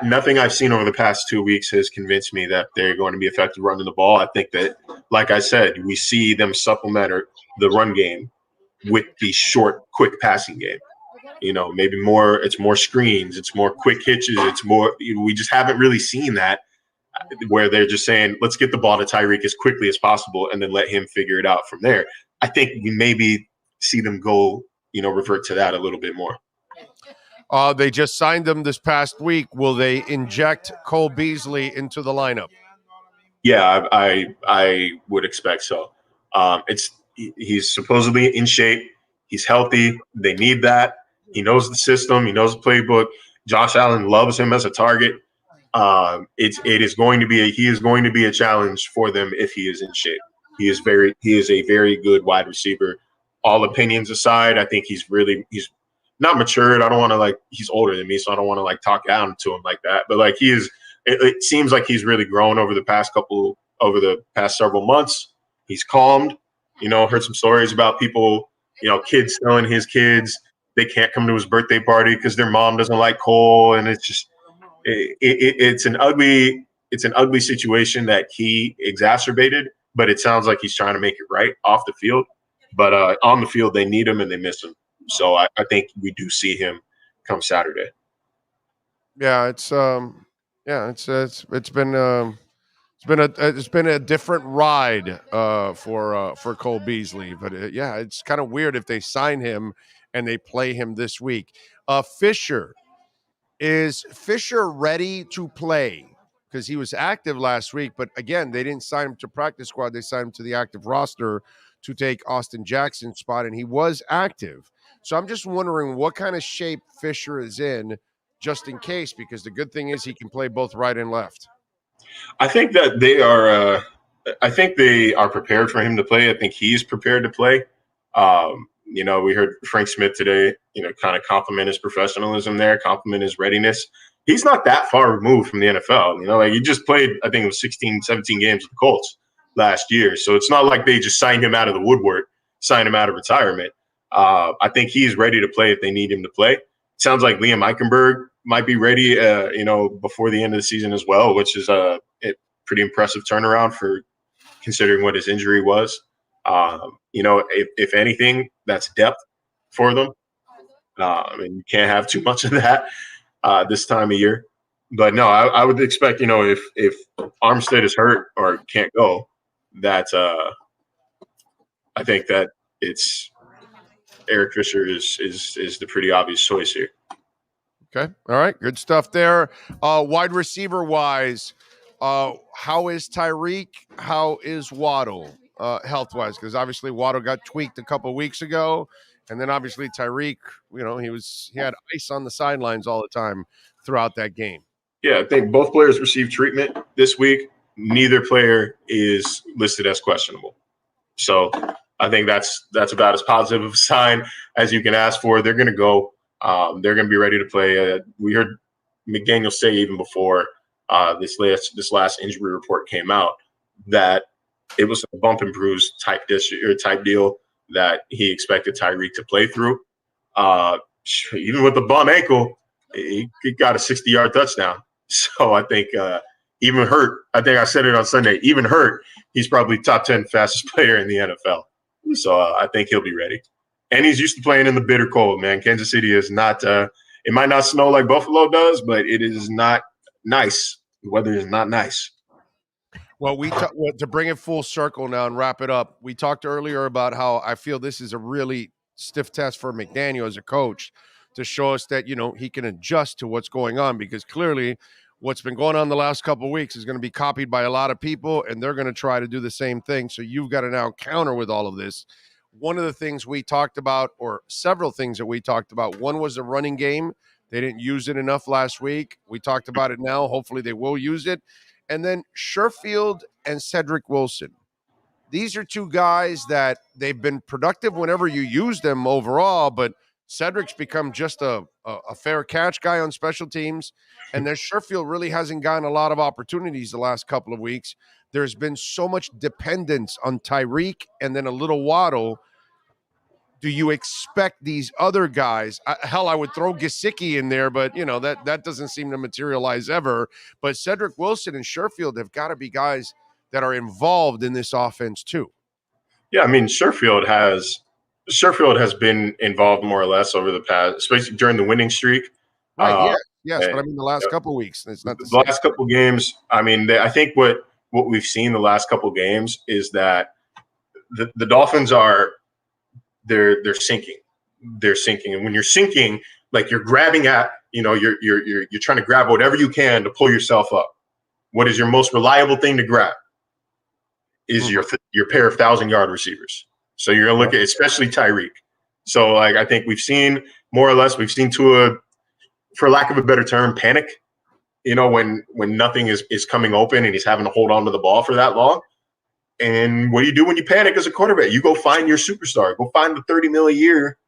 Nothing I've seen over the past 2 weeks has convinced me that they're going to be effective running the ball. I think that, like I said, we see them supplement the run game with the short, quick passing game. Maybe it's more screens, it's more quick hitches, it's more, we just haven't really seen that where they're just saying, let's get the ball to Tyreek as quickly as possible and then let him figure it out from there. I think we maybe see them go, revert to that a little bit more.
They just signed him this past week. Will they inject Cole Beasley into the lineup?
Yeah, I would expect so. He's supposedly in shape. He's healthy. They need that. He knows the system. He knows the playbook. Josh Allen loves him as a target. He is going to be a challenge for them if he is in shape. He is a very good wide receiver. All opinions aside, I think he's not matured. I don't want to he's older than me, so I don't want to talk down to him like that. But it seems like he's really grown over the past several months. He's calmed. Heard some stories about people, kids telling his kids they can't come to his birthday party because their mom doesn't like Cole, and it's just it's an ugly situation that he exacerbated. But it sounds like he's trying to make it right off the field. But on the field, they need him and they miss him. So I think we do see him come Saturday.
Yeah, it's been a different ride for Cole Beasley, but it's kind of weird if they sign him and they play him this week. Is Fisher ready to play? Because he was active last week, but again, they didn't sign him to practice squad. They signed him to the active roster to take Austin Jackson's spot, and he was active. So I'm just wondering what kind of shape Fisher is in, just in case, because the good thing is he can play both right and left.
I think that they are. I think they are prepared for him to play. I think he's prepared to play. We heard Frank Smith today. Kind of compliment his professionalism there, compliment his readiness. He's not that far removed from the NFL. He just played, I think it was 16, 17 games with the Colts last year. So it's not like they just signed him out of the woodwork, signed him out of retirement. I think he's ready to play if they need him to play. Sounds like Liam Eichenberg might be ready, before the end of the season as well, which is a pretty impressive turnaround for considering what his injury was. If anything, that's depth for them. And you can't have too much of that this time of year. But no, I would expect, if Armstead is hurt or can't go, that I think that it's Eric Fisher is the pretty obvious choice here.
Okay. All right. Good stuff there. Wide receiver wise, how is Tyreek? How is Waddle health wise? Because obviously Waddle got tweaked a couple of weeks ago. And then obviously Tyreek, he had ice on the sidelines all the time throughout that game.
Yeah, I think both players received treatment this week. Neither player is listed as questionable. So I think that's about as positive of a sign as you can ask for. They're going to go. They're going to be ready to play. We heard McDaniel say even before this last injury report came out that it was a bump and bruise type deal that he expected Tyreek to play through. Even with the bum ankle, he got a 60-yard touchdown. So I think even hurt, I think I said it on Sunday, even hurt, he's probably top 10 fastest player in the NFL. So I think he'll be ready. And he's used to playing in the bitter cold, man. Kansas City is not it might not snow like Buffalo does, but it is not nice. The weather is not nice.
Well, to bring it full circle now and wrap it up, we talked earlier about how I feel this is a really stiff test for McDaniel as a coach to show us that, he can adjust to what's going on, because clearly what's been going on the last couple of weeks is going to be copied by a lot of people, and they're going to try to do the same thing. So you've got to now counter with all of this. One of the things we talked about, or several things that we talked about, one was the running game. They didn't use it enough last week. We talked about it now. Hopefully they will use it. And then Sherfield and Cedric Wilson. These are two guys that they've been productive whenever you use them overall, but Cedric's become just a fair catch guy on special teams. And then Sherfield really hasn't gotten a lot of opportunities the last couple of weeks. There's been so much dependence on Tyreek and then a little Waddle. Do you expect these other guys? I would throw Gesicki in there, but that doesn't seem to materialize ever. But Cedric Wilson and Sherfield have got to be guys that are involved in this offense too.
Yeah, I mean Sherfield has been involved more or less over the past, especially during the winning streak.
Right, yes, but I mean the last couple of weeks. It's not
the last couple of games. I mean, I think what we've seen the last couple of games is that the Dolphins are. They're sinking. They're sinking. And when you're sinking, like you're grabbing at, you're trying to grab whatever you can to pull yourself up. What is your most reliable thing to grab? is your pair of 1,000-yard receivers. So you're going to look at especially Tyreek. So, like, I think we've seen Tua, for lack of a better term, panic, when nothing is coming open and he's having to hold on to the ball for that long. And what do you do when you panic as a quarterback? You go find your superstar. Go find the $30 million a year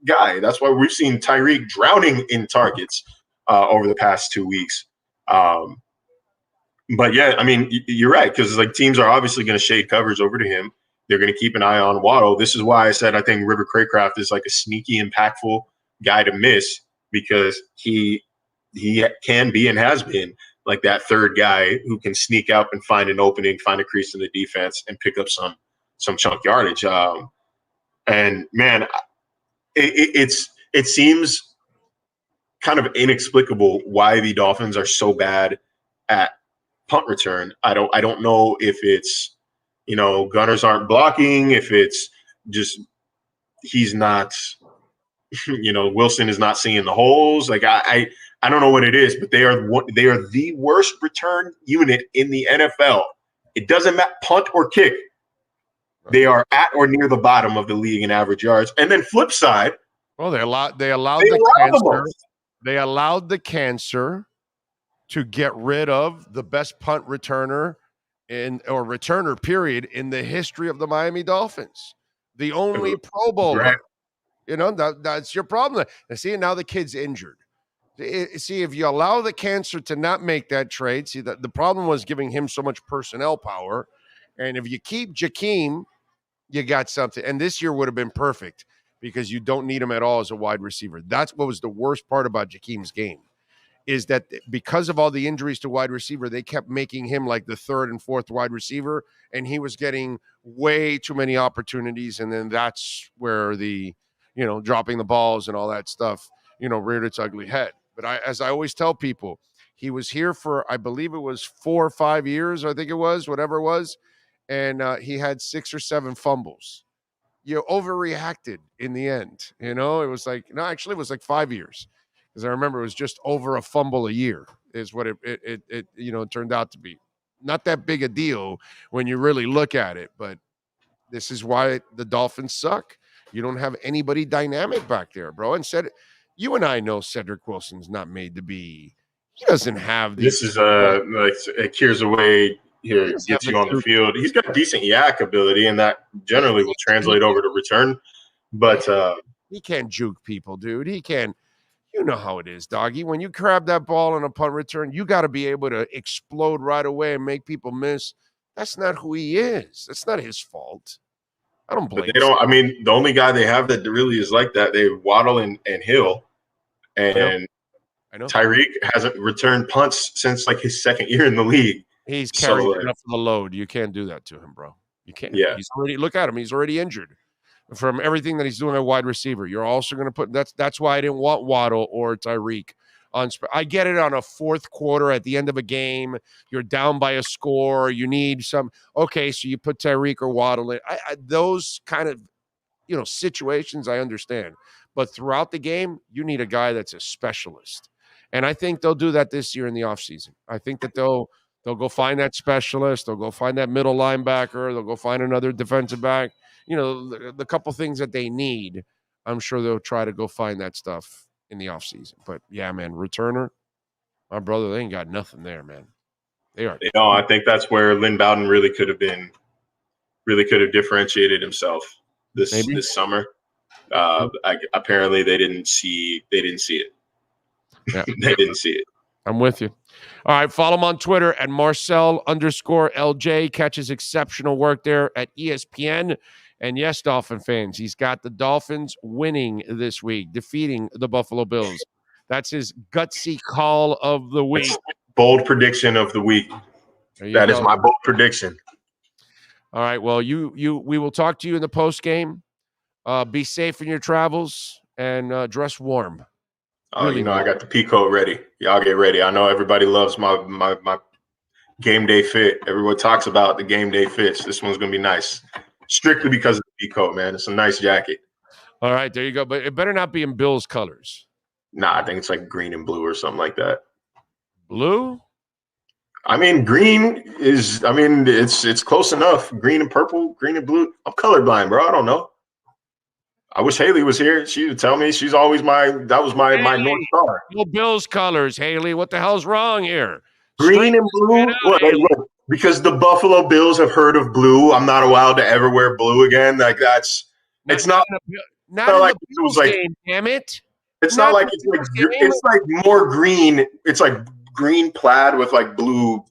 guy. That's why we've seen Tyreek drowning in targets over the past 2 weeks. But yeah, I mean, you're right, because like teams are obviously going to shade coverage over to him. They're going to keep an eye on Waddle. This is why I said I think River Craycraft is like a sneaky, impactful guy to miss, because he can be and has been like that third guy who can sneak out and find an opening, find a crease in the defense, and pick up some chunk yardage. And man, it seems kind of inexplicable why the Dolphins are so bad at punt return. I don't know if it's, gunners aren't blocking, if it's just he's not, Wilson is not seeing the holes. Like I don't know what it is, but they are the worst return unit in the NFL. It doesn't matter, punt or kick. They are at or near the bottom of the league in average yards. And then flip side,
well, they allowed the cancer to get rid of the best punt returner or returner period in the history of the Miami Dolphins. The only Pro Bowler. That's your problem. And see, now the kid's injured. See, if you allow the cancer to not make that trade, see, that the problem was giving him so much personnel power. And if you keep Jakeem, you got something. And this year would have been perfect because you don't need him at all as a wide receiver. That's what was the worst part about Jakeem's game, is that because of all the injuries to wide receiver, they kept making him like the third and fourth wide receiver, and he was getting way too many opportunities. And then that's where the, dropping the balls and all that stuff, reared its ugly head. But as I always tell people, he was here for, I believe it was 4 or 5 years, I think it was, whatever it was. And he had 6 or 7 fumbles. You overreacted in the end. It was like, no, actually it was like 5 years. Because I remember it was just over a fumble a year is what it turned out to be. Not that big a deal when you really look at it, but this is why the Dolphins suck. You don't have anybody dynamic back there, bro. And you and I know Cedric Wilson's not made to be. He doesn't have these.
This is like here's a way here gets you on the field. He's got decent yak ability, and that generally will translate over to return. But
he can't juke people, dude. He can. You know how it is, doggy. When you grab that ball on a punt return, you got to be able to explode right away and make people miss. That's not who he is. That's not his fault. I don't blame him.
The only guy they have that really is like that, they have Waddle and Hill. And I know. Tyreek hasn't returned punts since like his second year in the league.
He's carrying enough of the load. You can't do that to him, bro. You can't.
Yeah.
Look at him. He's already injured from everything that he's doing at wide receiver. You're also going to put that's why I didn't want Waddle or Tyreek on. I get it on a fourth quarter at the end of a game. You're down by a score. You need some. Okay, so you put Tyreek or Waddle in. Those kind of situations I understand, but throughout the game, you need a guy that's a specialist, and I think they'll do that this year in the offseason. I think that they'll go find that specialist. They'll go find that middle linebacker. They'll go find another defensive back. The couple things that they need, I'm sure they'll try to go find that stuff in the offseason. But, yeah, man, returner, my brother, they ain't got nothing there, man. They are.
I think that's where Lynn Bowden really could have differentiated himself this summer. Apparently they didn't see it.
Yeah.
They didn't see it.
I'm with you. All right, follow him on Twitter at Marcel_LJ. Catches exceptional work there at ESPN. And yes, Dolphin fans, he's got the Dolphins winning this week, defeating the Buffalo Bills. That's his gutsy call of the week.
Bold prediction of the week. That is my bold prediction.
All right, well, we will talk to you in the post game. Be safe in your travels and dress warm.
Really I got the Peacoat ready. Y'all get ready. I know everybody loves my game day fit. Everyone talks about the game day fits. This one's going to be nice. Strictly because of the Peacoat, man. It's a nice jacket.
All right, there you go. But it better not be in Bills colors.
Nah, I think it's like green and blue or something like that.
Blue?
I mean, green is. I mean, it's close enough. Green and purple, green and blue. I'm colorblind, bro. I don't know. I wish Haley was here. She would tell me. She's always my North Star.
No Bills colors, Haley. What the hell's wrong here?
Green and blue. What, because the Buffalo Bills have heard of blue. I'm not allowed to ever wear blue again. Like that's. It's not.
Not
like
it was like. Game, damn it!
It's not like it's like more green. It's like green plaid with like blue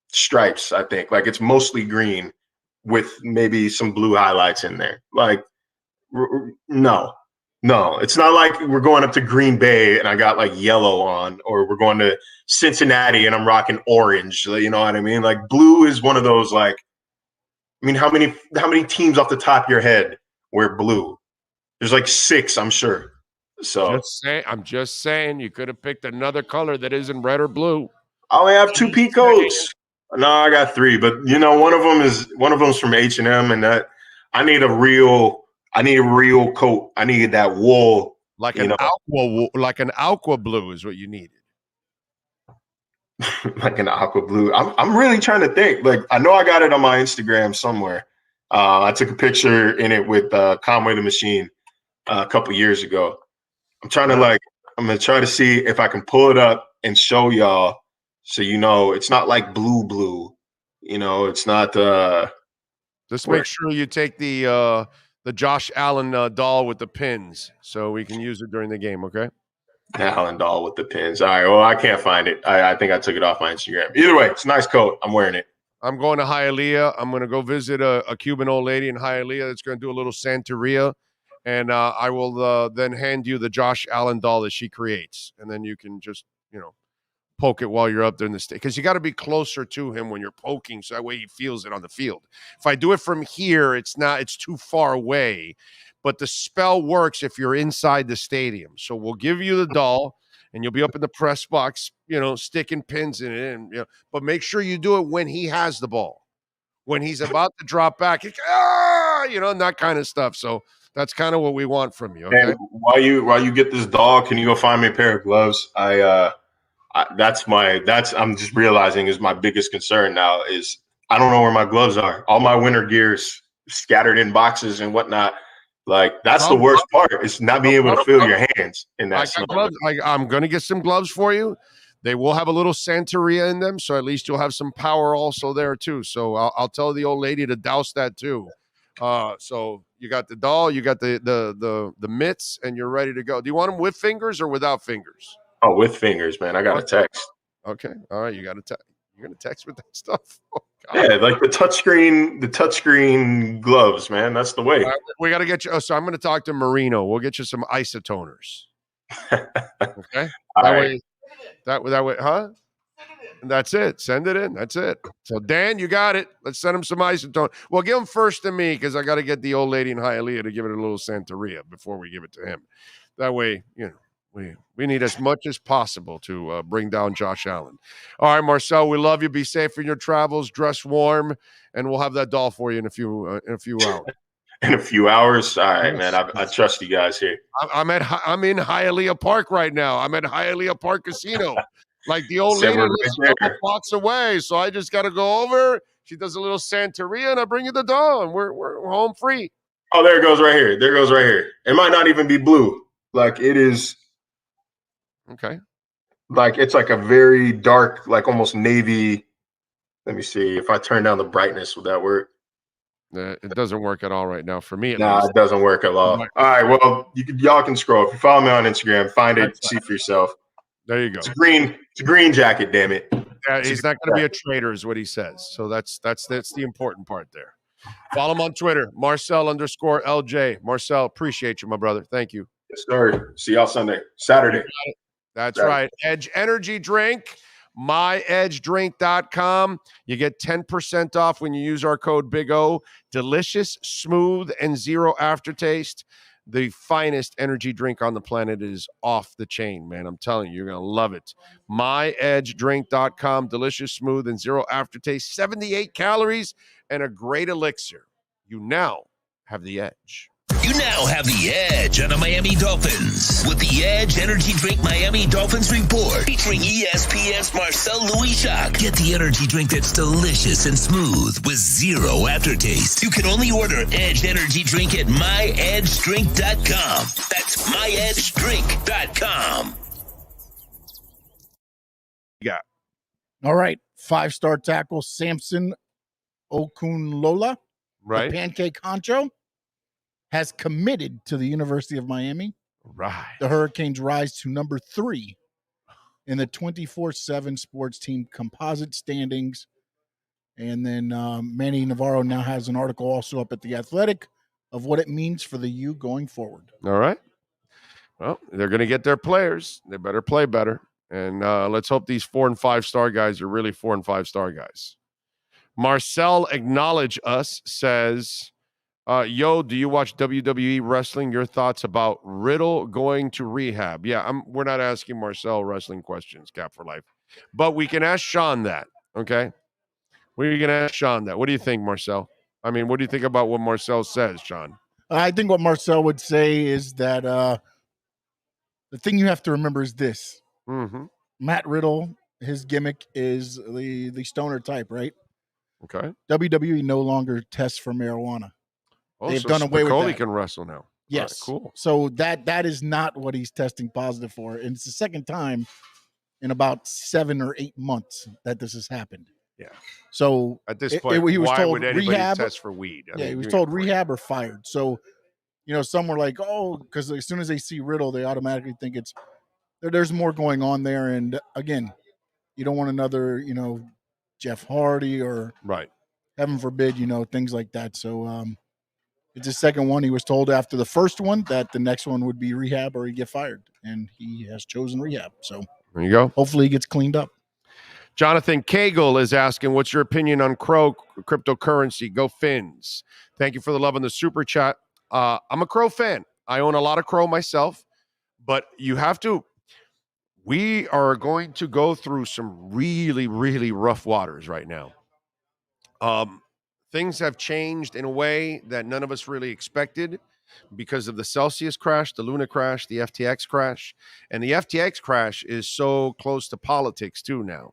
stripes. I think like it's mostly green with maybe some blue highlights in there. Like. No, it's not like we're going up to Green Bay and I got like yellow on, or we're going to Cincinnati and I'm rocking orange. You know what I mean? Like blue is one of those like, I mean, how many teams off the top of your head wear blue? There's like 6, I'm sure. So
I'm just saying you could have picked another color that isn't red or blue.
I only have 2 peacoats. No, I got 3, but you know, one of them's from H&M, and that I need a real coat. I needed that wool,
like an aqua blue is what you needed.
Like an aqua blue. I'm really trying to think. Like I know I got it on my Instagram somewhere. I took a picture in it with Conway the Machine a couple years ago. I'm gonna try to see if I can pull it up and show y'all, so you know it's not like blue. You know, it's not.
Just make sure you take the Josh Allen doll with the pins, so we can use it during the game, okay?
Allen doll with the pins. All right, well, I can't find it. I think I took it off my Instagram. Either way, it's a nice coat. I'm wearing it.
I'm going to Hialeah. I'm going to go visit a Cuban old lady in Hialeah that's going to do a little Santeria, and I will then hand you the Josh Allen doll that she creates, and then you can just, poke it while you're up there in the state, because you got to be closer to him when you're poking, so that way he feels it on the field. If I do it from here, it's too far away, but the spell works if you're inside the stadium. So we'll give you the doll, and you'll be up in the press box, sticking pins in it, and but make sure you do it when he has the ball, when he's about to drop back, and that kind of stuff. So that's kind of what we want from you. Okay.
And while you get this doll, can you go find me a pair of gloves? I'm just realizing is my biggest concern now is I don't know where my gloves are. All my winter gear's scattered in boxes and whatnot. Like that's the worst part is not being able to feel your hands in that snow.
I'm going to get some gloves for you. They will have a little Santeria in them, so at least you'll have some power also there too. So I'll tell the old lady to douse that too. So you got the doll, you got the mitts, and you're ready to go. Do you want them with fingers or without fingers?
Oh, with fingers, man. I got a text.
Okay. All right. You're going to text with that stuff? Oh,
yeah, like the touchscreen gloves, man. That's the way.
We got to get you. So I'm going to talk to Marino. We'll get you some isotoners. Okay. That way, huh? That's it. Send it in. That's it. So, Dan, you got it. Let's send him some isotone. Well, give him first to me, because I got to get the old lady in Hialeah to give it a little Santeria before we give it to him. That way, we need as much as possible to bring down Josh Allen. All right, Marcel, we love you. Be safe in your travels. Dress warm, and we'll have that doll for you in a few hours.
In a few hours? All right, man. I trust you guys here.
I'm in Hialeah Park right now. I'm at Hialeah Park Casino. Like the old lady lives a couple blocks away, so I just got to go over. She does a little Santeria, and I bring you the doll, and we're home free.
Oh, there it goes right here. It might not even be blue. Like it is.
Okay.
Like it's like a very dark, like almost navy. Let me see if I turn down the brightness. Would that work?
It doesn't work at all right now for me.
No, it doesn't work at all. All right. Well, y'all can scroll. If you follow me on Instagram, find it, see for yourself.
There you go.
It's a green jacket. Damn it.
Yeah, he's not going to be a traitor, is what he says. So that's the important part there. Follow him on Twitter, Marcel_LJ. Marcel, appreciate you, my brother. Thank you.
Yes, sir. See y'all Saturday.
That's right. Edge Energy Drink, myedgedrink.com. You get 10% off when you use our code Big O. Delicious, smooth, and zero aftertaste. The finest energy drink on the planet is off the chain, man. I'm telling you, you're going to love it. myedgedrink.com. Delicious, smooth, and zero aftertaste. 78 calories and a great elixir. You now have the edge.
You now have the edge on the Miami Dolphins with the Edge Energy Drink Miami Dolphins Report featuring ESPN's Marcel Louis-Jacques. Get the energy drink that's delicious and smooth with zero aftertaste. You can only order Edge Energy Drink at myedgedrink.com. That's myedgedrink.com.
Yeah.
All right. 5-star tackle Samson Okunlola,
right?
The Pancake Honcho, has committed to the University of Miami.
Right.
The Hurricanes rise to number 3 in the 24/7 sports team composite standings. And then Manny Navarro now has an article also up at The Athletic of what it means for the U going forward.
All right. Well, they're going to get their players. They better play better. And let's hope these 4- and 5-star guys are really 4- and 5-star guys. Marcel Acknowledge Us says, yo, do you watch WWE wrestling? Your thoughts about Riddle going to rehab? Yeah, we're not asking Marcel wrestling questions, Cap for Life. But we can ask Sean that, okay? We can ask Sean that. What do you think, Marcel? I mean, what do you think about what Marcel says, Sean?
I think what Marcel would say is that the thing you have to remember is this.
Mm-hmm.
Matt Riddle, his gimmick is the stoner type, right?
Okay.
WWE no longer tests for marijuana.
Oh,
They've
so
done away with
Spicoli
that.
Can wrestle now.
Yes.
All right, cool.
So that is not what he's testing positive for. And it's the second time in about 7 or 8 months that this has happened.
Yeah.
So
at this point,
he was
why
told
would anybody
rehab,
test for weed? I mean,
he was told rehab or fired. So, some were like, oh, because as soon as they see Riddle, they automatically think there's more going on there. And again, you don't want another, Jeff Hardy or
right.
Heaven forbid, things like that. So it's his second one. He was told after the first one that the next one would be rehab or he'd get fired. And he has chosen rehab. So
there you go.
Hopefully he gets cleaned up.
Jonathan Cagle is asking, what's your opinion on Crow cryptocurrency? Go Fins. Thank you for the love on the super chat. I'm a Crow fan. I own a lot of Crow myself, but we are going to go through some really, really rough waters right now. Things have changed in a way that none of us really expected because of the Celsius crash, the Luna crash, the FTX crash. And the FTX crash is so close to politics too now.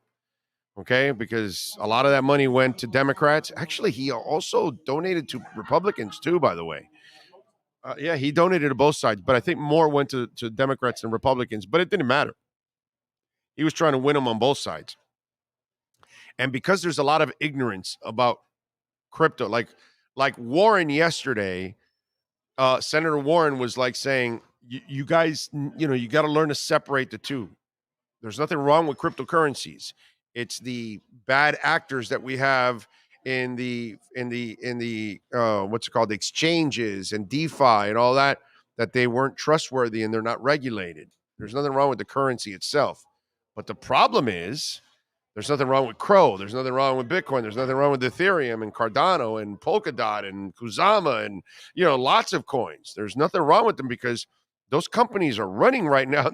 Okay, because a lot of that money went to Democrats. Actually, he also donated to Republicans too, by the way. Yeah, he donated to both sides, but I think more went to Democrats than Republicans, but it didn't matter. He was trying to win them on both sides. And because there's a lot of ignorance about crypto, like Warren yesterday, Senator Warren was like saying, you guys, you got to learn to separate the two. There's nothing wrong with cryptocurrencies. It's the bad actors that we have in the what's it called, the exchanges and DeFi and all that they weren't trustworthy and they're not regulated. There's nothing wrong with the currency itself. But the problem is there's nothing wrong with Crow. There's nothing wrong with Bitcoin. There's nothing wrong with Ethereum and Cardano and Polkadot and Kusama and, lots of coins. There's nothing wrong with them because those companies are running right now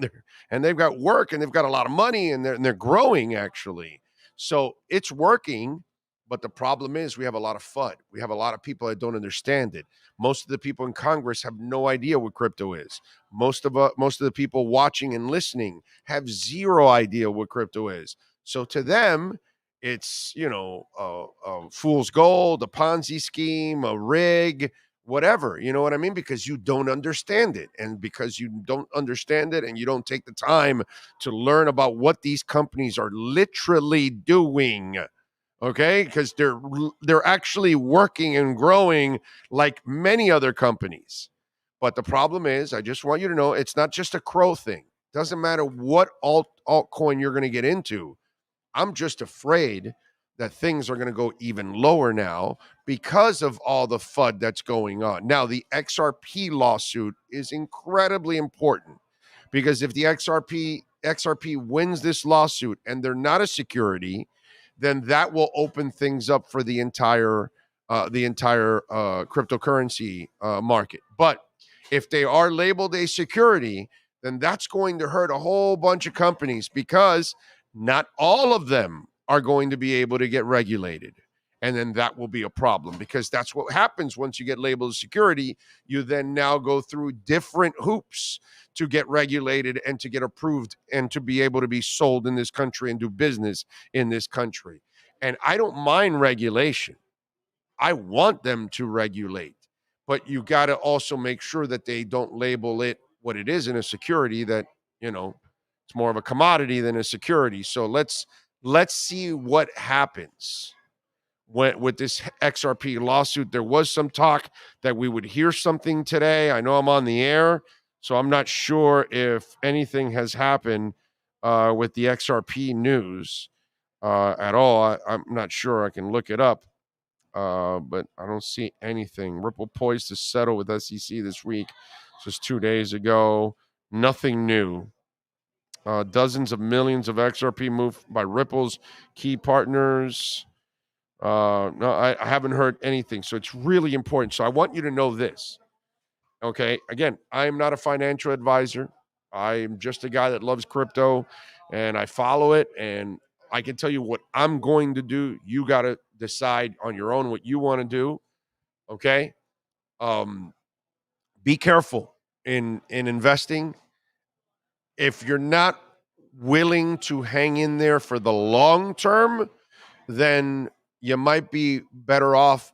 and they've got work and they've got a lot of money and they're growing actually. So it's working. But the problem is we have a lot of FUD. We have a lot of people that don't understand it. Most of the people in Congress have no idea what crypto is. Most of the people watching and listening have zero idea what crypto is. So to them, it's, a fool's gold, a Ponzi scheme, a rig, whatever. You know what I mean? Because you don't understand it. And because you don't understand it and you don't take the time to learn about what these companies are literally doing. Okay, because they're actually working and growing like many other companies. But the problem is, I just want you to know, it's not just a Crow thing. Doesn't matter what altcoin you're going to get into. I'm just afraid that things are going to go even lower now because of all the FUD that's going on. Now, the XRP lawsuit is incredibly important because if the XRP wins this lawsuit and they're not a security, then that will open things up for the entire cryptocurrency market. But if they are labeled a security, then that's going to hurt a whole bunch of companies because not all of them are going to be able to get regulated. And then that will be a problem, because that's what happens once you get labeled as security. You then now go through different hoops to get regulated and to get approved and to be able to be sold in this country and do business in this country. And I don't mind regulation. I want them to regulate, but you got to also make sure that they don't label it what it is in a security, that, you know, it's more of a commodity than a security. So let's see what happens with this XRP lawsuit. There was some talk that we would hear something today. I know I'm on the air, so I'm not sure if anything has happened with the XRP news at all. I'm not sure. I can look it up, but I don't see anything. Ripple poised to settle with SEC this week. Just 2 days ago. Nothing new. Dozens of millions of XRP moved by Ripple's key partners. No, I haven't heard anything. So it's really important. So I want you to know this. Okay. Again, I am not a financial advisor. I am just a guy that loves crypto, and I follow it. And I can tell you what I'm going to do. You got to decide on your own what you want to do. Okay. Be careful in investing. If you're not willing to hang in there for the long term, then you might be better off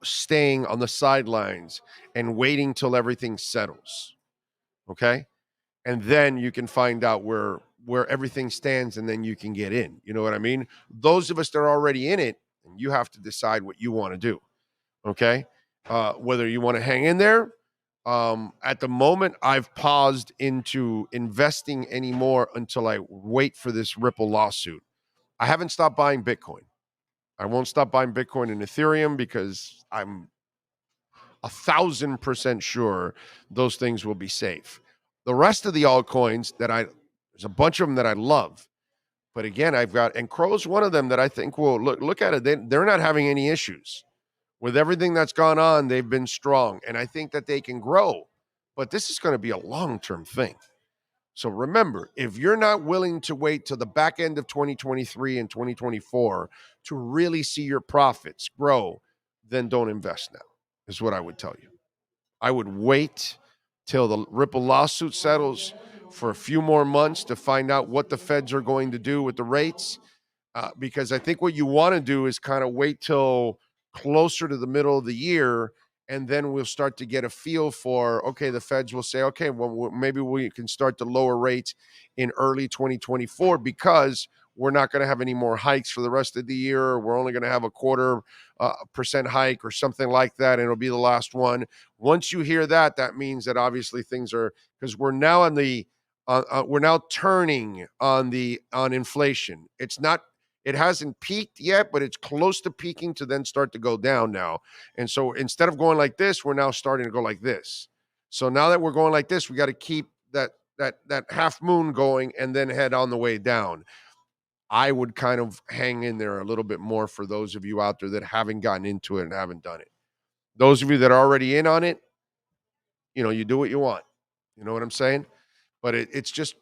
staying on the sidelines and waiting till everything settles. Okay? And then you can find out where everything stands, and then you can get in. You know what I mean? Those of us that are already in it, you have to decide what you want to do. Okay? Whether you want to hang in there. At the moment, I've paused into investing anymore until I wait for this Ripple lawsuit. I haven't stopped buying Bitcoin. I won't stop buying Bitcoin and Ethereum because I'm 1,000% sure those things will be safe. The rest of the altcoins there's a bunch of them that I love. But again, I've got, and Crow's one of them that I think will look at it. They're not having any issues. With everything that's gone on, they've been strong. And I think that they can grow. But this is going to be a long-term thing. So remember, if you're not willing to wait till the back end of 2023 and 2024 to really see your profits grow, then don't invest now, is what I would tell you. I would wait till the Ripple lawsuit settles for a few more months to find out what the feds are going to do with the rates. Because I think what you want to do is kind of wait till closer to the middle of the year, and then we'll start to get a feel for, okay, the feds will say, okay, well, maybe we can start to lower rates in early 2024 because we're not going to have any more hikes for the rest of the year. We're only going to have a 0.25% hike or something like that, and it'll be the last one. Once you hear that, that means that obviously things are, because we're now on the, we're now turning on inflation. It hasn't peaked yet, but it's close to peaking to then start to go down now. And so instead of going like this, we're now starting to go like this. So now that we're going like this, we got to keep that half moon going and then head on the way down. I would kind of hang in there a little bit more for those of you out there that haven't gotten into it and haven't done it. Those of you that are already in on it, you do what you want. You know what I'm saying? But it's just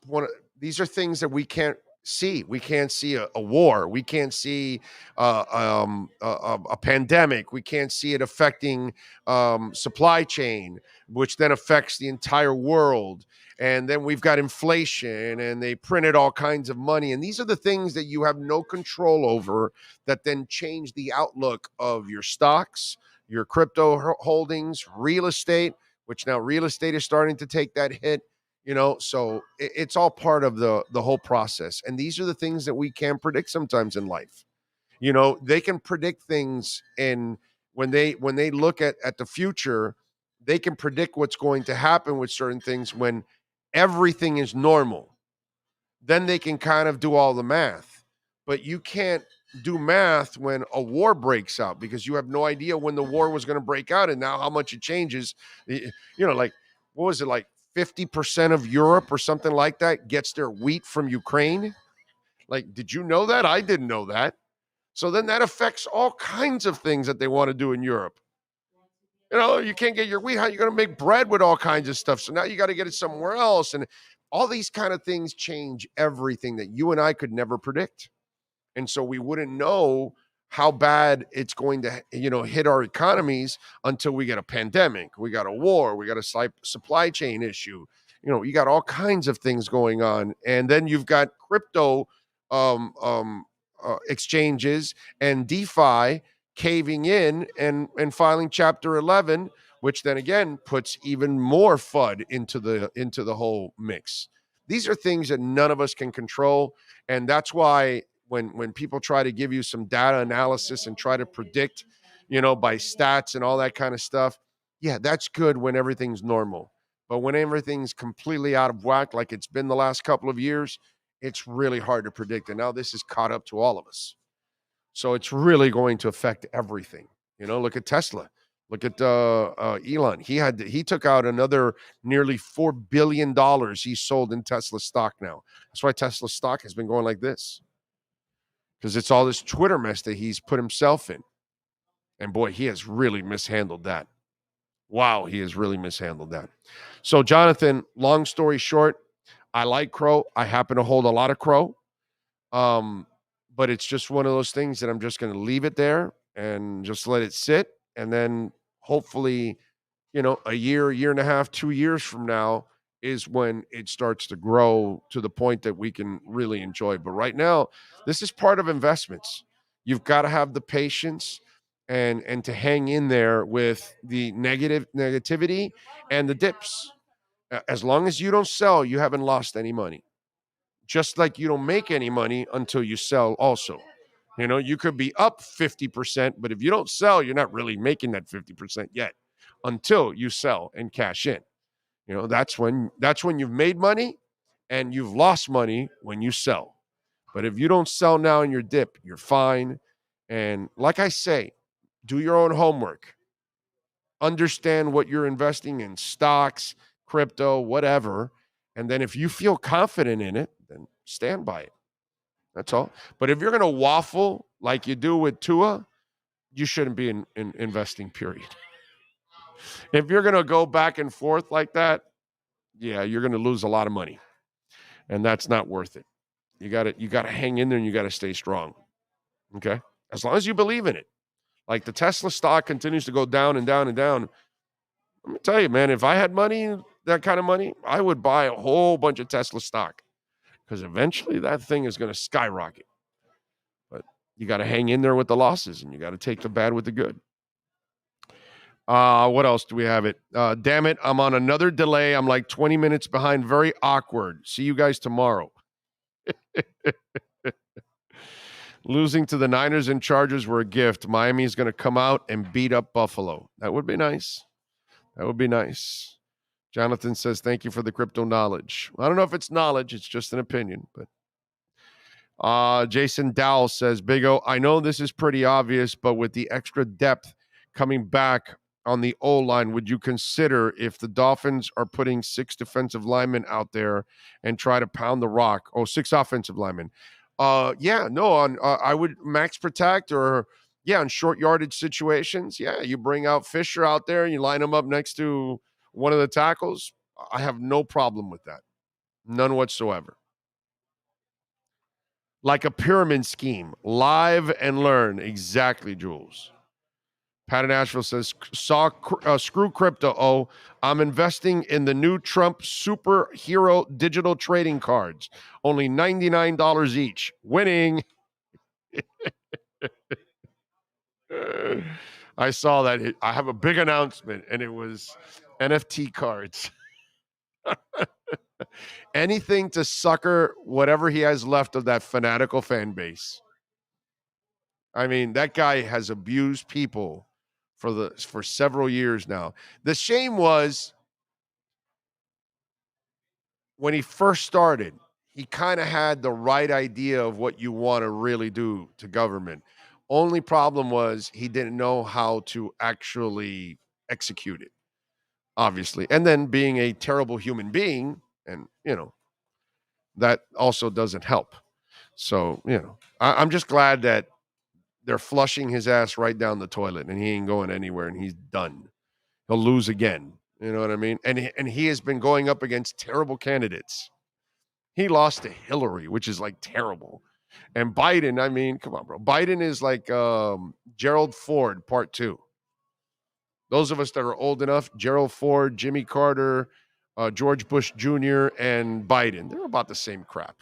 these are things that we can't see. We can't see a war. We can't see a pandemic. We can't see it affecting supply chain, which then affects the entire world. And then we've got inflation, and they printed all kinds of money. And these are the things that you have no control over that then change the outlook of your stocks, your crypto holdings, real estate, which now real estate is starting to take that hit. So it's all part of the whole process. And these are the things that we can't predict sometimes in life. They can predict things, and when they look at the future, they can predict what's going to happen with certain things when everything is normal. Then they can kind of do all the math. But you can't do math when a war breaks out, because you have no idea when the war was going to break out and now how much it changes. Like, what was it, like 50% of Europe or something like that gets their wheat from Ukraine? Like, did you know that? I didn't know that. So then that affects all kinds of things that they want to do in Europe. You can't get your wheat. How are you going to make bread with all kinds of stuff? So now you got to get it somewhere else. And all these kind of things change everything that you and I could never predict. And so we wouldn't know how bad it's going to, hit our economies until we get a pandemic, we got a war, we got a supply chain issue. You got all kinds of things going on, and then you've got crypto exchanges and DeFi caving in and filing Chapter 11, which then again puts even more FUD into the whole mix. These are things that none of us can control, and that's why when people try to give you some data analysis and try to predict, by stats and all that kind of stuff, yeah, that's good when everything's normal. But when everything's completely out of whack, like it's been the last couple of years, it's really hard to predict. And now this is caught up to all of us. So it's really going to affect everything. Look at Tesla. Look at Elon. He took out another nearly $4 billion he sold in Tesla stock now. That's why Tesla stock has been going like this. Because it's all this Twitter mess that he's put himself in. And boy, he has really mishandled that. Wow, he has really mishandled that. So, Jonathan, long story short, I like Crow. I happen to hold a lot of Crow. But it's just one of those things that I'm just going to leave it there and just let it sit. And then hopefully, a year and a half, 2 years from now is when it starts to grow to the point that we can really enjoy. But right now, this is part of investments. You've got to have the patience and to hang in there with the negativity and the dips. As long as you don't sell, you haven't lost any money. Just like you don't make any money until you sell also. You could be up 50%, but if you don't sell, you're not really making that 50% yet until you sell and cash in. That's when you've made money, and you've lost money when you sell. But if you don't sell now in your dip, you're fine. And like I say, do your own homework. Understand what you're investing in, stocks, crypto, whatever. And then if you feel confident in it, then stand by it. That's all. But if you're going to waffle like you do with Tua, you shouldn't be in investing, period. If you're going to go back and forth like that, yeah, you're going to lose a lot of money. And that's not worth it. You got to hang in there, and you got to stay strong. Okay? As long as you believe in it. Like the Tesla stock continues to go down and down and down. Let me tell you, man, if I had money, that kind of money, I would buy a whole bunch of Tesla stock, because eventually that thing is going to skyrocket. But you got to hang in there with the losses, and you got to take the bad with the good. What else do we have it? Damn it, I'm on another delay. I'm like 20 minutes behind. Very awkward. See you guys tomorrow. Losing to the Niners and Chargers were a gift. Miami is going to come out and beat up Buffalo. That would be nice. That would be nice. Jonathan says, thank you for the crypto knowledge. I don't know if it's knowledge. It's just an opinion. But Jason Dowell says, Big O, I know this is pretty obvious, but with the extra depth coming back on the O-line, would you consider if the Dolphins are putting 6 defensive linemen out there and try to pound the rock? 6 offensive linemen. I would max protect, or on short yardage situations. Yeah, you bring out Fisher out there and you line him up next to one of the tackles. I have no problem with that. None whatsoever. Like a pyramid scheme. Live and learn. Exactly, Jules. Pat in Nashville says, screw crypto. I'm investing in the new Trump superhero digital trading cards. Only $99 each. Winning. I saw that. I have a big announcement, and it was NFT cards. Anything to sucker whatever he has left of that fanatical fan base. I mean, that guy has abused people for several years now. The shame was when he first started, he kind of had the right idea of what you want to really do to government. Only problem was he didn't know how to actually execute it, obviously. And then being a terrible human being, and, that also doesn't help. So, I'm just glad that they're flushing his ass right down the toilet, and he ain't going anywhere, and he's done. He'll lose again. You know what I mean? And he has been going up against terrible candidates. He lost to Hillary, which is like terrible. And Biden, I mean, come on, bro. Biden is like Gerald Ford Part 2. Those of us that are old enough, Gerald Ford, Jimmy Carter, George Bush Jr., and Biden, they're about the same crap.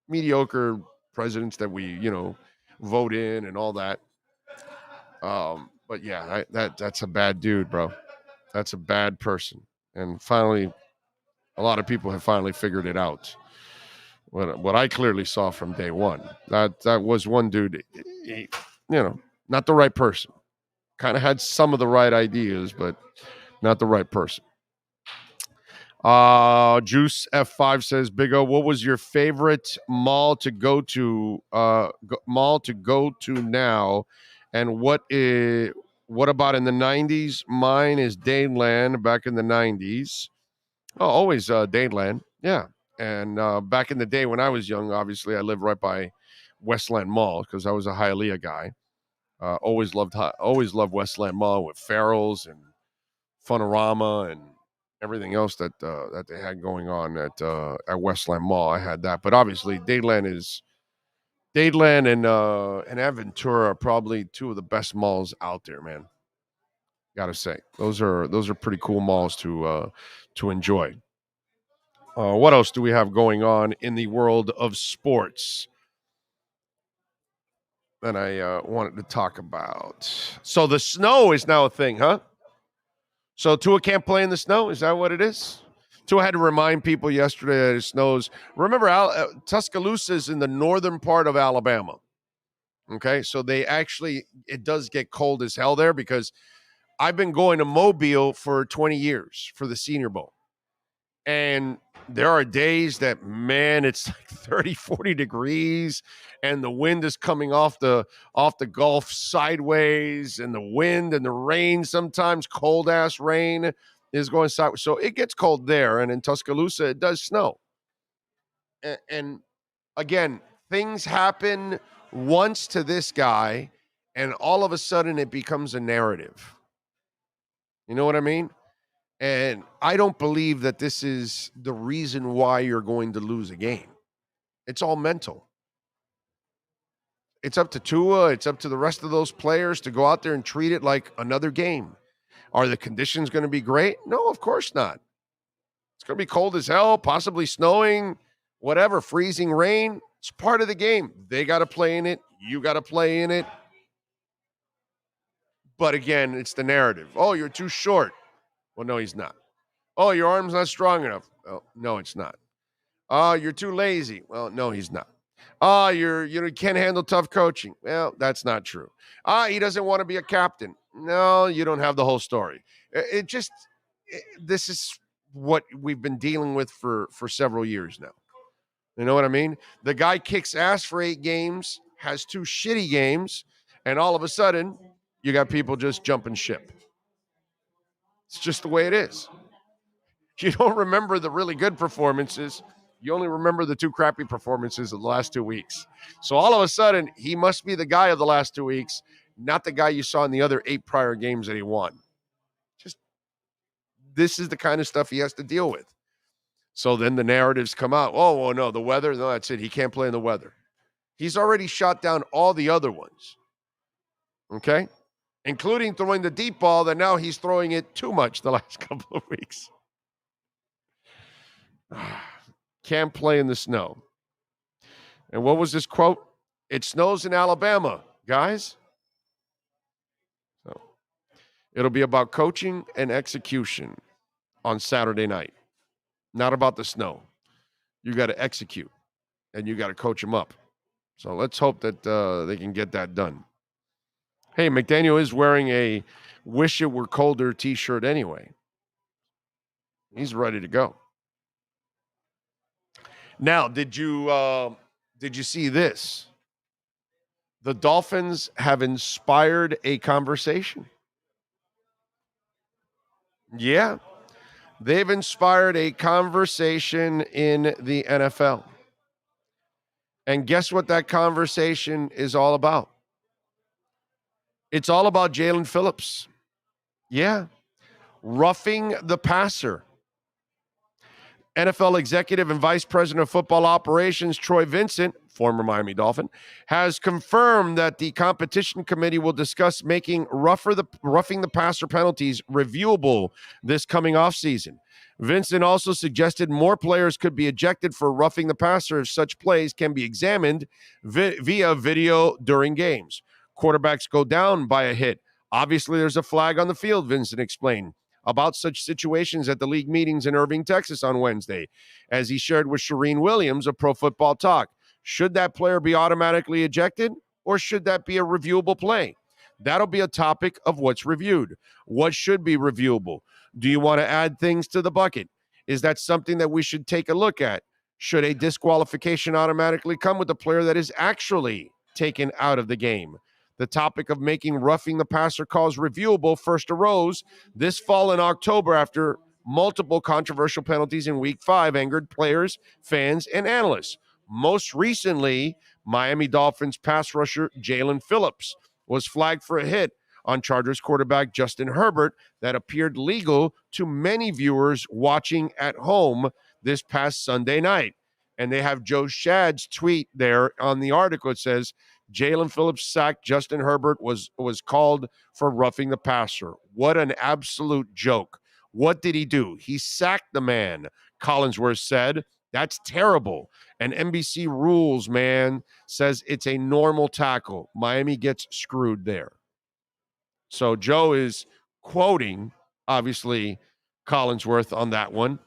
Mediocre presidents that we, vote in and all that. But yeah, that's a bad dude, bro. That's a bad person. And finally, a lot of people have finally figured it out. What I clearly saw from day one, that was one dude, not the right person. Kind of had some of the right ideas, but not the right person. Juice F5 says, Big O, what was your favorite mall to go to? Now, and what about in the 90s? Mine is Dadeland back in the 90s. Oh, always Dadeland, yeah. And back in the day when I was young, obviously I lived right by Westland Mall because I was a Hialeah guy. Always loved Westland Mall with Farrell's and Funorama and everything else that they had going on at Westland Mall. I had that, but obviously Dadeland and Aventura are probably two of the best malls out there, man. Gotta say, those are pretty cool malls to enjoy. What else do we have going on in the world of sports that I wanted to talk about? So the snow is now a thing, huh? So Tua can't play in the snow? Is that what it is? Tua had to remind people yesterday that it snows. Remember, Tuscaloosa is in the northern part of Alabama. Okay, so it does get cold as hell there because I've been going to Mobile for 20 years for the Senior Bowl. And there are days that, man, it's like 30, 40 degrees and the wind is coming off the Gulf sideways, and the wind and the rain, sometimes cold ass rain, is going sideways. So it gets cold there. And in Tuscaloosa, it does snow. And again, things happen once to this guy, and all of a sudden it becomes a narrative. You know what I mean? And I don't believe that this is the reason why you're going to lose a game. It's all mental. It's up to Tua. It's up to the rest of those players to go out there and treat it like another game. Are the conditions going to be great? No, of course not. It's going to be cold as hell, possibly snowing, whatever, freezing rain. It's part of the game. They got to play in it. You got to play in it. But again, it's the narrative. Oh, you're too short. Well, no, he's not. Oh, your arm's not strong enough. Well, no, it's not. You're too lazy. Well, no, he's not. You can't handle tough coaching. Well, that's not true. He doesn't want to be a captain. No, you don't have the whole story. This is what we've been dealing with for several years now. You know what I mean? The guy kicks ass for 8 games, has 2 shitty games, and all of a sudden, you got people just jumping ship. It's just the way it is. You don't remember the really good performances. You only remember the 2 crappy performances of the last 2 weeks. So all of a sudden, he must be the guy of the last 2 weeks, not the guy you saw in the other 8 prior games that he won. This is the kind of stuff he has to deal with. So then the narratives come out. Oh, well, no, the weather. No, that's it. He can't play in the weather. He's already shot down all the other ones. Okay? Including throwing the deep ball that now he's throwing it too much the last couple of weeks. Can't play in the snow. And what was this quote? It snows in Alabama, guys. So it'll be about coaching and execution on Saturday night. Not about the snow. You got to execute, and you got to coach them up. So let's hope that they can get that done. Hey, McDaniel is wearing a "Wish It Were Colder" T-shirt anyway. He's ready to go. Now, did you see this? The Dolphins have inspired a conversation. Yeah, they've inspired a conversation in the NFL. And guess what that conversation is all about? It's all about Jalen Phillips. Yeah. Roughing the passer. NFL executive and vice president of football operations, Troy Vincent, former Miami Dolphin, has confirmed that the competition committee will discuss making roughing the passer penalties reviewable this coming offseason. Vincent also suggested more players could be ejected for roughing the passer if such plays can be examined via video during games. Quarterbacks go down by a hit. Obviously, there's a flag on the field, Vincent explained about such situations at the league meetings in Irving, Texas on Wednesday, as he shared with Shireen Williams of Pro Football Talk. Should that player be automatically ejected, or should that be a reviewable play? That'll be a topic of what's reviewed. What should be reviewable? Do you want to add things to the bucket? Is that something that we should take a look at? Should a disqualification automatically come with the player that is actually taken out of the game? The topic of making roughing the passer calls reviewable first arose this fall in October after multiple controversial penalties in Week 5 angered players, fans, and analysts. Most recently, Miami Dolphins pass rusher Jaelan Phillips was flagged for a hit on Chargers quarterback Justin Herbert that appeared legal to many viewers watching at home this past Sunday night. And they have Joe Shad's tweet there on the article. It says, Jaelan Phillips sacked Justin Herbert was called for roughing the passer. What an absolute joke. What did he do? He sacked the man, Collinsworth said. That's terrible. And NBC Rules, man, says it's a normal tackle. Miami gets screwed there. So Joe is quoting, obviously, Collinsworth on that one.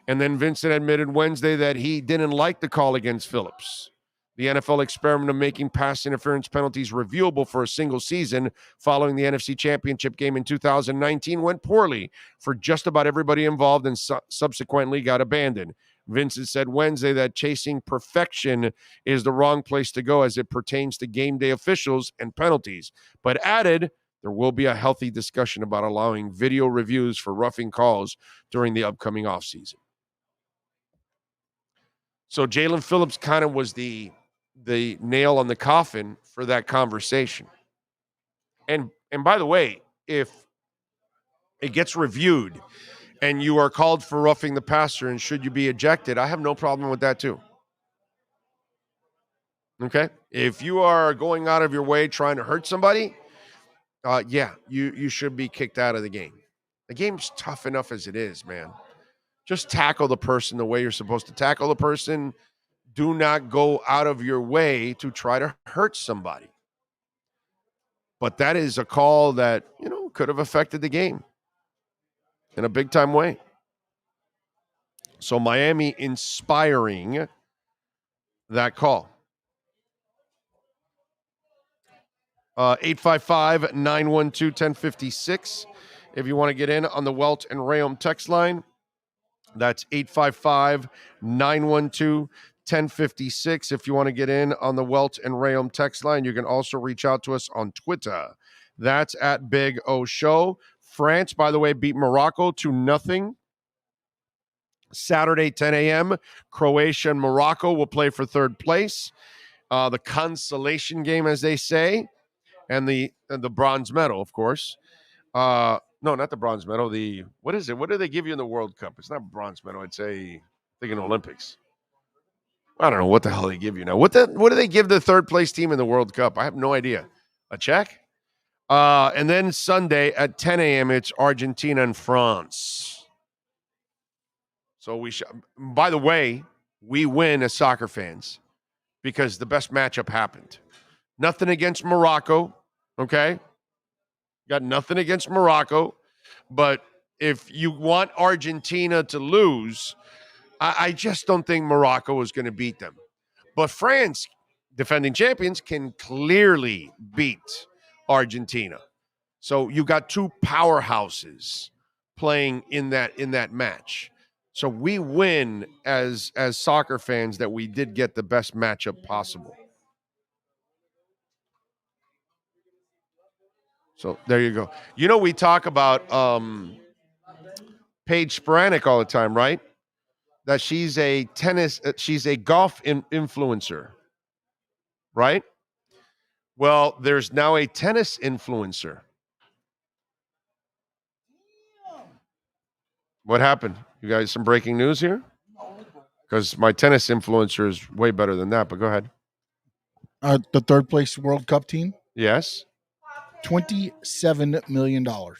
And then Vincent admitted Wednesday that he didn't like the call against Phillips. The NFL experiment of making pass interference penalties reviewable for a single season following the NFC Championship game in 2019 went poorly for just about everybody involved and subsequently got abandoned. Vincent said Wednesday that chasing perfection is the wrong place to go as it pertains to game day officials and penalties, but added there will be a healthy discussion about allowing video reviews for roughing calls during the upcoming offseason. So Jaelan Phillips kind of was the nail on the coffin for that conversation. And by the way, if it gets reviewed and you are called for roughing the passer and should you be ejected, I have no problem with that too. Okay? If you are going out of your way trying to hurt somebody, you should be kicked out of the game. The game's tough enough as it is, man. Just tackle the person the way you're supposed to tackle the person. Do not go out of your way to try to hurt somebody. But that is a call that, could have affected the game in a big-time way. So Miami inspiring that call. 855-912-1056. If you want to get in on the Welt and Rayom text line, that's 855-912-1056. If you want to get in on the Welt and Rayom text line, you can also reach out to us on Twitter. That's at Big O Show. France, by the way, beat Morocco 2-0. Saturday, 10 a.m., Croatia and Morocco will play for third place. The consolation game, as they say, and the bronze medal, of course. No, not the bronze medal. What is it? What do they give you in the World Cup? It's not bronze medal. I'd say, in Olympics. I don't know what the hell they give you now. What do they give the third place team in the World Cup? I have no idea. A check? And then Sunday at 10 a.m., it's Argentina and France. So by the way, we win as soccer fans because the best matchup happened. Nothing against Morocco, okay? Got nothing against Morocco. But if you want Argentina to lose, I just don't think Morocco is going to beat them. But France, defending champions, can clearly beat Argentina. So you got two powerhouses playing in that match. So we win as soccer fans that we did get the best matchup possible. So there you go. We talk about Paige Spiranac all the time, right? That she's a golf influencer, right? Well, there's now a tennis influencer. What happened? You guys, some breaking news here? because my tennis influencer is way better than that. But go ahead.
The third place World Cup team.
Yes.
$27 million.
Oh,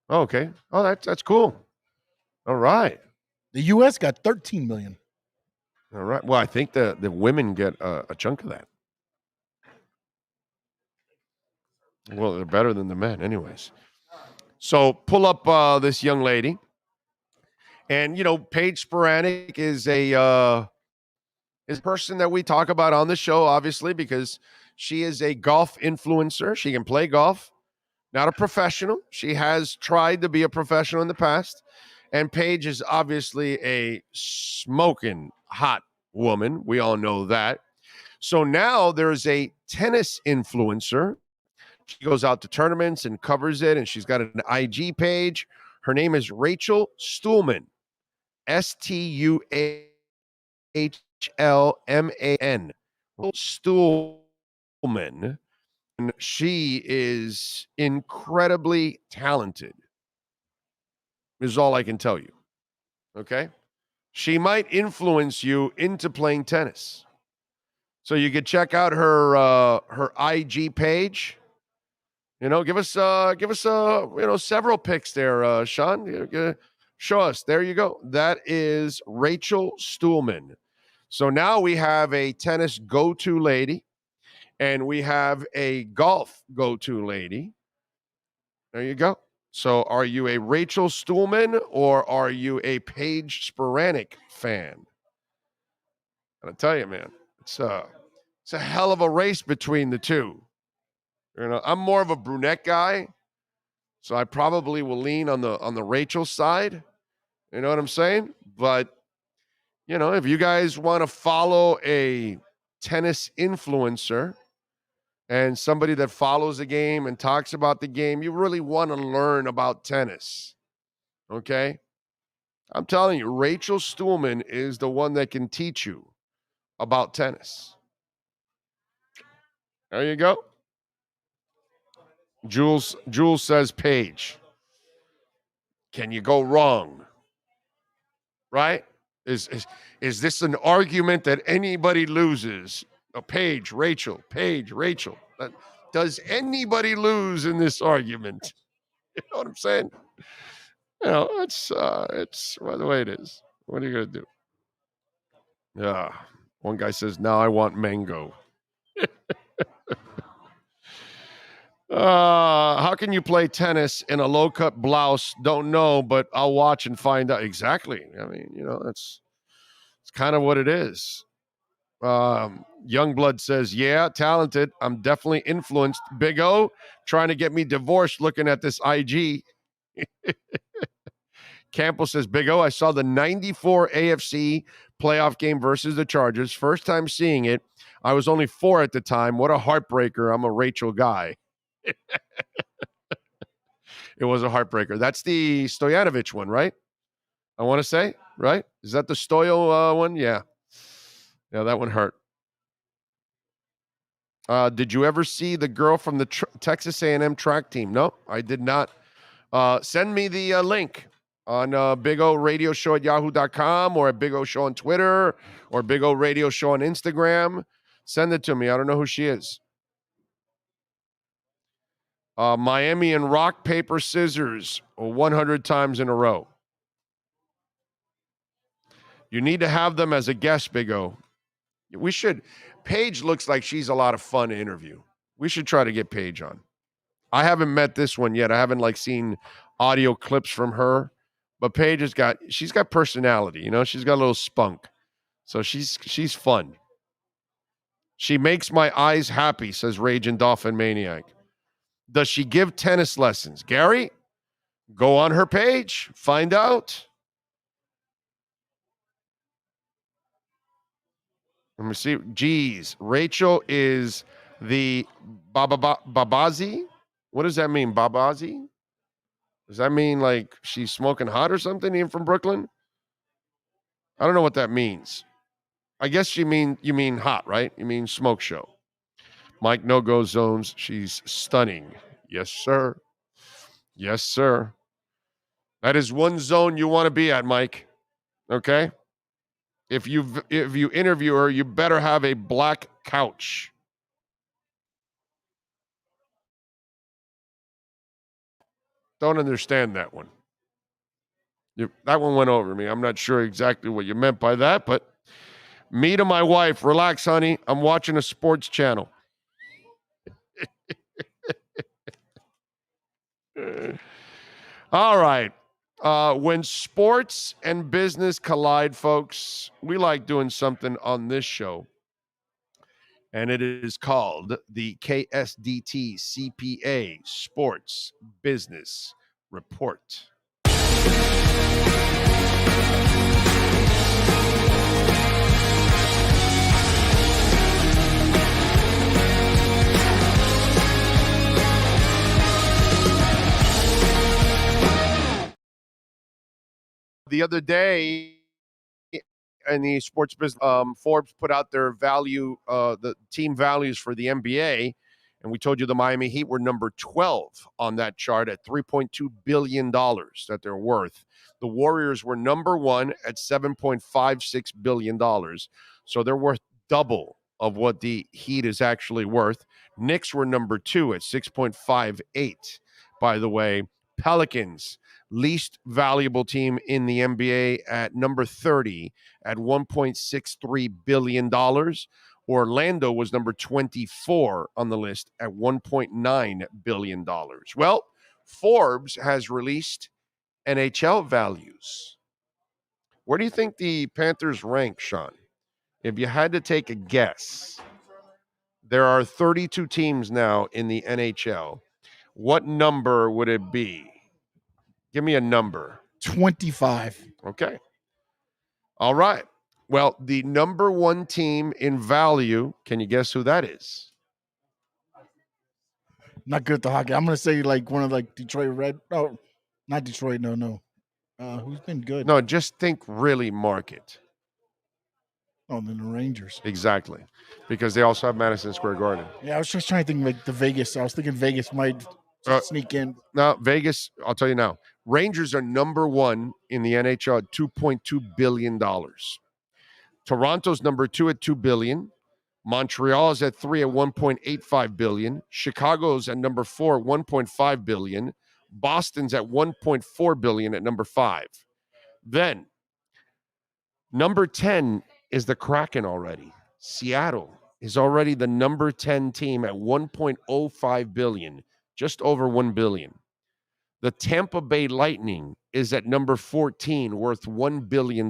okay. Oh, that's cool. All right.
The U.S. got $13 million.
All right. Well, I think the women get a chunk of that. Well, they're better than the men, anyways. So pull up this young lady, and Paige Sporanic is a person that we talk about on the show, obviously, because she is a golf influencer. She can play golf, not a professional. She has tried to be a professional in the past, and Paige is obviously a smoking hot woman. We all know that. So now there's a tennis influencer. She goes out to tournaments and covers it, and she's got an IG page. Her name is Rachel Stuhlman, Stuhlman. Stuhlman. And she is incredibly talented, is all I can tell you. Okay? She might influence you into playing tennis. So you could check out her IG page. Give us several pics there, Sean. Show us. There you go. That is Rachel Stuhlman. So now we have a tennis go-to lady, and we have a golf go-to lady. There you go. So are you a Rachel Stuhlman or are you a Paige Sporanic fan? I'll tell you, man, it's a hell of a race between the two. I'm more of a brunette guy, so I probably will lean on the Rachel side. You know what I'm saying? But if you guys want to follow a tennis influencer and somebody that follows the game and talks about the game, you really want to learn about tennis. Okay? I'm telling you, Rachel Stuhlman is the one that can teach you about tennis. There you go. Jules says Paige. Can you go wrong? Right? Is this an argument that anybody loses? Paige, Rachel. Does anybody lose in this argument? You know what I'm saying? It's the way it is. What are you gonna do? Yeah. One guy says, now I want mango. How can you play tennis in a low-cut blouse? Don't know, but I'll watch and find out. Exactly. I mean, it's kind of what it is. Youngblood says, yeah, talented. I'm definitely influenced. Big O trying to get me divorced looking at this IG. Campbell says, Big O, I saw the 94 AFC playoff game versus the Chargers. First time seeing it. I was only 4 at the time. What a heartbreaker. I'm a Rachel guy. It was a heartbreaker. That's the Stojanovic one, right? I want to say, right? Is that the Stoyo one? Yeah. Yeah, that one hurt. Did you ever see the girl from the Texas A&M track team? No, I did not. Send me the link on Big O Radio Show at yahoo.com or at Big O Show on Twitter or Big O Radio Show on Instagram. Send it to me. I don't know who she is. Miami and rock, paper, scissors 100 times in a row. You need to have them as a guest, Big O. We should. Paige looks like she's a lot of fun to interview. We should try to get Paige on. I haven't met this one yet. I haven't seen audio clips from her, but Paige she's got personality. She's got a little spunk. So she's fun. She makes my eyes happy, says Raging Dolphin Maniac. Does she give tennis lessons? Gary, go on her page. Find out. Let me see. Geez, Rachel is the Babazi. What does that mean, Babazi? Does that mean like she's smoking hot or something, even from Brooklyn? I don't know what that means. I guess you mean hot, right? You mean smoke show. Mike no-go zones. She's stunning. Yes, sir. Yes, sir. That is one zone you want to be at, Mike. Okay? If you interview her, you better have a black couch. Don't understand that one. That one went over me. I'm not sure exactly what you meant by that, but me to my wife, relax, honey. I'm watching a sports channel. All right. When sports and business collide, folks, we like doing something on this show, and it is called the KSDT CPA Sports Business Report. The other day in the sports business, Forbes put out their the team values for the NBA. And we told you the Miami Heat were number 12 on that chart at $3.2 billion that they're worth. The Warriors were number 1 at $7.56 billion. So they're worth double of what the Heat is actually worth. Knicks were number 2 at 6.58. By the way, Pelicans, least valuable team in the NBA at number 30 at $1.63 billion. Orlando was number 24 on the list at $1.9 billion. Well, Forbes has released NHL values. Where do you think the Panthers rank, Sean? If you had to take a guess, there are 32 teams now in the NHL. What number would it be? Give me a number.
25.
Okay. All right. Well, the number 1 team in value, can you guess who that is?
Not good at the hockey. I'm going to say like one of like Detroit Red. Oh, not Detroit. No. Who's been good?
No, just think really market.
Oh, then the Rangers.
Exactly. Because they also have Madison Square Garden.
Yeah, I was just trying to think like the Vegas. I was thinking Vegas might sneak in.
No, Vegas, I'll tell you now. Rangers are number 1 in the NHL at $2.2 billion. Toronto's number 2 at $2 billion. Montreal is at 3 at $1.85 billion. Chicago's at number 4 at $1.5 billion. Boston's at $1.4 billion at number 5. Then, number 10 is the Kraken already. Seattle is already the number 10 team at $1.05 billion, just over $1 billion. The Tampa Bay Lightning is at number 14, worth $1 billion.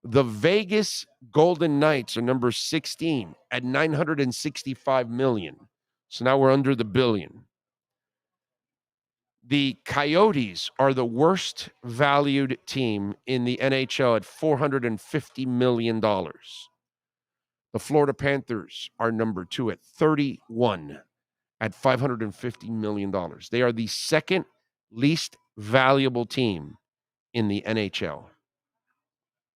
The Vegas Golden Knights are number 16 at $965 million. So now we're under the billion. The Coyotes are the worst valued team in the NHL at $450 million. The Florida Panthers are number 2 at 31 at $550 million. They are the second least valuable team in the NHL.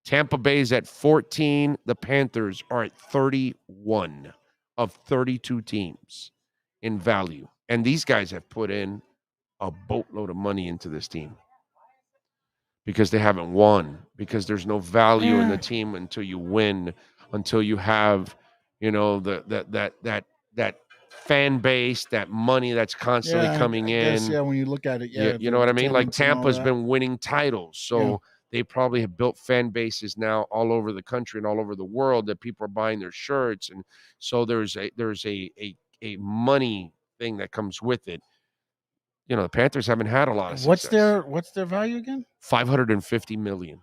Tampa Bay's at 14. The Panthers are at 31 of 32 teams in value. And these guys have put in a boatload of money into this team because they haven't won, because there's no value in the team until you win, until you have, that fan base, that money that's constantly coming in.
Guess, when you look at it,
you know what I mean? Like Tampa's been winning titles, so they probably have built fan bases now all over the country and all over the world that people are buying their shirts, and so there's a money thing that comes with it. The Panthers haven't had a lot of success.
What's their value again?
$550 million.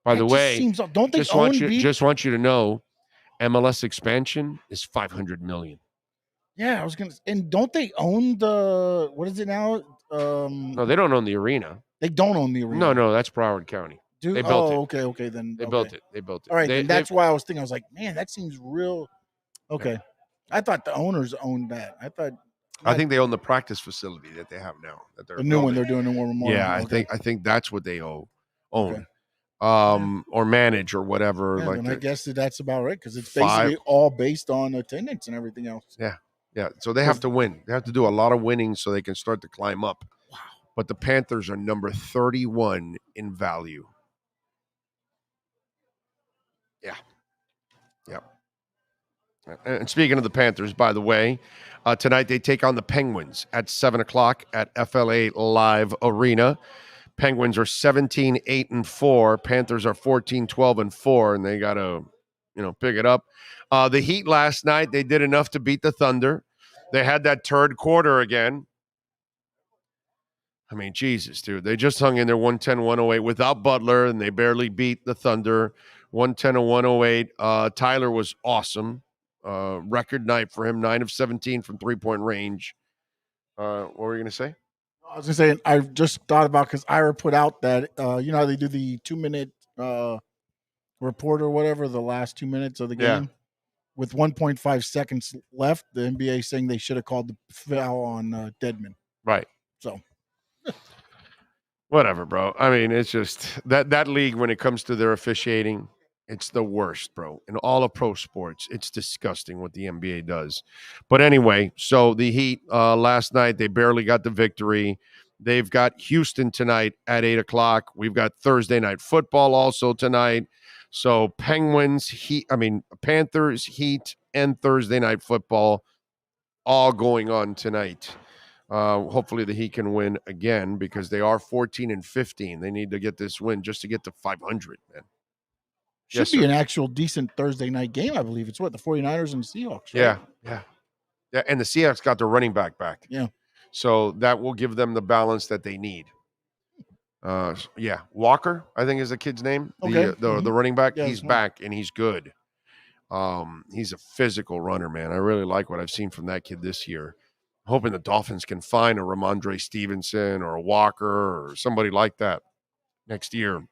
By the way,
don't they
just want you to know, MLS expansion is $500 million.
Yeah, I was gonna. And don't they own the? What is it now?
No, they don't own the arena.
They don't own the arena.
No, that's Broward County. They built it.
Okay. Then
they built it.
All right, that's why I was thinking. I was like, man, that seems real. Okay, yeah. I thought the owners owned that. I think
they own the practice facility that they have now. That they're
the new one they're doing in War Memorial.
Yeah, I think that's what they own, or manage or whatever.
I guess that's about right because it's basically all based on attendance and everything else.
Yeah. So they have to win. They have to do a lot of winning so they can start to climb up. Wow. But the Panthers are number 31 in value. Yeah. Yep. And speaking of the Panthers, by the way, tonight they take on the Penguins at 7 o'clock at FLA Live Arena. Penguins are 17-8-4. Panthers are 14-12-4, and they got to, pick it up. The Heat last night, they did enough to beat the Thunder. They had that third quarter again. I mean, Jesus, dude. They just hung in there 110-108 without Butler, and they barely beat the Thunder 110-108. Tyler was awesome. Record night for him, 9 of 17 from three-point range. What were you going to say?
I was going to say, I just thought about, because Ira put out that, how they do the 2-minute report or whatever, the last 2 minutes of the game.
Yeah.
With 1.5 seconds left, the NBA saying they should have called the foul on Dedmon.
Right.
So.
Whatever, bro. I mean, it's just that league, when it comes to their officiating, it's the worst, bro. In all of pro sports, it's disgusting what the NBA does. But anyway, so the Heat last night, they barely got the victory. They've got Houston tonight at 8 o'clock. We've got Thursday night football also tonight. So Panthers, Heat, and Thursday night football all going on tonight. Hopefully the Heat can win again, because they are 14-15. They need to get this win just to get to 500, man.
Should be an actual decent Thursday night game, I believe. It's the 49ers and the Seahawks, right?
Yeah, and the Seahawks got their running back.
Yeah.
So that will give them the balance that they need. Walker, I think is the kid's name.
Okay.
The running back,
Yeah,
he's back and he's good. He's a physical runner, man. I really like what I've seen from that kid this year. Hoping the Dolphins can find a Ramondre Stevenson or a Walker or somebody like that next year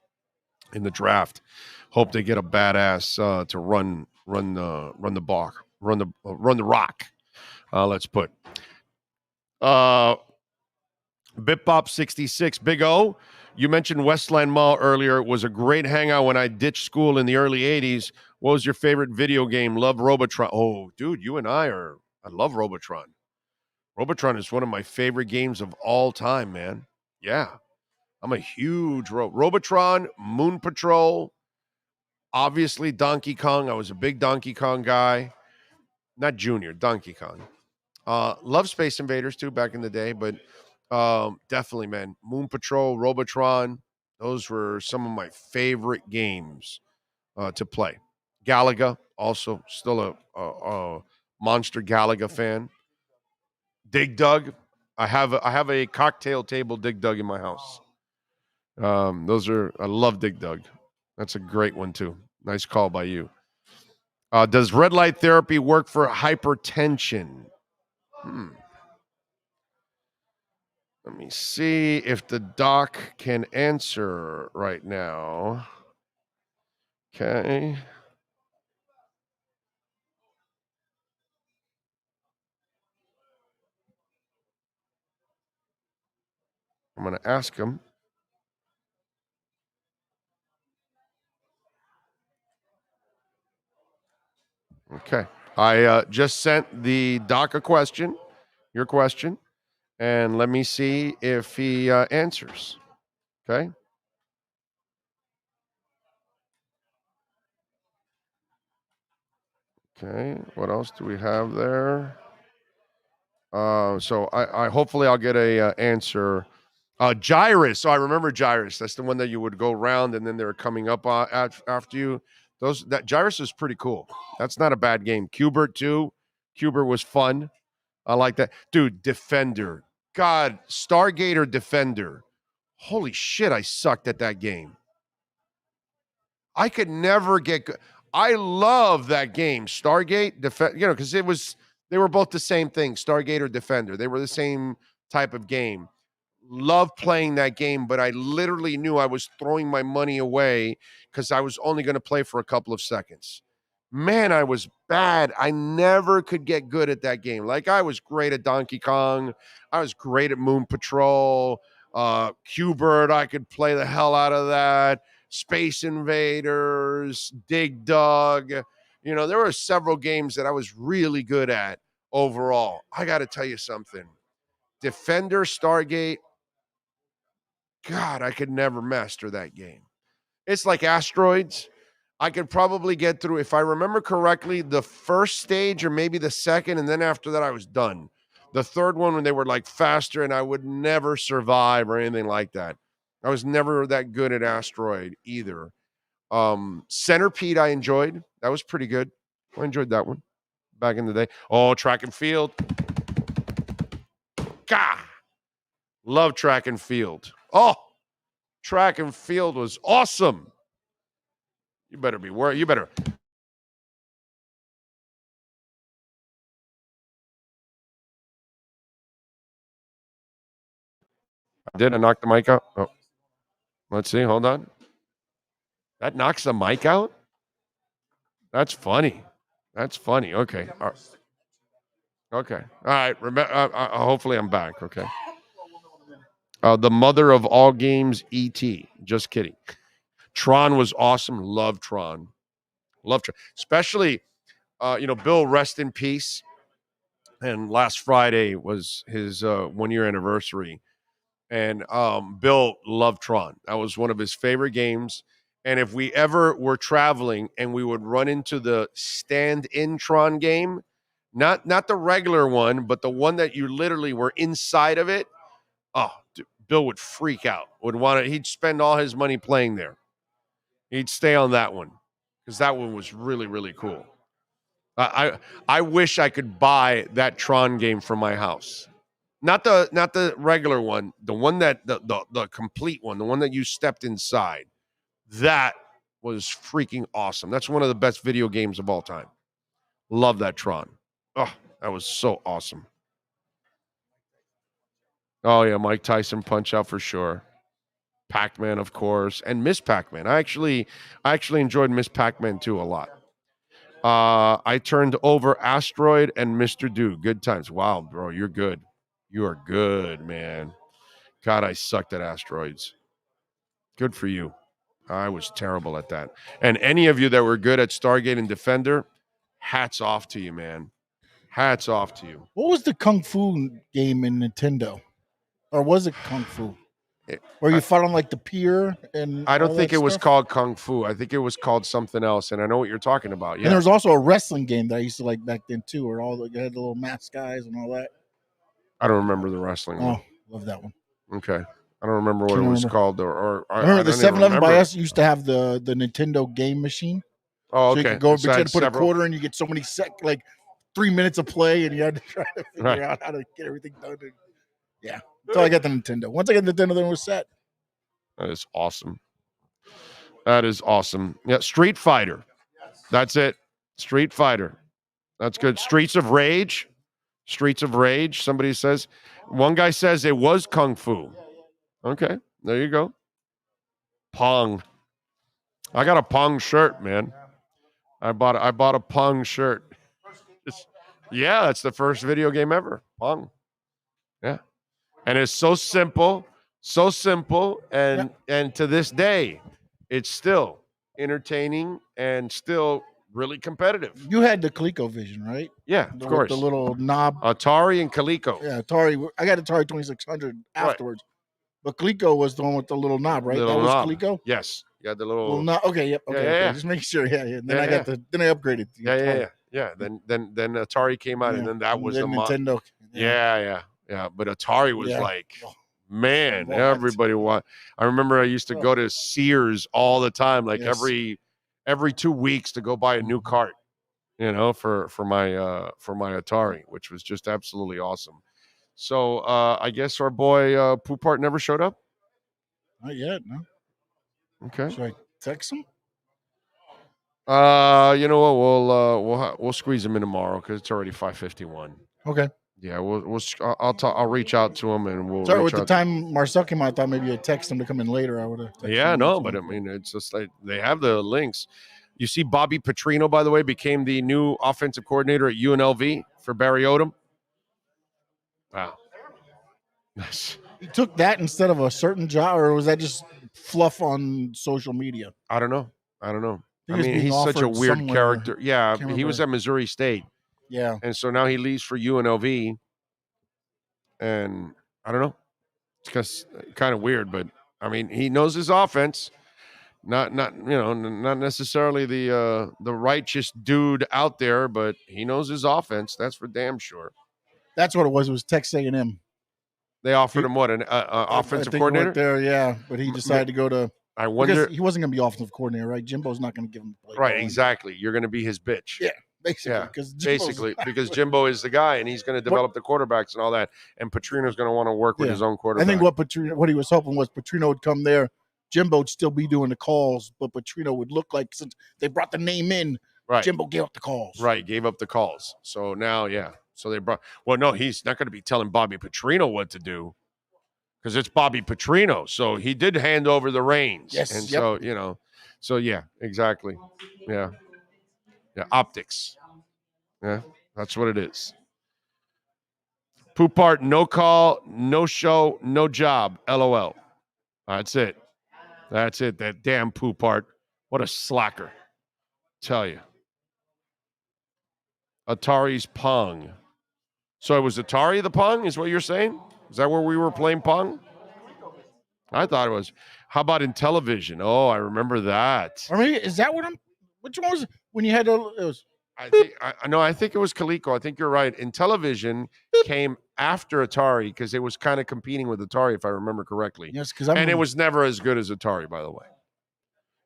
in the draft. Hope they get a badass to run the rock. Let's put. Bitbop 66, Big O. You mentioned Westland Mall earlier. It was a great hangout when I ditched school in the early 80s. What was your favorite video game? Love Robotron. Oh, dude, you and I love Robotron. Robotron is one of my favorite games of all time, man. Yeah. I'm a huge Robotron, Moon Patrol, obviously Donkey Kong. I was a big Donkey Kong guy. Not Junior, Donkey Kong. Love Space Invaders too back in the day, but definitely, man. Moon Patrol, Robotron, those were some of my favorite games to play. Galaga, also still a Monster Galaga fan. Dig Dug. I have a cocktail table Dig Dug in my house. I love Dig Dug. That's a great one too. Nice call by you. Does red light therapy work for hypertension? Let me see if the doc can answer right now. Okay. I'm going to ask him. Okay. I just sent the doc your question, and let me see if he answers. Okay. Okay. What else do we have there? So I hopefully I'll get a answer. Gyrus. So I remember Gyrus. That's the one that you would go around and then they're coming up after you. That Gyrus is pretty cool. That's not a bad game. Cubert too. Cubert was fun. I like that. Dude, Defender. God, Stargater Defender. Holy shit, I sucked at that game. I could never get good. I love that game. Stargate, because they were both the same thing. Stargate or Defender. They were the same type of game. Love playing that game, but I literally knew I was throwing my money away because I was only going to play for a couple of seconds. Man, I was bad. I never could get good at that game. Like, I was great at Donkey Kong. I was great at Moon Patrol. Q-Bird, I could play the hell out of that. Space Invaders, Dig Dug. There were several games that I was really good at overall. I got to tell you something. Defender, Stargate, God, I could never master that game. It's like Asteroids. I could probably get through, if I remember correctly, the first stage or maybe the second, and then after that I was done. The third one when they were like faster, and I would never survive or anything like that. I was never that good at Asteroid either. Centipede I enjoyed. That was pretty good. I enjoyed that one back in the day. Oh, track and field. Gah! Love track and field. Oh, track and field was awesome. You better be worried. You better. Did I knock the mic out? Oh, let's see. Hold on. That knocks the mic out? That's funny. That's funny. Okay. All right. Okay. All right. Hopefully I'm back. Okay. The mother of all games, E.T. Just kidding. Tron was awesome. Love Tron. Love Tron. Especially, Bill, rest in peace. And last Friday was his 1 year anniversary. And Bill loved Tron. That was one of his favorite games. And if we ever were traveling and we would run into the stand-in Tron game, not the regular one, but the one that you literally were inside of it, dude, Bill would freak out. He'd spend all his money playing there. He'd stay on that one because that one was really, really cool. I wish I could buy that Tron game for my house. Not the regular one, the one that the complete one, the one that you stepped inside. That was freaking awesome. That's one of the best video games of all time. Love that Tron. Oh, that was so awesome. Oh yeah, Mike Tyson Punch-Out for sure. Pac-Man, of course, and Miss Pac-Man. I actually enjoyed Miss Pac-Man too a lot. I turned over Asteroid and Mr. Do. Good times. Wow, bro, you're good. You are good, man. God, I sucked at Asteroids. Good for you. I was terrible at that. And any of you that were good at Stargate and Defender, hats off to you, man. Hats off to you.
What was the Kung Fu game in Nintendo? Or was it Kung Fu? Where you fought on like the pier and
I don't think it was called Kung Fu. I think it was called something else, and I know what you're talking about. Yeah.
And there was also a wrestling game that I used to like back then too, where you had the little mask guys and all that.
I don't remember the wrestling one.
Oh, love that one.
Okay. I don't remember what it was called. Or
I remember the 7-Eleven by us used to have the Nintendo game machine.
Oh, okay.
So you could go, but you had to put a quarter in, you get so many 3 minutes of play, and you had to try to figure out how to get everything done. Yeah. Until I got the Nintendo. Once I got the Nintendo, then it was set.
That is awesome. That is awesome. Yeah, Street Fighter. That's it. Street Fighter. That's good. Streets of Rage. Streets of Rage, somebody says. One guy says it was Kung Fu. Okay, there you go. Pong. I got a Pong shirt, man. I bought a Pong shirt. Yeah, that's the first video game ever. Pong. Yeah. And it's so simple, and to this day, it's still entertaining and still really competitive.
You had the ColecoVision, right?
Yeah, of course.
The little knob.
Atari and Coleco.
Yeah, Atari. I got Atari 2600 afterwards. But Coleco was the one with the little knob, right?
Little
that was
knob.
Coleco?
Yes. You had the little
knob. Okay, yep. Okay,
yeah.
Just make sure. Yeah. Then I got then I upgraded.
Yeah. Then Atari came out, and then that was the
Nintendo.
Yeah. But Atari was like, man, everybody I remember I used to go to Sears all the time, like every 2 weeks to go buy a new cart, for my Atari, which was just absolutely awesome. So I guess our boy Poopart never showed up.
Not yet, no.
Okay.
Should I text him?
You know what? We'll squeeze him in tomorrow because it's already 5:51.
Okay.
Yeah, I'll reach out to him and we'll.
Sorry, with the time Marcel came out, I thought maybe I'd text him to come in later. I would have.
Yeah, no, but I mean, it's just like they have the links. You see, Bobby Petrino, by the way, became the new offensive coordinator at UNLV for Barry Odom. Wow. Nice.
He took that instead of a certain job, or was that just fluff on social media?
I don't know. I
He was
mean,
being
he's such a
offered
weird
somewhere.
character. Yeah,
Can't
he was
remember.
at Missouri State.
Yeah.
And so now he leaves for UNLV. And I don't know. It's kind of weird, but I mean, he knows his offense. Not necessarily the righteous dude out there, but he knows his offense. That's for damn sure.
That's what it was. It was Texas A&M.
They offered him what, an offensive coordinator?
Right there, yeah, but he decided to go to.
I wonder.
He wasn't going to be offensive coordinator, right? Jimbo's not going to give him the play.
Right, exactly. You're going to be his bitch.
Yeah, basically.
Because Jimbo is the guy, and he's going to develop the quarterbacks and all that. And Petrino's going to want to work with his own quarterback.
I think what he was hoping was Petrino would come there. Jimbo would still be doing the calls, but Petrino would look like, since they brought the name in,
right.
Jimbo gave up the calls.
Right, gave up the calls. So now, yeah. So they brought – well, no, he's not going to be telling Bobby Petrino what to do because it's Bobby Petrino. So he did hand over the reins.
Yes,
and so, so yeah, exactly. Yeah. Yeah, optics. Yeah, that's what it is. Poupart, no call, no show, no job, LOL. That's it. That's it. That damn Poupart. What a slacker. Tell you. Atari's Pong. So it was Atari the Pong, is what you're saying? Is that where we were playing Pong? I thought it was. How about in television? Oh, I remember that.
I mean, is that which one was it? When you had it was.
I think it was Coleco. I think you're right. In television came after Atari because it was kind of competing with Atari, if I remember correctly.
Yes,
it was never as good as Atari, by the way.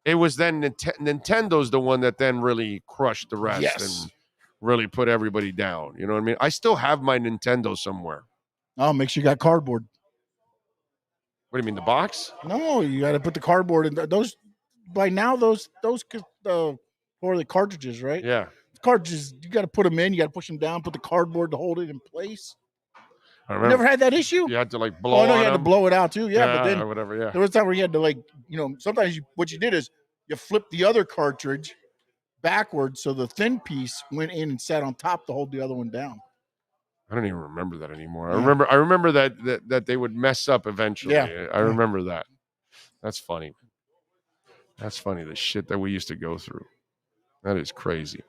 It was then Nintendo's the one that then really crushed the rest and really put everybody down. You know what I mean? I still have my Nintendo somewhere.
Oh, make sure you got cardboard.
What do you mean, the box?
No, you got to put the cardboard in those. By now, those or the cartridges, right?
Yeah.
Cartridges, you got to put them in. You got to push them down. Put the cardboard to hold it in place.
I
remember. You never had that issue.
You had to blow.
Oh no, you had to blow it out too. Yeah, but then
whatever. Yeah.
There was time where you had to sometimes what you did is you flipped the other cartridge backwards so the thin piece went in and sat on top to hold the other one down.
I don't even remember that anymore. I remember that they would mess up eventually.
Yeah.
I remember that. That's funny. That's funny. The shit that we used to go through. That is crazy.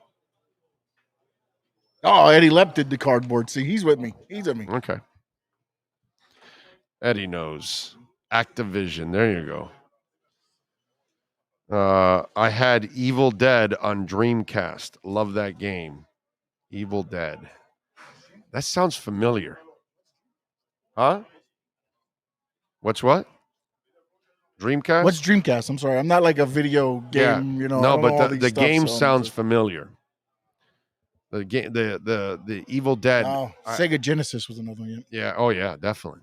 Oh, Eddie Lepp did the cardboard. See, he's with me.
Okay. Eddie knows. Activision. There you go. I had Evil Dead on Dreamcast. Love that game. Evil Dead. That sounds familiar. Huh? What's what? Dreamcast?
What's Dreamcast? I'm sorry. I'm not like a video game,
No, but the game sounds familiar. The game, the Evil Dead.
Oh, Sega Genesis was another one.
Yeah. Oh, yeah. Definitely.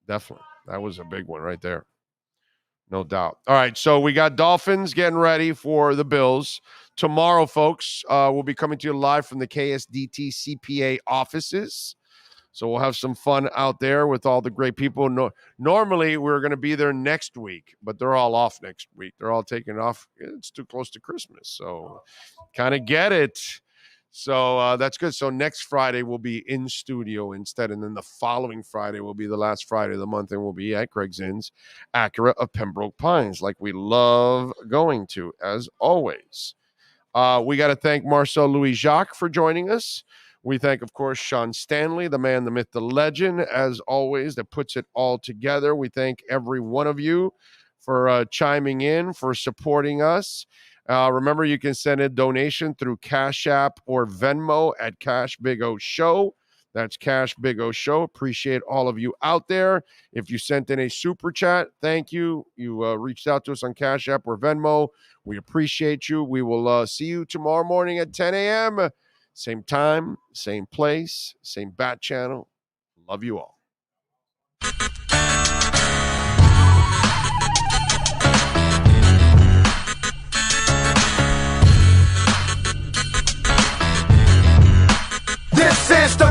That was a big one right there. No doubt. All right. So we got Dolphins getting ready for the Bills. Tomorrow, folks, we'll be coming to you live from the KSDT CPA offices. So we'll have some fun out there with all the great people. Normally, we're going to be there next week, but they're all off next week. They're all taking off. It's too close to Christmas. So kind of get it. So that's good. So next Friday we'll be in studio instead. And then the following Friday will be the last Friday of the month. And we'll be at Greg Zinn's Acura of Pembroke Pines, like we love going to, as always. We got to thank Marcel Louis-Jacques for joining us. We thank, of course, Sean Stanley, the man, the myth, the legend, as always, that puts it all together. We thank every one of you for chiming in, for supporting us. Remember, you can send a donation through Cash App or Venmo at Cash Big O Show. That's Cash Big O Show. Appreciate all of you out there. If you sent in a super chat, thank you. You reached out to us on Cash App or Venmo. We appreciate you. We will see you tomorrow morning at 10 a.m. Same time, same place, same bat channel. Love you all.
This is the